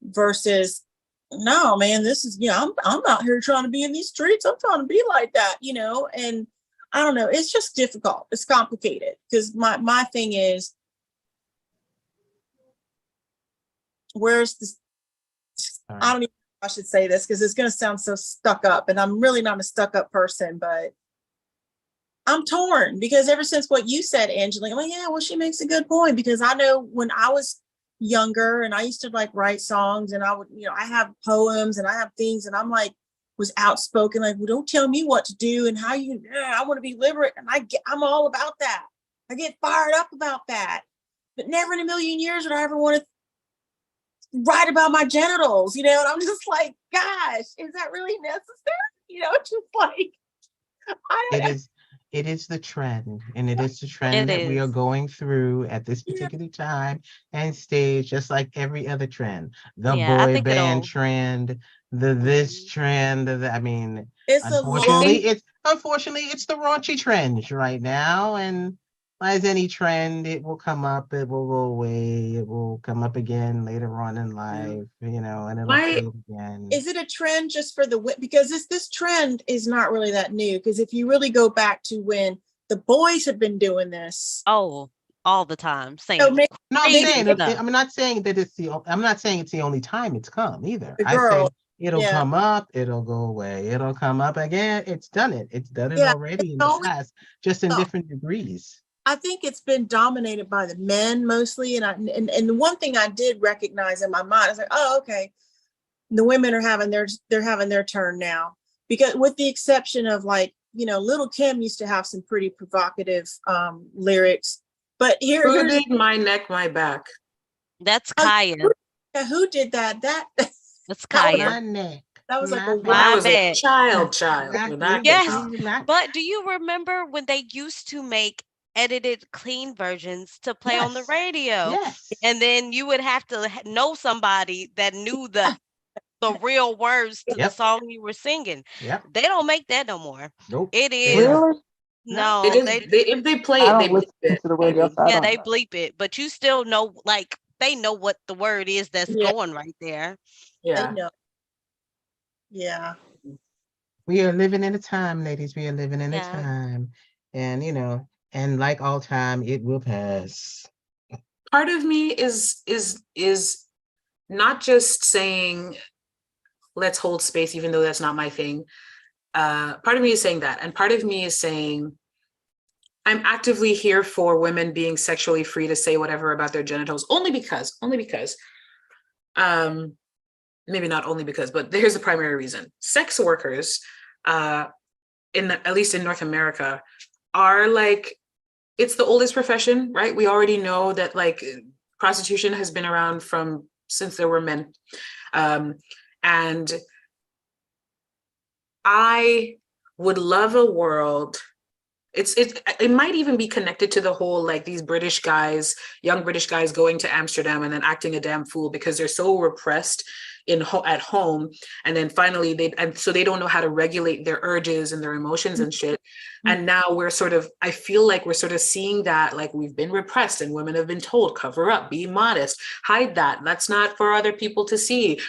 versus, no, man, this is, I'm out here trying to be in these streets. I'm trying to be like that, and I don't know. It's just difficult. It's complicated because my thing is, where's this? I don't even know if I should say this because it's going to sound so stuck up, and I'm really not a stuck up person, but I'm torn because ever since what you said, Angelique, I'm like, yeah, well, she makes a good point because I know when I was younger and I used to like write songs and I would, I have poems and I have things and I'm like, was outspoken, like, well, don't tell me what to do and how I want to be liberate. And I'm all about that. I get fired up about that, but never in a million years would I ever want to write about my genitals, and I'm just like, gosh, is that really necessary? Just like, It is the trend, and it is the trend that we are going through at this particular time and stage, just like every other trend. The boy band trend, the this trend, unfortunately, it's the raunchy trend right now, and as any trend, it will come up, it will go away, it will come up again later on in life, and it'll fade again. Is it a trend just for because this trend is not really that new, because if you really go back to when the boys have been doing this. Oh, all the time. I'm not saying it's the only time it's come either. I say it'll come up, it'll go away, it'll come up again. It's done it already in the past, just in different degrees. I think it's been dominated by the men mostly. And the one thing I did recognize in my mind, I was like, oh, okay. The women are having their turn now, because with the exception of like, Little Kim used to have some pretty provocative lyrics, but who did My Neck, My Back? That's Kaya. Who did that? That's Kaya. My neck. That was like a child. Yes, but do you remember when they used to make edited clean versions to play on the radio? Yes. And then you would have to know somebody that knew the real words to the song you were singing. Yep. They don't make that no more. Nope. It is. Really? No. If they play it, they bleep it. To the radio, so they bleep it, but you still know, like, they know what the word is that's going right there. Yeah. Yeah. We are living in a time, ladies. We are living in a time. And, and like all time, it will pass. Part of me is not just saying, let's hold space, even though that's not my thing. Part of me is saying that. And part of me is saying, I'm actively here for women being sexually free to say whatever about their genitals, only because, maybe not only because, but here's the primary reason. Sex workers, at least in North America, are like, it's the oldest profession, right? We already know that like prostitution has been around since there were men. And I would love a world, it might even be connected to the whole, like, these British guys, young British guys going to Amsterdam and then acting a damn fool because they're so repressed at home, and then finally they don't know how to regulate their urges and their emotions and shit. And now I feel like we're sort of seeing that, like, we've been repressed and women have been told, cover up, be modest, hide that's not for other people to see.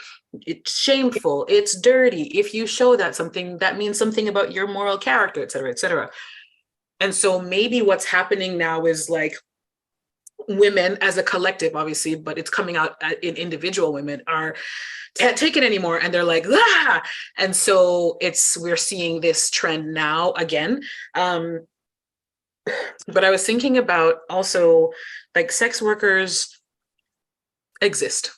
It's shameful, it's dirty. If you show that means something about your moral character, et cetera, et cetera. And so maybe what's happening now is like women as a collective, obviously, but it's coming out in individual women are can't take it anymore. And they're like, ah! And so we're seeing this trend now again. But I was thinking about also, like, sex workers exist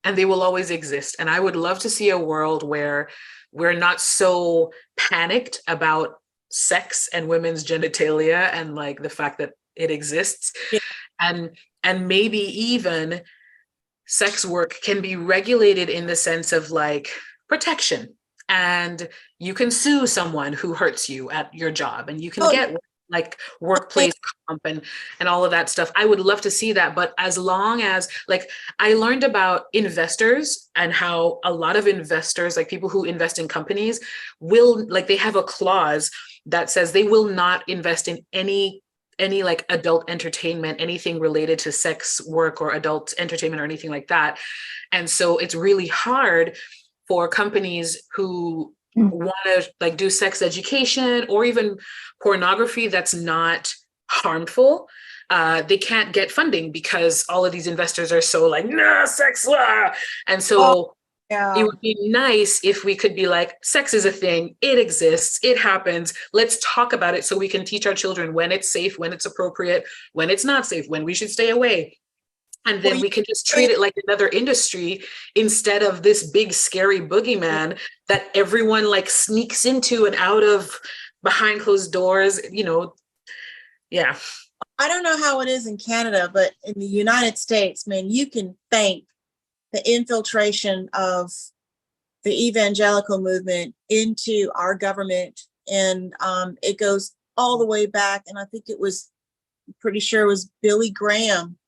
and they will always exist. And I would love to see a world where we're not so panicked about sex and women's genitalia and like the fact that it exists. And maybe even sex work can be regulated in the sense of like protection, and you can sue someone who hurts you at your job, and you can get like workplace comp and all of that stuff. I would love to see that. But as long as, like, I learned about investors and how a lot of investors, like people who invest in companies, will, like, they have a clause that says they will not invest in any any like adult entertainment, anything related to sex work or adult entertainment or anything like that. And so it's really hard for companies who want to like do sex education or even pornography that's not harmful. They can't get funding because all of these investors are so like, nah, sex law. And so it would be nice if we could be like, sex is a thing, it exists, it happens. Let's talk about it so we can teach our children when it's safe, when it's appropriate, when it's not safe, when we should stay away. And then we can just treat it like another industry instead of this big scary boogeyman that everyone like sneaks into and out of behind closed doors, you know. Yeah. I don't know how it is in Canada, but in the United States, man, you can thank the infiltration of the evangelical movement into our government. And it goes all the way back. And I think it was, I'm pretty sure it was Billy Graham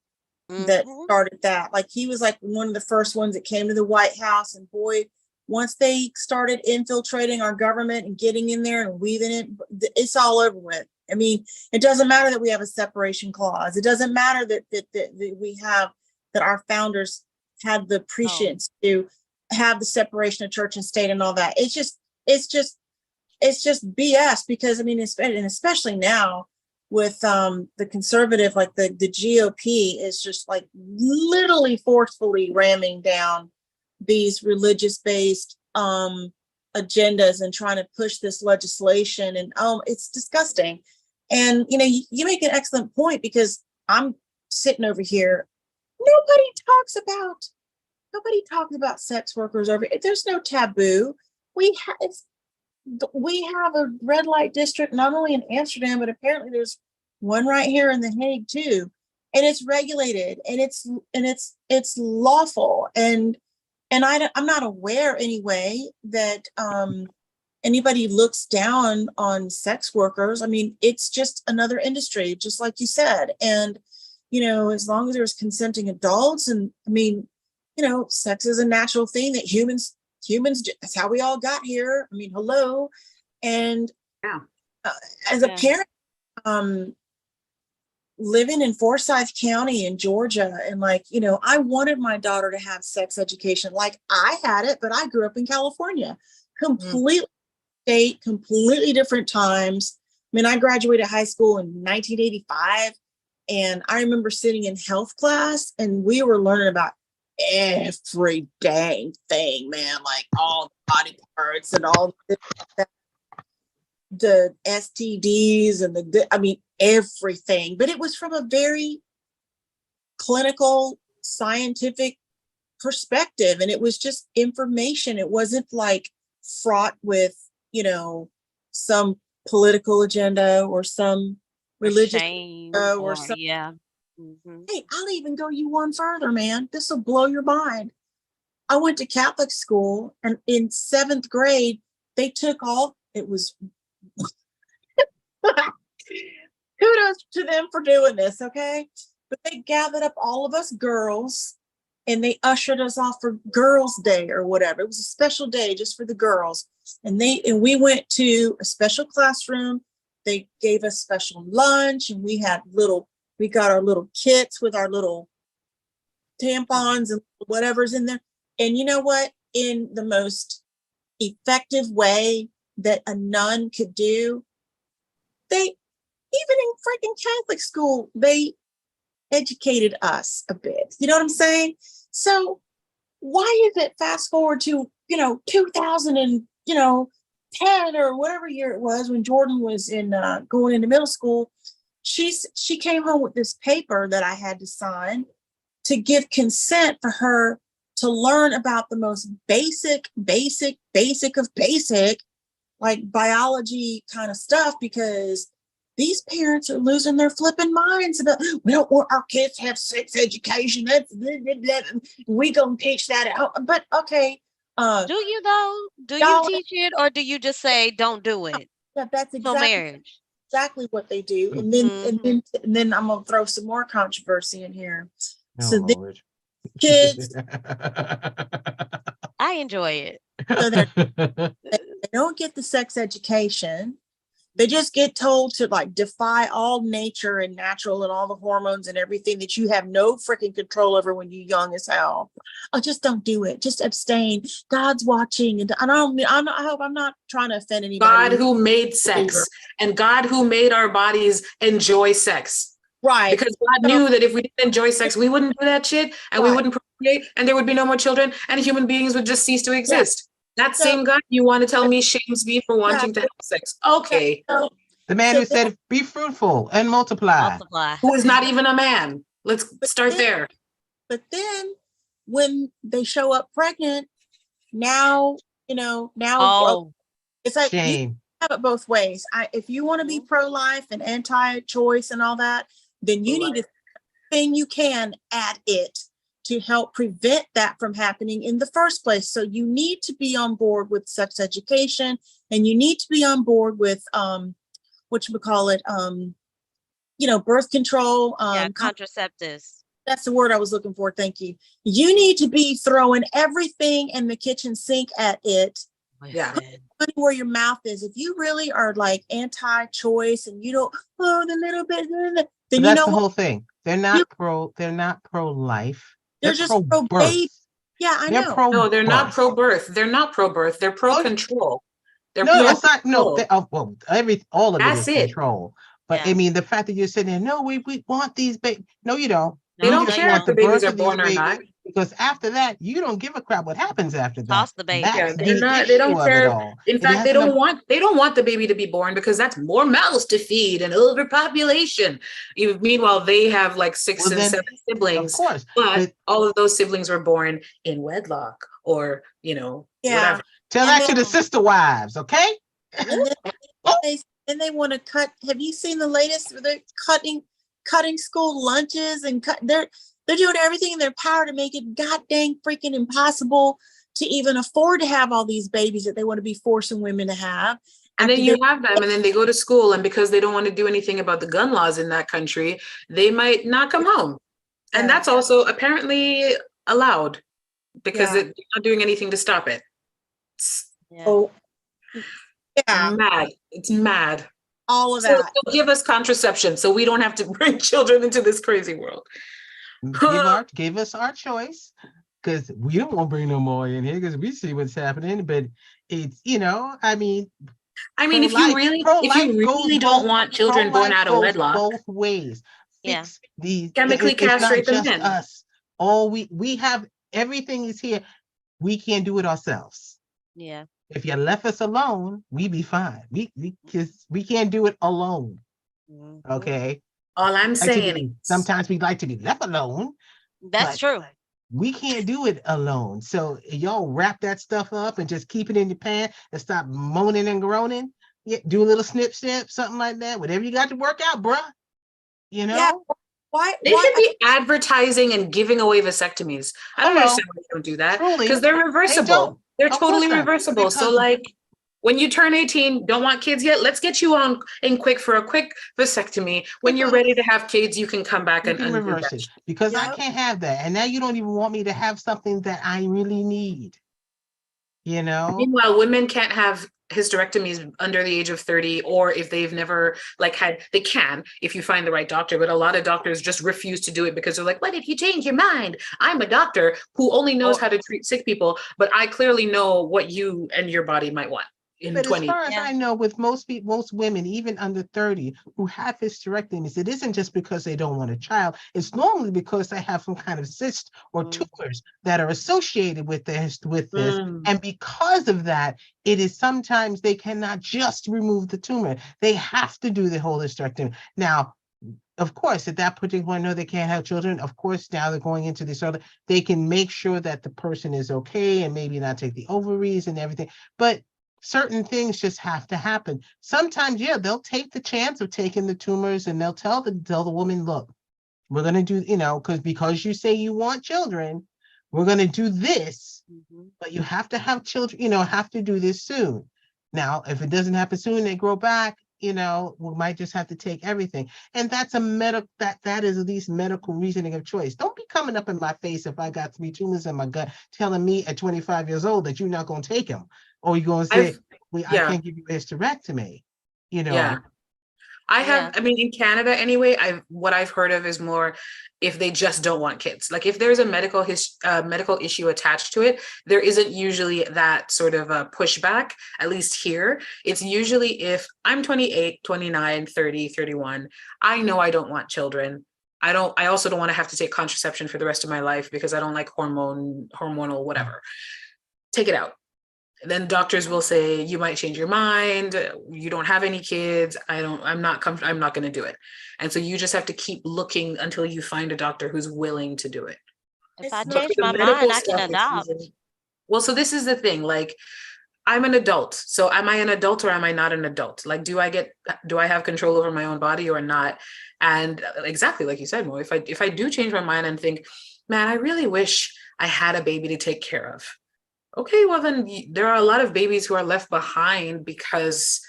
that started that. Like he was like one of the first ones that came to the White House, and boy, once they started infiltrating our government and getting in there and weaving it, it's all over with. I mean, it doesn't matter that we have a separation clause. It doesn't matter that we have, that our founders had the prescience to have the separation of church and state and all that. It's just BS, because I mean, especially now, with the conservative, like the GOP is just like literally forcefully ramming down these religious-based agendas and trying to push this legislation, and it's disgusting. And you know, you make an excellent point, because I'm sitting over here, nobody talks about sex workers over here. There's no taboo. We have a red light district, not only in Amsterdam, but apparently there's one right here in The Hague too. And it's regulated, and it's lawful. And I'm not aware anyway that anybody looks down on sex workers. I mean, it's just another industry, just like you said. And, you know, as long as there's consenting adults, and I mean, you know, sex is a natural thing that humans, that's how we all got here. I mean, hello. And as a parent, living in Forsyth County in Georgia, and like, you know, I wanted my daughter to have sex education like I had it, but I grew up in California, completely state, completely different times. I mean, I graduated high school in 1985, and I remember sitting in health class, and we were learning about every dang thing, man, like all the body parts and all the STDs and I mean, everything. But it was from a very clinical, scientific perspective, and it was just information. It wasn't like fraught with, you know, some political agenda or some religious or some. Hey, I'll even go you one further, man. This will blow your mind. I went to Catholic school, and in 7th grade, they took all, it was, kudos to them for doing this, okay? But they gathered up all of us girls, and they ushered us off for Girls' Day or whatever. It was a special day just for the girls. And we went to a special classroom. They gave us special lunch, and we got our little kits with our little tampons and whatever's in there. And you know what? In the most effective way that a nun could do, even in freaking Catholic school, they educated us a bit. You know what I'm saying? So why is it fast forward to, 2010 or whatever year it was, when Jordan was going into middle school, she came home with this paper that I had to sign to give consent for her to learn about the most basic of basic, like biology kind of stuff, because these parents are losing their flipping minds about, we don't want our kids to have sex education. We gonna teach that at home. But okay. Do you though? Do you teach it, or do you just say don't do it? That's exactly what they do. And then I'm gonna throw some more controversy in here. So the kids, I enjoy it. So they don't get the sex education. They just get told to like defy all nature and natural and all the hormones and everything that you have no freaking control over when you're young as hell. Oh, just don't do it. Just abstain. God's watching. And I hope I'm not trying to offend anybody. God who made sex and God who made our bodies enjoy sex. Right. Because God knew that if we didn't enjoy sex, we wouldn't do that shit and we wouldn't procreate and there would be no more children and human beings would just cease to exist. That same God you want to tell me shames me for wanting to have sex. Okay. The man who said, be fruitful and multiply. Who is not even a man. Let's start there. But then when they show up pregnant, now, it's like you have it both ways. If you want to be pro-life and anti-choice and all that, then you need to do everything you can at it to help prevent that from happening in the first place. So you need to be on board with sex education, and you need to be on board with birth control. Contraceptives. That's the word I was looking for. Thank you. You need to be throwing everything in the kitchen sink at it. Yeah. Where your mouth is. If you really are like anti-choice and you don't, the little bit, then that's the whole thing. They're not pro-life. They're just pro-baby. Yeah, I know. No, they're not pro-birth. They're not pro-birth. They're pro-control. It's not. No, all of That's it is control. But I mean, the fact that you're sitting there, no, we want these babies. No, you don't. They don't care if the babies are born or not. Because after that, you don't give a crap what happens after that. Toss the baby. They don't care. In fact, they don't want the baby to be born because that's more mouths to feed and overpopulation. Meanwhile, they have like 6 and 7 siblings. Of course. But all of those siblings were born in wedlock or, whatever. Tell that to the sister wives, okay? And then they want to cut. Have you seen the latest? They're cutting school lunches and they're doing everything in their power to make it god dang freaking impossible to even afford to have all these babies that they want to be forcing women to have. And then you have them and then they go to school, and because they don't want to do anything about the gun laws in that country, they might not come home. And that's also apparently allowed because they're not doing anything to stop it. Mad. It's mad. All of that. So give us contraception so we don't have to bring children into this crazy world. Give us our choice, because we don't want to bring no more in here because we see what's happening. But it's, I mean, if you really don't want children born out of wedlock, both ways. Fix these chemically castrate them in. Us. All we have, everything is here. We can't do it ourselves. Yeah. If you left us alone, we'd be fine. We can't do it alone. Okay. All I'm saying, sometimes we like to be left alone. That's true. We can't do it alone. So y'all wrap that stuff up and just keep it in your pan and stop moaning and groaning. Yeah, do a little snip, something like that. Whatever you got to work out, bruh. Yeah. Why should be advertising and giving away vasectomies. I don't understand why they don't do that. Because they're reversible. They're totally reversible. So like when you turn 18, don't want kids yet, let's get you on in quick for a quick vasectomy. When you're ready to have kids, you can come back and reverse it. Because I can't have that. And now you don't even want me to have something that I really need. Meanwhile, women can't have hysterectomies under the age of 30, or if they've never they can if you find the right doctor, but a lot of doctors just refuse to do it because they're like, what if you change your mind? I'm a doctor who only knows how to treat sick people, but I clearly know what you and your body might want. But as far as I know, with most women, even under 30, who have hysterectomies, it isn't just because they don't want a child. It's normally because they have some kind of cyst or tumors that are associated with this. And because of that, it is sometimes they cannot just remove the tumor. They have to do the whole hysterectomy. Now, of course, at that particular point, no, they can't have children. Of course, now they're going into this other, they can make sure that the person is okay and maybe not take the ovaries and everything. But certain things just have to happen. Sometimes, they'll take the chance of taking the tumors and they'll tell the woman, look, we're going to do, because you say you want children, we're going to do this, but you have to have children, have to do this soon. Now, if it doesn't happen soon, they grow back, we might just have to take everything. And that's that is at least medical reasoning of choice. Don't be coming up in my face if I got 3 tumors in my gut telling me at 25 years old that you're not going to take them. Or you're going to say, I can't give you a hysterectomy. you know. Yeah. I have, I mean, in Canada anyway, what I've heard of is more if they just don't want kids. Like if there's a medical issue attached to it, there isn't usually that sort of a pushback, at least here. It's usually if I'm 28, 29, 30, 31, I know I don't want children. I also don't want to have to take contraception for the rest of my life because I don't like hormonal, whatever. Take it out. Then doctors will say, you might change your mind. You don't have any kids. I'm not going to do it. And so you just have to keep looking until you find a doctor who's willing to do it. If I It's change The my medical mind, I can stuff is adopt. usually- Well, so this is the thing, like, I'm an adult. So am I an adult or am I not an adult? Like, do I have control over my own body or not? And exactly like you said, Mo, if I do change my mind and think, man, I really wish I had a baby to take care of. Okay, well then there are a lot of babies who are left behind because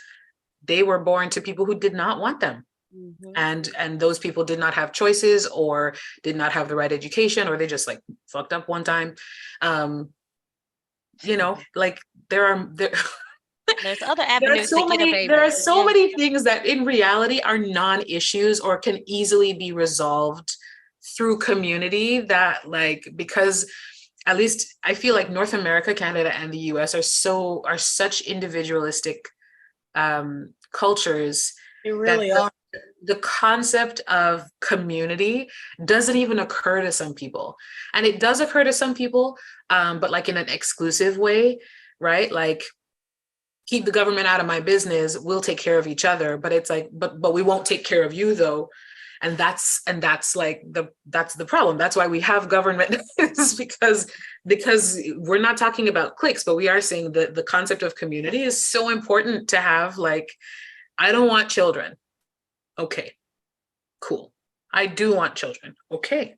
they were born to people who did not want them. And those people did not have choices or did not have the right education, or they just like fucked up one time. You know, like there's other avenues to get a baby. there are so many things that in reality are non-issues or can easily be resolved through community, that like, because at least I feel like North America, Canada, and the US are such individualistic cultures. They really are. The concept of community doesn't even occur to some people. And it does occur to some people, but like in an exclusive way, right? Like, keep the government out of my business, we'll take care of each other. But it's like, but we won't take care of you though. And that's like that's the problem. That's why we have government, is because we're not talking about cliques, but we are saying that the concept of community is so important to have. Like, I don't want children. Okay, cool. I do want children. Okay,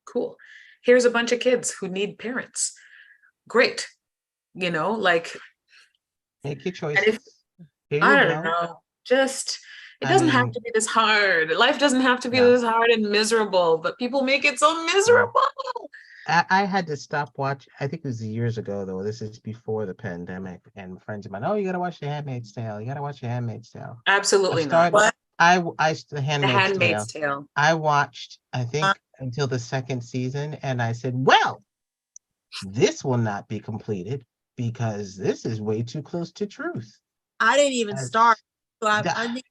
cool. Here's a bunch of kids who need parents. Great. You know, like, make your choices. Here you I don't go. know, just it doesn't have to be this hard. Life doesn't have to be this hard and miserable, but people make it so miserable. I had to stop watching. I think it was years ago, though. This is before the pandemic, and friends of mine, oh, you got to watch The Handmaid's Tale. You got to watch The Handmaid's Tale. Absolutely not. What? The The Handmaid's Handmaid's Tale. Tale. I watched, I think, until the second season, and I said, well, this will not be completed because this is way too close to truth. I didn't even start. So I need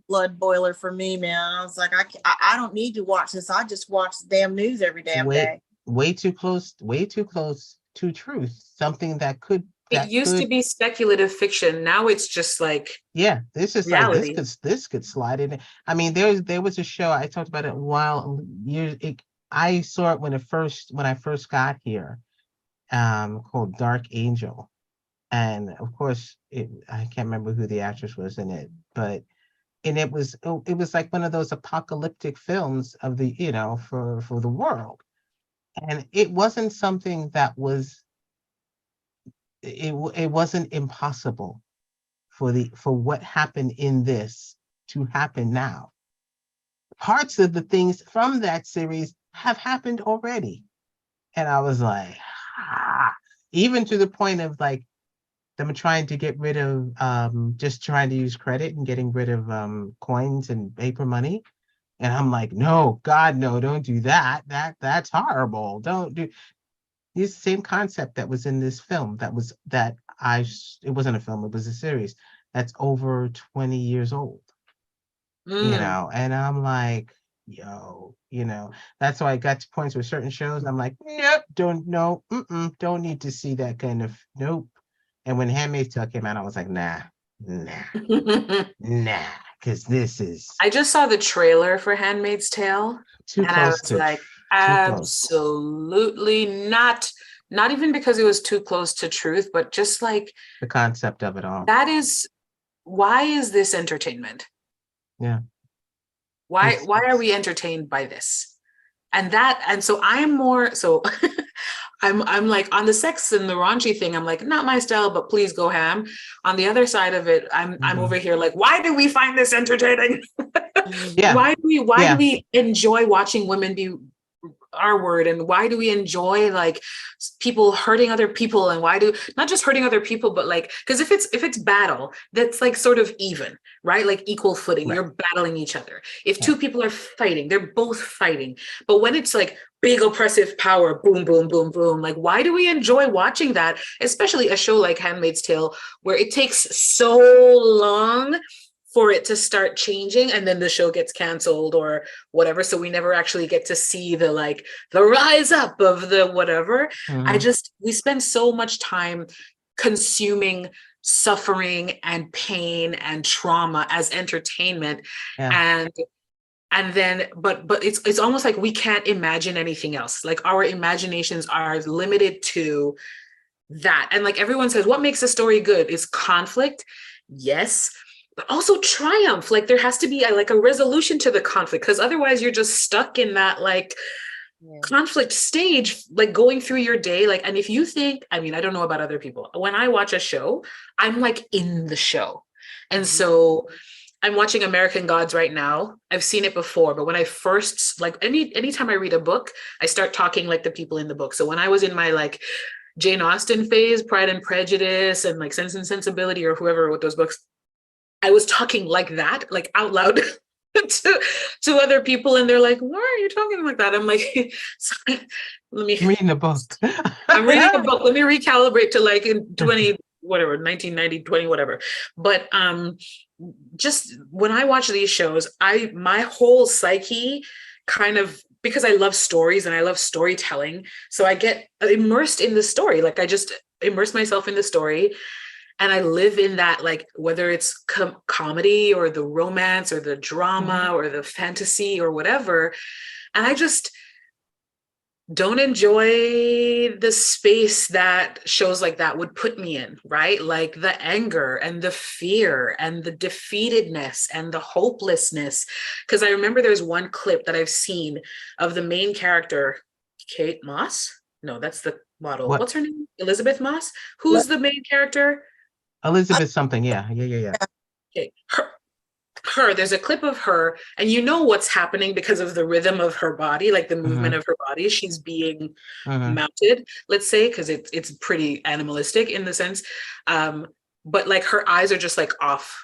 blood boiler for me, man. I was like, I don't need to watch this. I just watch the damn news every damn day. Way too close to truth. Something that could. It used to be speculative fiction. Now it's just like, yeah, this is reality. Like this could slide in. I mean, there was a show I talked about it a while years. I saw it when I first got here, called Dark Angel, and of course I can't remember who the actress was in it, but it was like one of those apocalyptic films of the, you know, for the world, and it wasn't something that was. It wasn't impossible for what happened in this to happen now. Parts of the things from that series have happened already. And I was like, even to the point of like them trying to get rid of just trying to use credit and getting rid of coins and paper money. And I'm like, no, God, no, don't do that. That's horrible. Don't do. It's the same concept that was in this film. It wasn't a film, it was a series that's over 20 years old. You know, and I'm like, yo, you know, that's why I got to points with certain shows. I'm like, nope, don't need to see that kind of, nope. And when Handmaid's Tale came out, I was like, nah, because this is. I just saw the trailer for Handmaid's Tale, too and close I was to like, absolutely not. Not even because it was too close to truth, but just like the concept of it all. Why is this entertainment? Yeah. Why are we entertained by this? And so I'm I'm like on the sex and the raunchy thing, I'm like, not my style, but please go ham. On the other side of it, I'm over here like, why do we find this entertaining? Yeah. Why do we enjoy watching women be R word, and why do we enjoy like people hurting other people, and why do not just hurting other people, but like, because if it's battle, that's like sort of even, right? Like equal footing, Right. you're battling each other. If Yeah. two people are fighting, they're both fighting. But when it's like big oppressive power, boom, boom, boom, boom, like why do we enjoy watching that? Especially a show like Handmaid's Tale, where it takes so long for it to start changing, and then the show gets canceled or whatever, so we never actually get to see the like the rise up of the whatever. We spend so much time consuming suffering and pain and trauma as entertainment. Yeah. And then but it's almost like we can't imagine anything else. Like our imaginations are limited to that. And like everyone says, what makes a story good is conflict, yes, but also triumph. Like there has to be a resolution to the conflict, because otherwise you're just stuck in that like conflict stage, like going through your day. Like, and if you think, I mean, I don't know about other people, when I watch a show, I'm like in the show. And so I'm watching American Gods right now. I've seen it before, but when I first, like anytime I read a book, I start talking like the people in the book. So when I was in my like Jane Austen phase, Pride and Prejudice and like Sense and Sensibility, or whoever wrote those books, I was talking like that, like out loud to other people. And they're like, why are you talking like that? I'm like, sorry, let me Reading a book. I'm reading a book. Let me recalibrate to like in 20, whatever, 1990, 20, whatever. But just when I watch these shows, my whole psyche kind of, because I love stories and I love storytelling, so I get immersed in the story. Like I just immerse myself in the story, and I live in that, like whether it's comedy or the romance or the drama or the fantasy or whatever. And I just don't enjoy the space that shows like that would put me in, right? Like the anger and the fear and the defeatedness and the hopelessness. Because I remember there's one clip that I've seen of the main character, Kate Moss. No, that's the model. What? What's her name? Elizabeth Moss? Who's the main character? Elizabeth something. Yeah. Okay. There's a clip of her, and you know what's happening because of the rhythm of her body, like the movement of her body. She's being mounted, let's say, because it's pretty animalistic in the sense. But like her eyes are just like off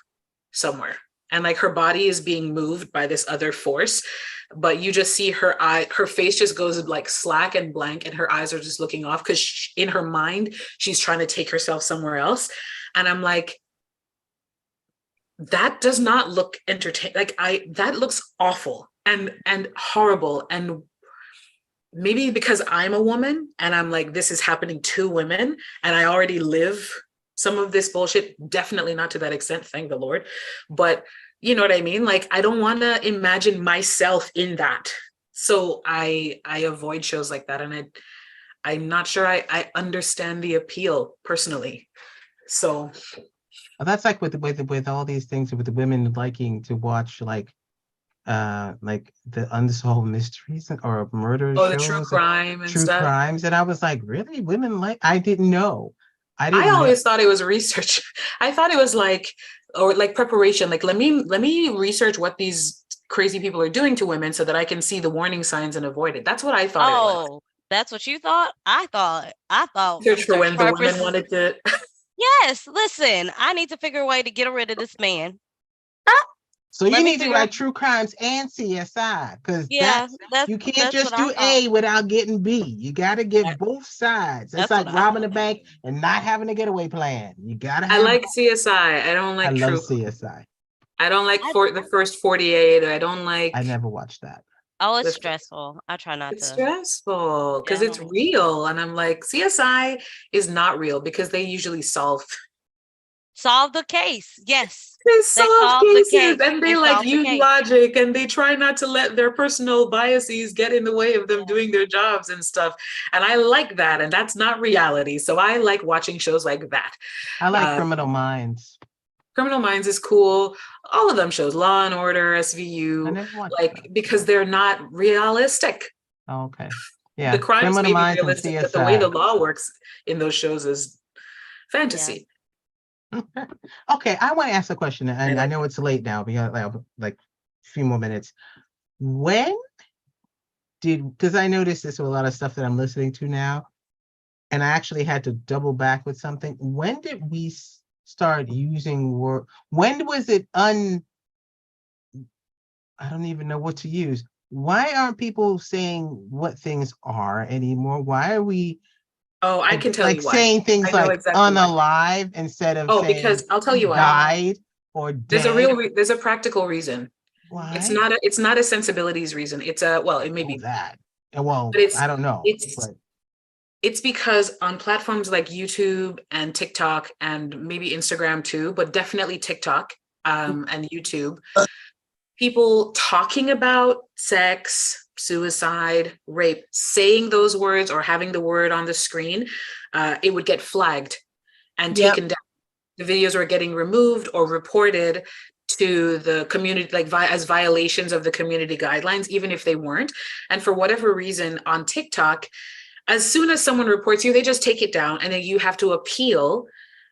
somewhere, and like her body is being moved by this other force. But you just see her face just goes like slack and blank, and her eyes are just looking off because in her mind, she's trying to take herself somewhere else. And I'm like, that does not look entertaining. Like that looks awful and horrible. And maybe because I'm a woman and I'm like, this is happening to women, and I already live some of this bullshit, definitely not to that extent, thank the Lord. But you know what I mean? Like, I don't want to imagine myself in that. So I avoid shows like that. And I'm not sure I understand the appeal personally. So That's like with all these things, with the women liking to watch like the unsolved mysteries or murder shows, the true crime and true stuff. crimes, and I was like, really, women like? I didn't know. I always thought it was research. I thought it was like, or like preparation. Like, let me research what these crazy people are doing to women so that I can see the warning signs and avoid it. That's what I thought it was. That's what you thought? I thought Search for when the women wanted to. Yes, listen, I need to figure a way to get rid of this man. So you need to write true crimes and CSI, because you can't just do A without getting B. You got to get both sides. It's like robbing a bank and not having a getaway plan. You got to have. I like CSI. I don't like love CSI. I don't like the first 48. I don't like. I never watched that. Oh, it's stressful. I try not to. It's stressful because it's real. And I'm like, CSI is not real because they usually solve the case. Yes. They solve cases and they like use logic, and they try not to let their personal biases get in the way of them doing their jobs and stuff. And I like that. And that's not reality. So I like watching shows like that. I like Criminal Minds. Criminal Minds is cool. All of them shows, Law and Order, SVU, like, because they're not realistic. Oh, okay. Yeah. The crimes may be realistic, but the way the law works in those shows is fantasy. Okay, I want to ask a question, and I know it's late now. We got like a few more minutes. When because I noticed this with a lot of stuff that I'm listening to now, and I actually had to double back with something. When did we start using word? When was it I don't even know what to use. Why aren't people saying what things are anymore? Why are we Oh, I can tell like you why. saying things I know like exactly why. unalive instead of Oh, saying because I'll tell you why. died or There's a dead? there's a practical reason. It's Why? not a sensibilities reason. It's a, well, it may Oh, be, that. Well, but I don't know, it's but it's because on platforms like YouTube and TikTok and maybe Instagram too, but definitely TikTok and YouTube, people talking about sex, suicide, rape, saying those words or having the word on the screen, it would get flagged and Yep. taken down. The videos were getting removed or reported to the community, like as violations of the community guidelines, even if they weren't. And for whatever reason on TikTok, as soon as someone reports you, they just take it down and then you have to appeal.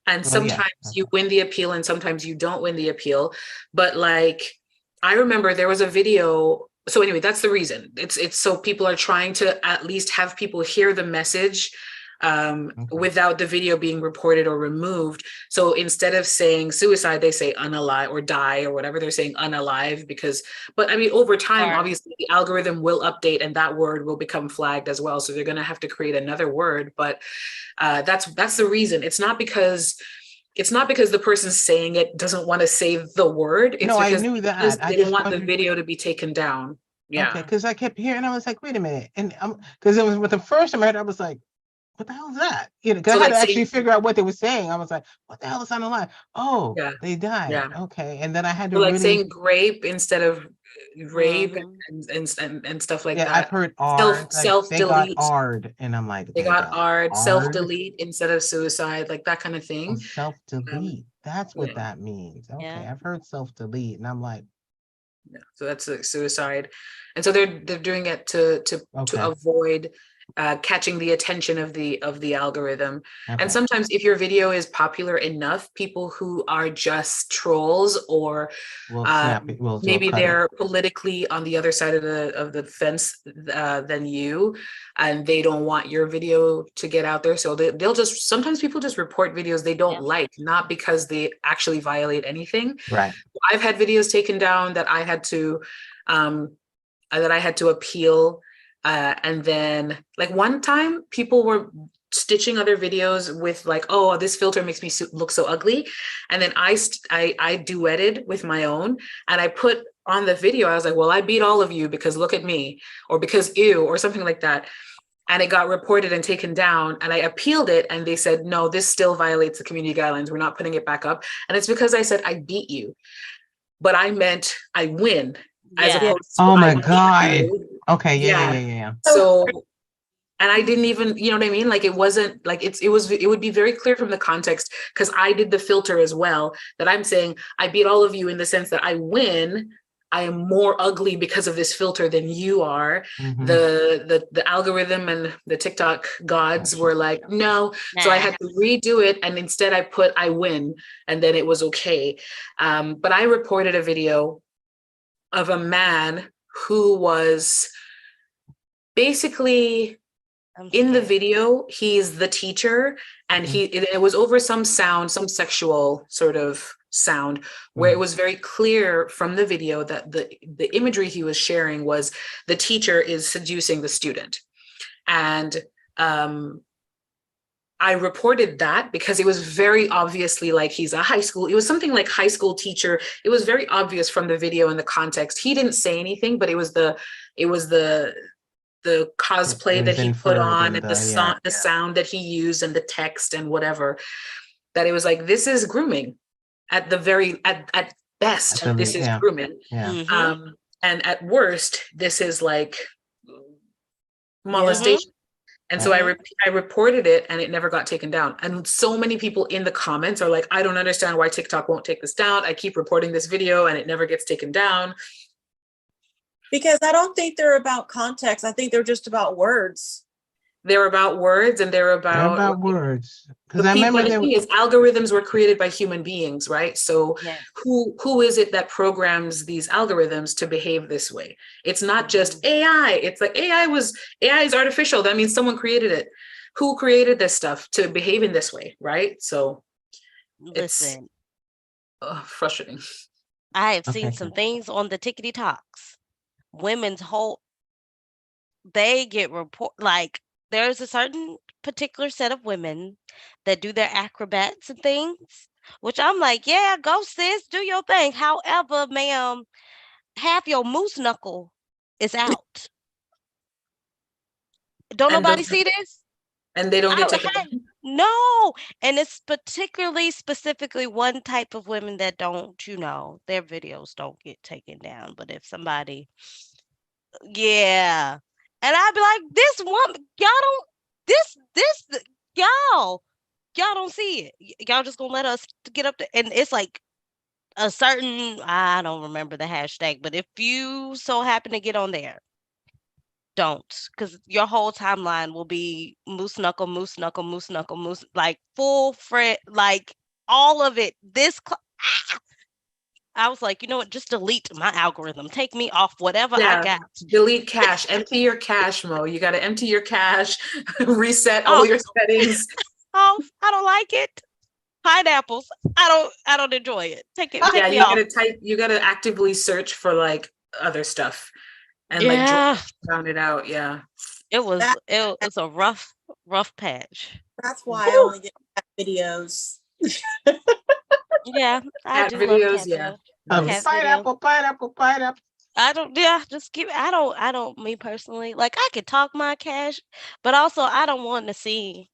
And oh yeah. sometimes you win the appeal and sometimes you don't win the appeal. But like, I remember there was a video. So anyway, that's the reason. It's so people are trying to at least have people hear the message without the video being reported or removed. So instead of saying suicide, they say unalive or die or whatever, they're saying unalive because, but I mean, over time, Right. obviously the algorithm will update and that word will become flagged as well. So they're going to have to create another word, but that's the reason. It's not because the person saying it doesn't want to say the word. It's No, I because knew that. I they don't just want the wondered. video to be taken down. Yeah. Okay, because I kept hearing, I was like, wait a minute, and because it was with the first time I heard, I was like, what the hell is that? You know, because So I had like to actually saying, figure out what they were saying. I was like, what the hell is on the line? Oh, yeah, they died. yeah. Okay, and then I had So to like really. saying grape instead of rape Mhm. and stuff like Yeah, I've that. heard R, like Self they got delete. R'd, and I'm like, They they got got art, self R'd. delete instead of suicide, like that kind of Oh, thing. self-delete. That's what Yeah, that means. Okay, Yeah. I've heard self-delete, and I'm like, yeah. So that's like suicide, and so they're doing it to okay, avoid catching the attention of the algorithm. And okay. sometimes if your video is popular enough, people who are just trolls or We'll snap it. We'll maybe cut it. they're politically on the other side of the fence than you, and they don't want your video to get out there. So they'll just, sometimes people just report videos they don't Yeah. like, not because they actually violate anything. Right. I've had videos taken down that I had to appeal. And then like one time people were stitching other videos with like, oh, this filter makes me look so ugly. And then I duetted with my own and I put on the video, I was like, well, I beat all of you because look at me, or because ew, or something like that. And it got reported and taken down, and I appealed it and they said, no, this still violates the community guidelines. We're not putting it back up. And it's because I said, I beat you, but I meant I win, as Yeah. opposed to Oh I my beat God. you. Okay. Yeah. Yeah. Yeah. So, and I didn't even, you know what I mean? Like it wasn't like it would be very clear from the context, because I did the filter as well, that I'm saying I beat all of you in the sense that I win. I am more ugly because of this filter than you are. Mhm. The algorithm and the TikTok gods Gotcha. were like, no. So I Nah. had to redo it. And instead I put I win, and then it was okay. But I reported a video of a man who was basically I'm in the scared. video, he's the teacher, and it was over some sound, some sexual sort of sound, where it was very clear from the video that the imagery he was sharing was the teacher is seducing the student. And I reported that because it was very obviously like he's a high school, it was something like high school teacher. It was very obvious from the video and the context. He didn't say anything, but it was the cosplay It that was he put inferred on in and the yeah. sound that he used and the text and whatever, that it was like, this is grooming at the very, at best, this is Yeah. grooming. Yeah. Mhm. And at worst, this is like Yeah. molestation. And so Mhm. I reported it and it never got taken down. And so many people in the comments are like, I don't understand why TikTok won't take this down. I keep reporting this video and it never gets taken down. Because I don't think they're about context. I think they're just about words. They're about words, and they're They're about about like, words. the Because I people. remember The there thing is, algorithms were created by human beings, right? So Yes. who is it that programs these algorithms to behave this way? It's not just AI. It's like AI is artificial. That means someone created it. Who created this stuff to behave in this way, right? So it's Listen, frustrating. I have seen Okay, some good. things on the Tickety Talks. Women's whole they get report like there's a certain particular set of women that do their acrobats and things, which I'm like, yeah, go sis, do your thing. However, ma'am, half your moose knuckle is out. Don't And nobody those see this? and they don't get I taken had down. no, and it's specifically one type of women that don't, their videos don't get taken down. But if somebody, yeah, and I'd be like, this woman, y'all don't, y'all, y'all don't see it. Y'all just gonna let us get up there, and it's like a certain, I don't remember the hashtag, but if you so happen to get on there, don't, because your whole timeline will be moose knuckle, moose knuckle, moose knuckle, moose, like full friend, like all of it. I was like, you know what? Just delete my algorithm. Take me off whatever I Yeah, got. delete cache, empty your cache, Mo. You got to empty your cache, reset all Oh, your settings. oh, I don't like it. Pineapples. I don't enjoy it. Yeah, Take me off. you gotta actively search for like other stuff and like Yeah, drown it out. Yeah. That it's a rough patch. that's why I Whew. only get cat videos. Yeah, I Cat do love videos, cat yeah. videos. Of Nice. Cat videos. pineapple, pineapple, pineapple. I don't, yeah, just give, I don't, me personally, like I could talk my cash, but also I don't want to see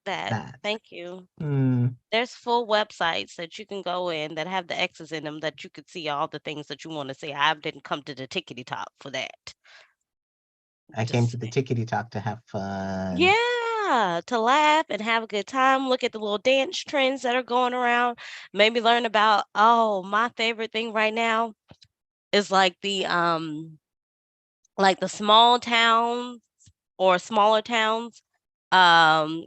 that. That. Thank you. Hmm. There's full websites that you can go in that have the X's in them that you could see all the things that you want to see. I didn't come to the tickety top for that. I came to Just the tickety talk to have fun. yeah, to laugh and have a good time. Look at the little dance trends that are going around. Maybe learn about, oh, my favorite thing right now is like the small towns or smaller towns, um,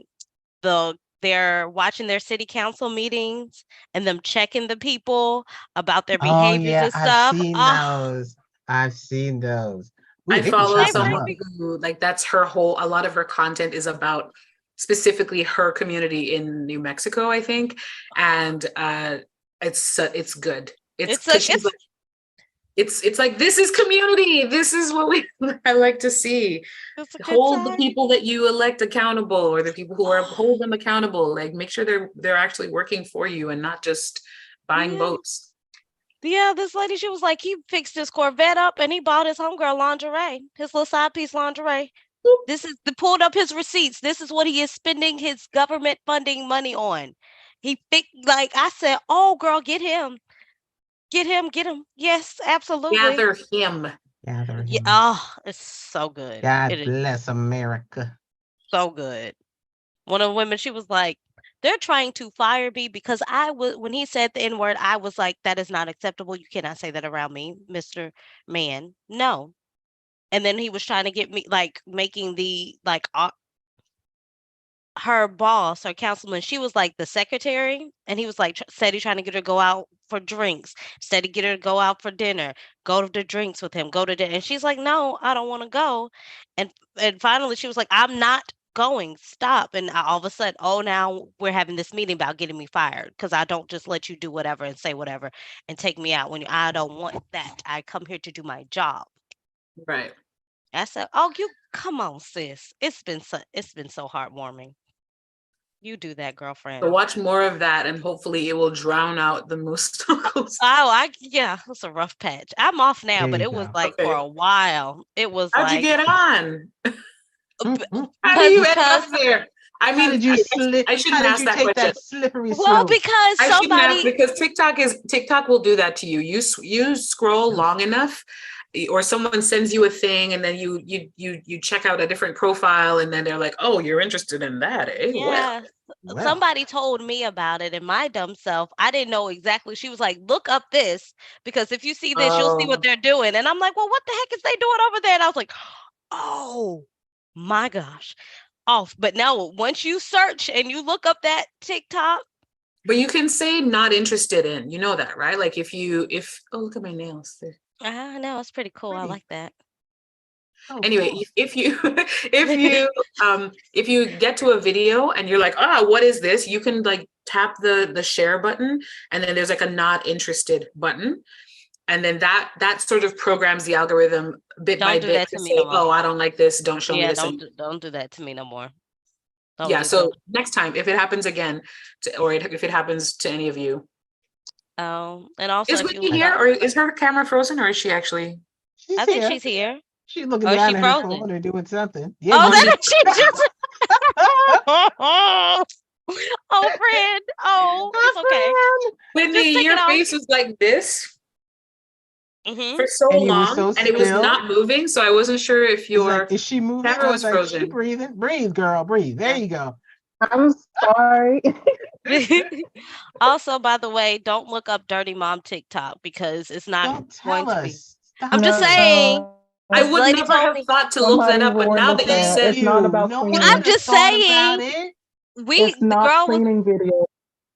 they're watching their city council meetings and them checking the people about their Oh behaviors yeah, and I've stuff. seen Ah, those. I've seen those. Ooh, I they be follow they chopping them bring up. somebody who like that's her whole a lot of her content is about specifically her community in New Mexico, I think. And it's good. It's it's a because she's like it's like this is community. This is what we I like to see. it's a good Hold the time. people that you elect accountable, or the people who are hold them accountable. Like make sure they're actually working for you and not just buying Yeah. votes. Yeah, this lady, she was like, he fixed his Corvette up and he bought his homegirl lingerie, his little side piece lingerie. This is the pulled up his receipts. This is what he is spending his government funding money on. He fixed, like I said, oh girl, get him. Get him, get him. Yes, absolutely. Gather him. Gather Yeah, him. oh, it's so good. It God is bless America. so good. One of the women, she was like, they're trying to fire me because I was when he said the N-word, I was like, that is not acceptable. You cannot say that around me, Mr. Man. No. And then he was trying to get me like making the like her boss, her councilman, she was like the secretary, and he was like steady trying to get her to go out for drinks, steady get her to go out for dinner, go to the drinks with him, go to dinner. And she's like, no, I don't want to go. And finally she was like, I'm not going, stop. And all of a sudden, oh, now we're having this meeting about getting me fired because I don't just let you do whatever and say whatever and take me out when I don't want that. I come here to do my job. Right. I said, oh, you come on, sis. It's been so heartwarming. You do that, So girlfriend. watch more of that, and hopefully it will drown out the moose knuckles. Oh, yeah, it's a rough patch. I'm off now, There but you it was go. like for Okay. a while. It was How'd you like get on? How do you end because up there? I How mean, did you slip? I How shouldn't did ask you that take question. that slippery well, slope? because I shouldn't ask somebody because TikTok will do that to you. You scroll long enough, or someone sends you a thing, and then you check out a different profile, and then they're like, "Oh, you're interested in that, eh? Well, yeah, Well, somebody told me about it and my dumb self, I didn't know exactly. She was like, look up this because if you see this, you'll see what oh, they're doing. And I'm like, well, what the heck is they doing over there? And I was like, oh. my gosh, off. But now once you search and you look up that TikTok, But you can say not interested in, you know that, right? Like oh, look at my nails. I know it's pretty cool. I Pretty. like that. Oh, Anyway, cool. if you if you get to a video and you're like, what is this? You can like tap the share button, and then there's like a not interested button. And then that sort of programs the algorithm bit by Don't do bit that to to me say, no more. oh, I don't like this. Don't show me Yeah, this anymore. don't do that to me no more. Yeah, so next time, if it happens again, if it happens to any of you. Oh, and also Is if you Whitney look here, up, or is her camera frozen, or is she actually? She's I think here. she's here. She's looking Oh, is down she at her frozen? phone or doing something. Yeah, Oh, you that she just. Oh, friend. Oh, it's okay. Whitney, take your it off. face was like this Mm-hmm. for so And you were long, so and it was still. not moving, so I wasn't sure if It's your like, is she moving? camera I was was like, she frozen. breathing? Breathe, girl, breathe. There Yeah. you go. I'm sorry. Also, by the way, don't look up Dirty Mom TikTok because it's not Don't going tell to be. us. Stop I'm just it. saying. I This would lady never told have me. thought to look Somebody that up, but warned now us that you that said it's not You. about No one cleaning. I'm would have just thought saying. about it. It's The not girl was. cleaning video.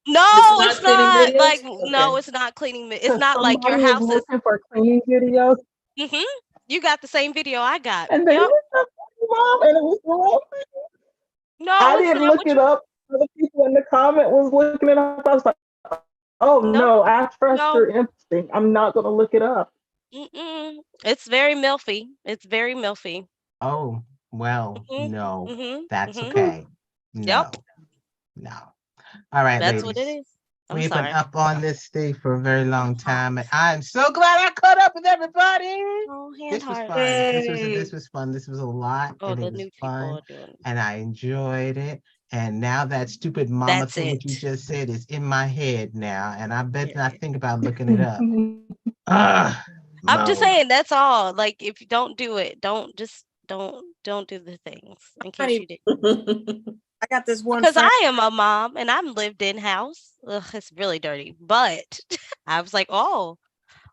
this is No, it's not cleaning not. videos. Like, Okay. no, it's not cleaning. It's Because not like your somebody was house is. looking for cleaning videos, Mm-hmm. You got the same video I got. and they Yep. looked up Mom, and it was wrong. No, I it's didn't not look what it you. up. Other people in the comment was looking it up. I was like, oh No, no, I trust no. your instinct. I'm not going to look it up. Mm-mm. It's very milfy. It's very milfy. Oh, well, Mm-hmm. no. Mm-hmm. That's Mm-hmm. okay. Yep. No. All right, That's what it ladies. is. I'm We've been sorry. up on this thing for a very long time, and I'm so glad I caught up with everybody. Oh, hand This was heart. fun. This Yay. was fun. This was a lot, Oh, and the it was new people fun, are doing it. and I enjoyed it. And now that stupid mama That's thing, what you it. just said, is in my head now, and I bet I Period. think about looking it up. Ah, I'm just Mo. saying that's all. Like if you don't do it, don't do the things in case you did. I got this one Because friend. I am a mom and I'm lived in house. Ugh, it's really dirty. But I was like, oh,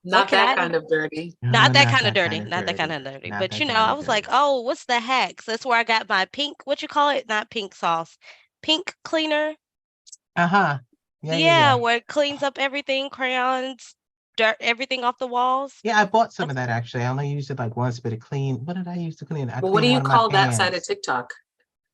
what Not can that I do? kind of dirty. Not that Not kind of that dirty. kind of Not that kind dirty. of dirty. Not But that I kind of was like, dirty. oh, what's the hacks? That's where I got my pink, what you call it? Not pink sauce. Pink cleaner. Uh-huh. Yeah, yeah, Yeah, yeah. where it cleans up everything, crayons, dirt, everything off the walls. Yeah, I bought some of That's that actually. I only used it like once, but it cleaned. What did I use to clean it? I Well, what do cleaned you one of my call that side of pans. TikTok?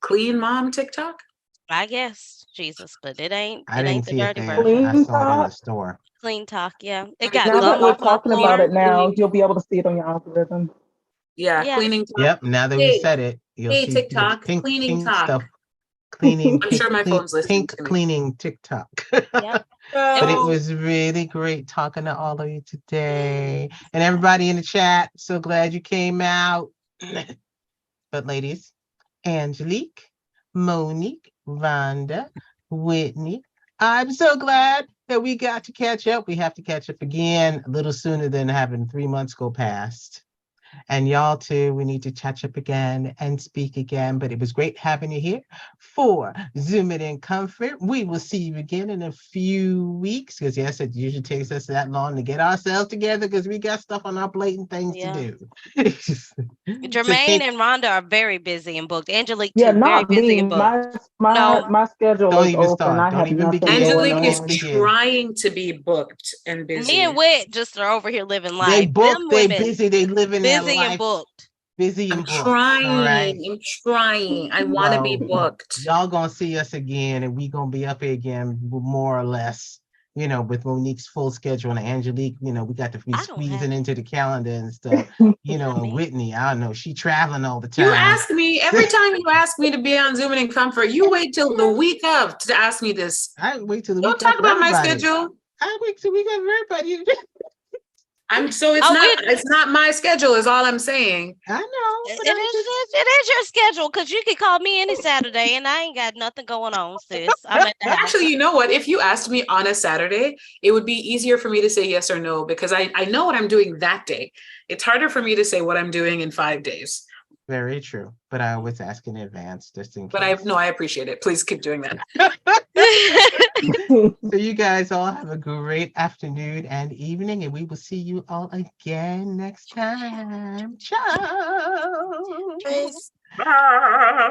Clean mom TikTok? I guess, Jesus, but it ain't I didn't the see it dirty there. version. I Clean saw it in the talk. store. Clean talk, yeah. It There you got go. Now that gum we're off my talking about floor. it now, you'll be able to see it on your algorithm. Yeah, Yeah. cleaning talk. Yep. Now that we Hey, said it, you'll hey, see TikTok, cleaning pink talk. stuff, cleaning, I'm sure my phone's listening pink to me. cleaning TikTok. Yep. But it So, was really great talking to all of you today, and everybody in the chat. So glad you came out. But ladies, Angelique, Monique, Rhonda, Whitney, I'm so glad that we got to catch up. We have to catch up again a little sooner than having 3 months go past. And y'all too, we need to catch up again and speak again. But it was great having you here for Zoom It in Comfort. We will see you again in a few weeks. Because yes, it usually takes us that long to get ourselves together because we got stuff on our plate and things to Yeah. do. So Jermaine and Rhonda are very busy and booked. Angelique Yeah, too, very not busy me. and booked. My No, my schedule don't is even open. start. I Don't have even nothing begin. going Angelique is Don't on. begin. trying to be booked and me busy. and Wit just are over here living They life. Them booked, they women, busy, they living their busy and life, booked. busy I'm and booked. All right. trying. I'm trying. I want to be Well, booked. y'all gonna see us again, and we gonna be up here again, more or less, with Monique's full schedule and Angelique. We got to be I don't have squeezing it. into the calendar and stuff. Not And me. Whitney, I don't know, she traveling all the You time. ask me every time you ask me to be on Zoom and in Comfort. You wait till the week of to ask me this. I wait till the Don't week up talk for about my everybody. schedule. I wait till the week up for everybody. So it's Oh, not my schedule is all I'm saying. I know, but it is your schedule because you can call me any Saturday and I ain't got nothing going on, sis. I'm at the house. Actually, you know what? If you asked me on a Saturday, it would be easier for me to say yes or no because I know what I'm doing that day. It's harder for me to say what I'm doing in 5 days. very true. But I always ask in advance just in case. But I appreciate it. Please keep doing that. So you guys all have a great afternoon and evening, and we will see you all again next time. Ciao. Peace. Bye.